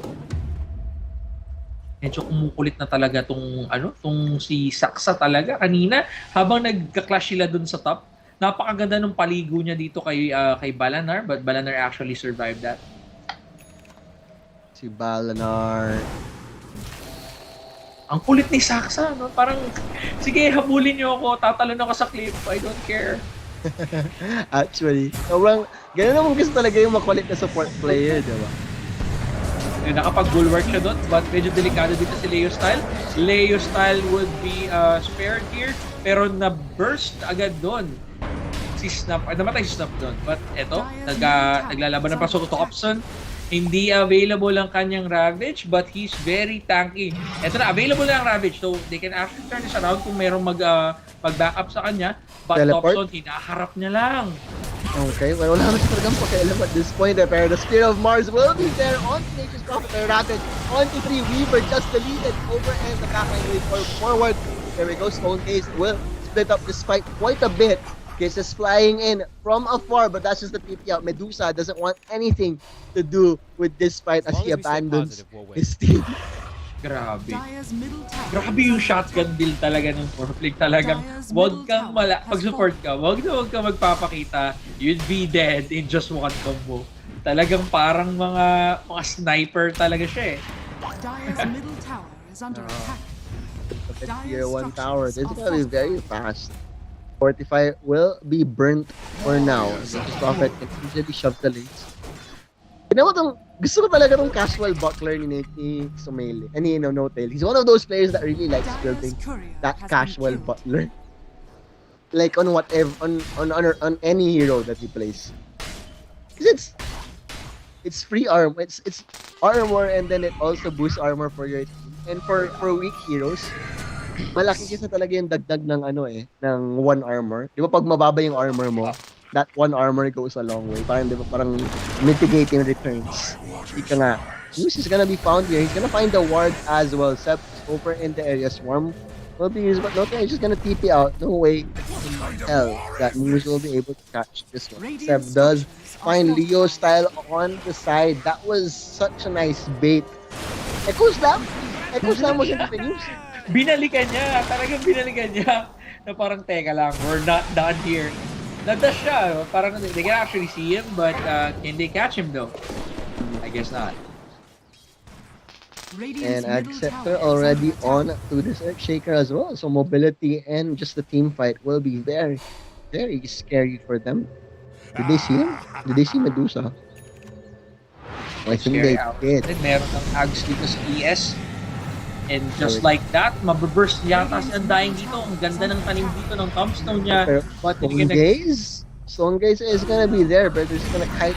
Speaker 4: Medyo kumukulit na talaga tong si Saksa talaga kanina habang nagka-clash sila dun sa top. Napakaganda ng paligo niya dito kay Balanar, but Balanar actually survived that.
Speaker 3: Si Balanar.
Speaker 4: Ang kulit ni Saksa, no? Parang, sige, habulin niyo ako, tatalon ako sa cliff, I don't care.
Speaker 3: Actually, sobrang, ganun naman gusto talaga yung makulit na support player, di ba?
Speaker 4: Nakapag-bulwark siya doon, but medyo delikado dito si Leo Style. Leo Style would be spared here, pero na-burst agad doon. Si Snap, namatay si Snap doon. But eto, naglalaban ng pasok to Opson. Hindi available ang kanyang Ravage, but he's very tanky. Ito na, available na ang Ravage, so they can actually turn this around kung merong mag-backup sa kanya. But Thompson, hinaharap niya lang.
Speaker 3: Okay, well, wala naman siya talagang pakialam at this point. Pero the Spear of Mars will be there on Nature's Prophet. The Ravage on to 3. Weaver just deleted over and the backline way forward. There we go, Stone Case will split up this fight quite a bit. Kiss is flying in from afar, but that's just the TP out. Medusa doesn't want anything to do with this fight as he abandons his team.
Speaker 4: Grabe. Grabe yung shotgun build talaga ng Morphling. Talagang wag kang pag-support ka, wag ka magpapakita. You'd be dead in just one combo. Talagang parang mga sniper talaga siya eh.
Speaker 6: Dire's middle tower is under attack.
Speaker 3: Tier 1 tower. This is gonna be very fast. 45 will be burnt for now. This Prophet can easily shove the lanes. Gusto ko talaga tong casual buckler ni Sumele. No-tail. He's one of those players that really likes building that casual buckler. Like on whatever, on any hero that he plays. Because it's free armor. It's armor, and then it also boosts armor for your team. And for weak heroes, malaki kasi talaga yung dagdag ng ng one armor. Di ba pag mababa yung armor mo, that one armor goes a long way. Parang, di ba, parang mitigating returns. Ika nga, Moose is gonna be found here. He's gonna find the ward as well. Sep over in the area. Swarm will be used, but Nokia is just gonna TP out. No way in hell that Moose will be able to catch this one. Sep does find Leo Style on the side. That was such a nice bait. Echo Slam was in the news.
Speaker 4: Binalikan niya, talagang binalikan niya na parang teka lang, we're not done here. Nadash siya, parang they can actually see him, but can they catch him though? I guess not.
Speaker 3: And Acceptor already on to this Earthshaker as well, so mobility and just the team fight will be very, very scary for them. Did they see him? Did they see Medusa? I think they did.
Speaker 4: Meron ng Ags dito sa ES. And just like that, mababurst yata si Undying dito. Ang ganda ng tanim dito ng tombstone niya.
Speaker 3: But Stone Gaze is gonna be there, but they're just gonna kite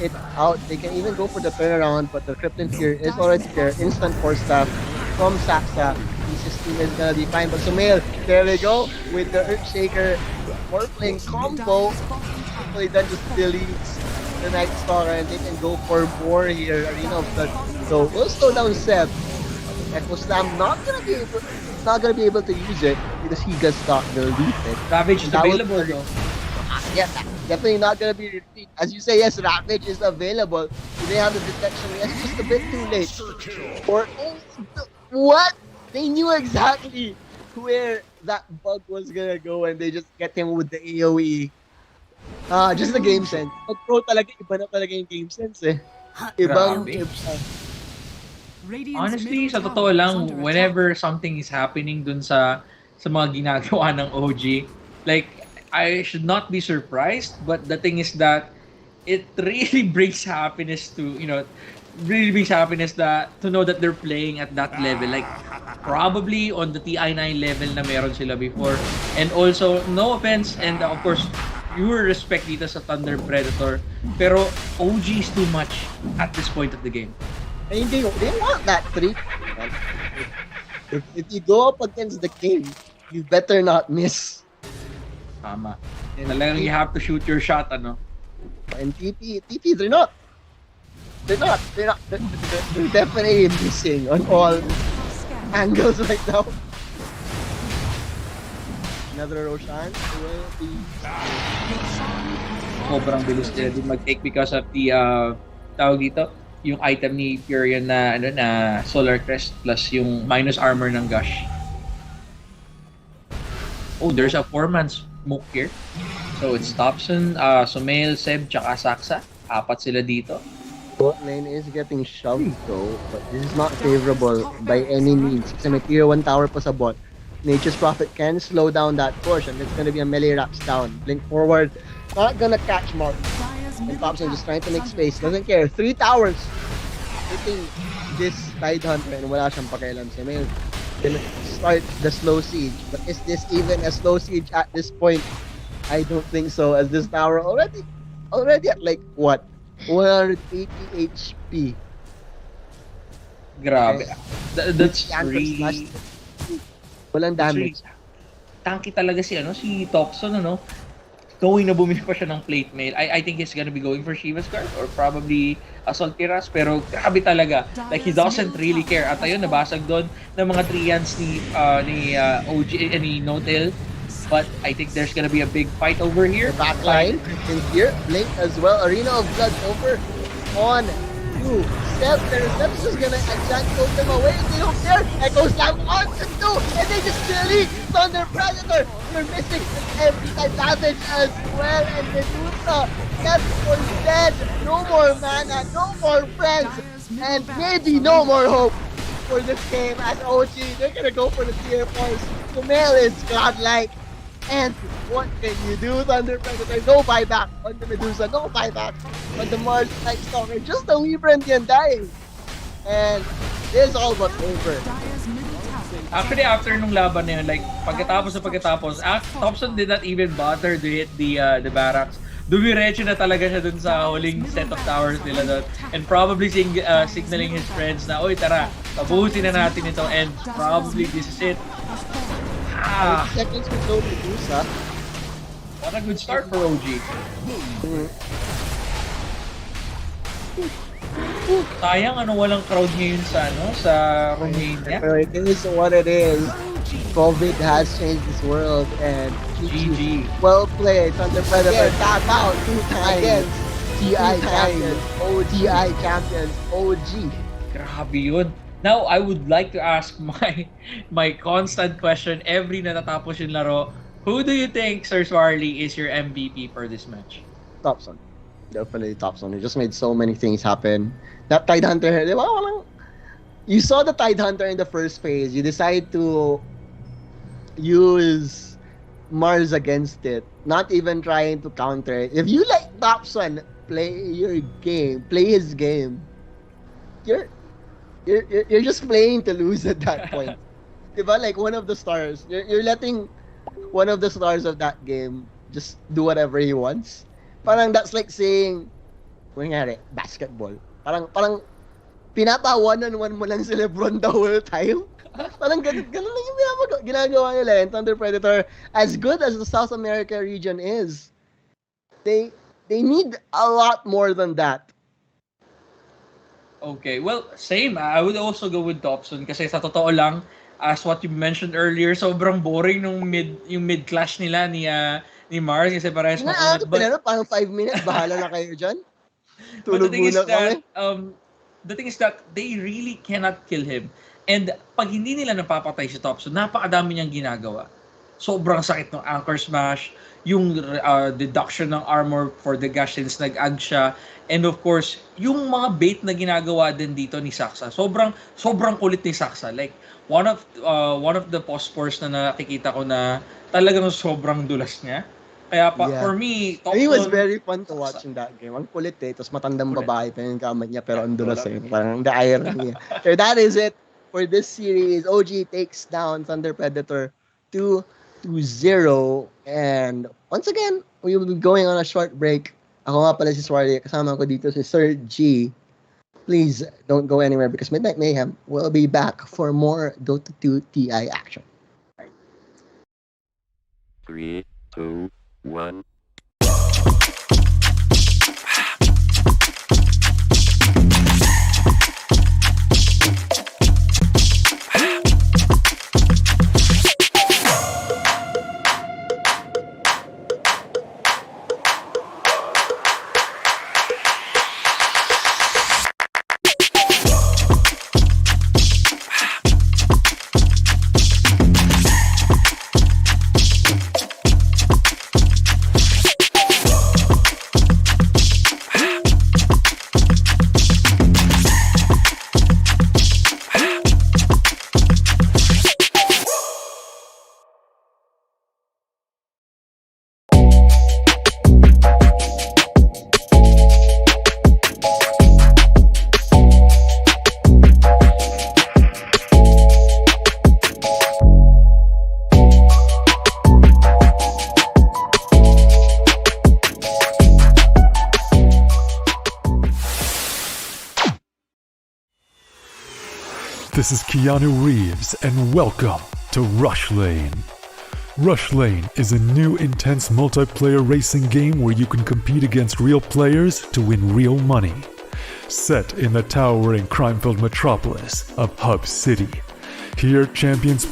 Speaker 3: it out. They can even go for the turnaround, but the Krypton here is already there. Instant force staff from Saksa. His team is gonna be fine. But Sumail, there we go, with the Earthshaker Morphling combo. Hopefully that just deletes the Night Stalker and they can go for more here. Arena of Blood. So we'll slow down Seb. Echo Slam not gonna be able to use it because he just got deleted.
Speaker 4: Ravage is available though.
Speaker 3: Yeah, Definitely not gonna be repeat. As you say, yes, Ravage is available. They have the detection. It's just a bit too late. Or what? They knew exactly where that bug was gonna go, and they just get him with the AOE. Just the game sense. Pag pro talaga, iba na talaga yung game sense eh. Ibang
Speaker 4: Grabe.
Speaker 3: iba.
Speaker 6: Radiant's
Speaker 4: Honestly,
Speaker 6: middle
Speaker 4: sa totoo
Speaker 6: tower is
Speaker 4: lang,
Speaker 6: under
Speaker 4: whenever something is happening dun sa mga ginagawa ng OG, like, I should not be surprised, but the thing is that it really brings happiness to, really brings happiness to know that they're playing at that level. Like, probably on the TI9 level na meron sila before. And also, no offense, and of course, your respect dito sa Thunder Predator, pero OG is too much at this point of the game.
Speaker 3: And they want that 3. If you go up against the game, you better not miss.
Speaker 4: Tama. Talagang you have to shoot your shot, ano?
Speaker 3: And TP, they're not. They're definitely missing on all angles right now. Another Roshan will be...
Speaker 4: Sobrang bilis nila din mag-take because of the tawag dito, yung item ni Furion na Solar Crest plus yung minus armor ng Gush. Oh, there's a 4-man smoke here. So it's Thompson, Sumail, Seb, tsaka Saksa. 4 sila dito.
Speaker 3: Bot lane is getting shoved though, but this is not favorable by any means. Kasi may tier 1 tower pa sa bot. Nature's Prophet can slow down that push, and it's gonna be a melee wraps down. Blink forward, not gonna catch Mark. And Thompson just trying to make space, doesn't care. 3 towers hitting this Tidehunter, and wala siyang pakialam. So may gonna start the slow siege, but is this even a slow siege at this point? I don't think so, as this tower already at like what, 180 HP.
Speaker 4: Grabe. That's really...
Speaker 3: Walang damage.
Speaker 4: Tanky talaga si Toxon, knowing na bumili pa siya ng plate mail. I think he's gonna be going for Shiva's card or probably Assault Tiras, pero grabe talaga. Like, he doesn't really care. At ayun, nabasag doon ng mga Trians ni OG, ni No-Tail. But I think there's gonna be a big fight over here.
Speaker 3: The backline in here, Blink as well. Arena of Blood over on you. Seb is just gonna enchant them away. They don't care. Echo Slam on to 2, and they just delete Thunder Predator. You're missing every time damage as well, and Medusa left for dead. No more mana, no more friends, and maybe no more hope for this game as OG. They're gonna go for the tier 4s. Sumail is godlike. And what can you do, Thunder Predator? No buyback on the Medusa, no buyback on the Mars Night Stalker. Just the Libran dying. And this is all but over.
Speaker 4: Actually, after nung laban na yun, like, pagkatapos, Thompson did not even bother to hit the barracks. Dumiretso na talaga siya dun sa huling set of towers nila doon. And probably signaling his friends na, oy, tara, tapusin na natin ito, and probably this is it.
Speaker 3: 30 seconds with no Medusa.
Speaker 4: What a good start for OG. Sayang walang crowd ngayon sa Romania.
Speaker 3: Pero it is what it is. COVID has changed this world, and
Speaker 4: GG.
Speaker 3: Well played, Thunder Predator. Tap out 2 times. TI champions, OG.
Speaker 4: Grabe yun. Now, I would like to ask my constant question every natatapos yung laro. Who do you think, Sir Swarly, is your MVP for this match?
Speaker 3: Thompson. Definitely Thompson. He just made so many things happen. That Tidehunter, di ba? You saw the Tidehunter in the first phase. You decide to use Mars against it. Not even trying to counter it. If you like Thompson, play his game. You're just playing to lose at that point. Diba? Like one of the stars. You're letting one of the stars of that game just do whatever he wants. Parang that's like saying, kunyari, basketball. Parang pinapa-one-on-one mo lang si LeBron the whole time. Parang ganun lang yung ginagawa nila. And Thunder Predator, as good as the South America region is, they need a lot more than that.
Speaker 4: Okay, well, same. I would also go with Thompson kasi sa totoo lang, as what you mentioned earlier, sobrang boring yung mid clash nila ni Mars kasi parehas
Speaker 3: Na,
Speaker 4: makunat.
Speaker 3: pinano, parang 5 minutes, bahala na kayo dyan.
Speaker 4: But the
Speaker 3: Tulog
Speaker 4: thing is
Speaker 3: muna kami.
Speaker 4: that, the thing is that they really cannot kill him. And pag hindi nila napapatay si Topso, napakadami niyang ginagawa. Sobrang sakit ng anchor smash, yung deduction ng armor for the gash since nag-ag siya, and of course, yung mga bait na ginagawa din dito ni Saksa. Sobrang kulit ni Saksa. Like, one of the post spores na nakikita ko na talagang sobrang dulas niya. Kaya for me,
Speaker 3: It was very fun to watch in that game. Ang kulit eh. Tapos matandang babae pa yung kamay niya pero ang dulas eh. Parang the irony. So that is it for this series. OG takes down Thunder Predator 2-0. And once again, we will be going on a short break. Ako nga pala si Swarty. Kasama ko dito si Sir G. Please don't go anywhere because Midnight Mayhem will be back for more Dota 2 TI action.
Speaker 2: 3, 2, 1.
Speaker 1: This is Keanu Reeves, and welcome to Rush Lane. Rush Lane is a new intense multiplayer racing game where you can compete against real players to win real money. Set in the towering crime-filled metropolis of Hub City. Here, champions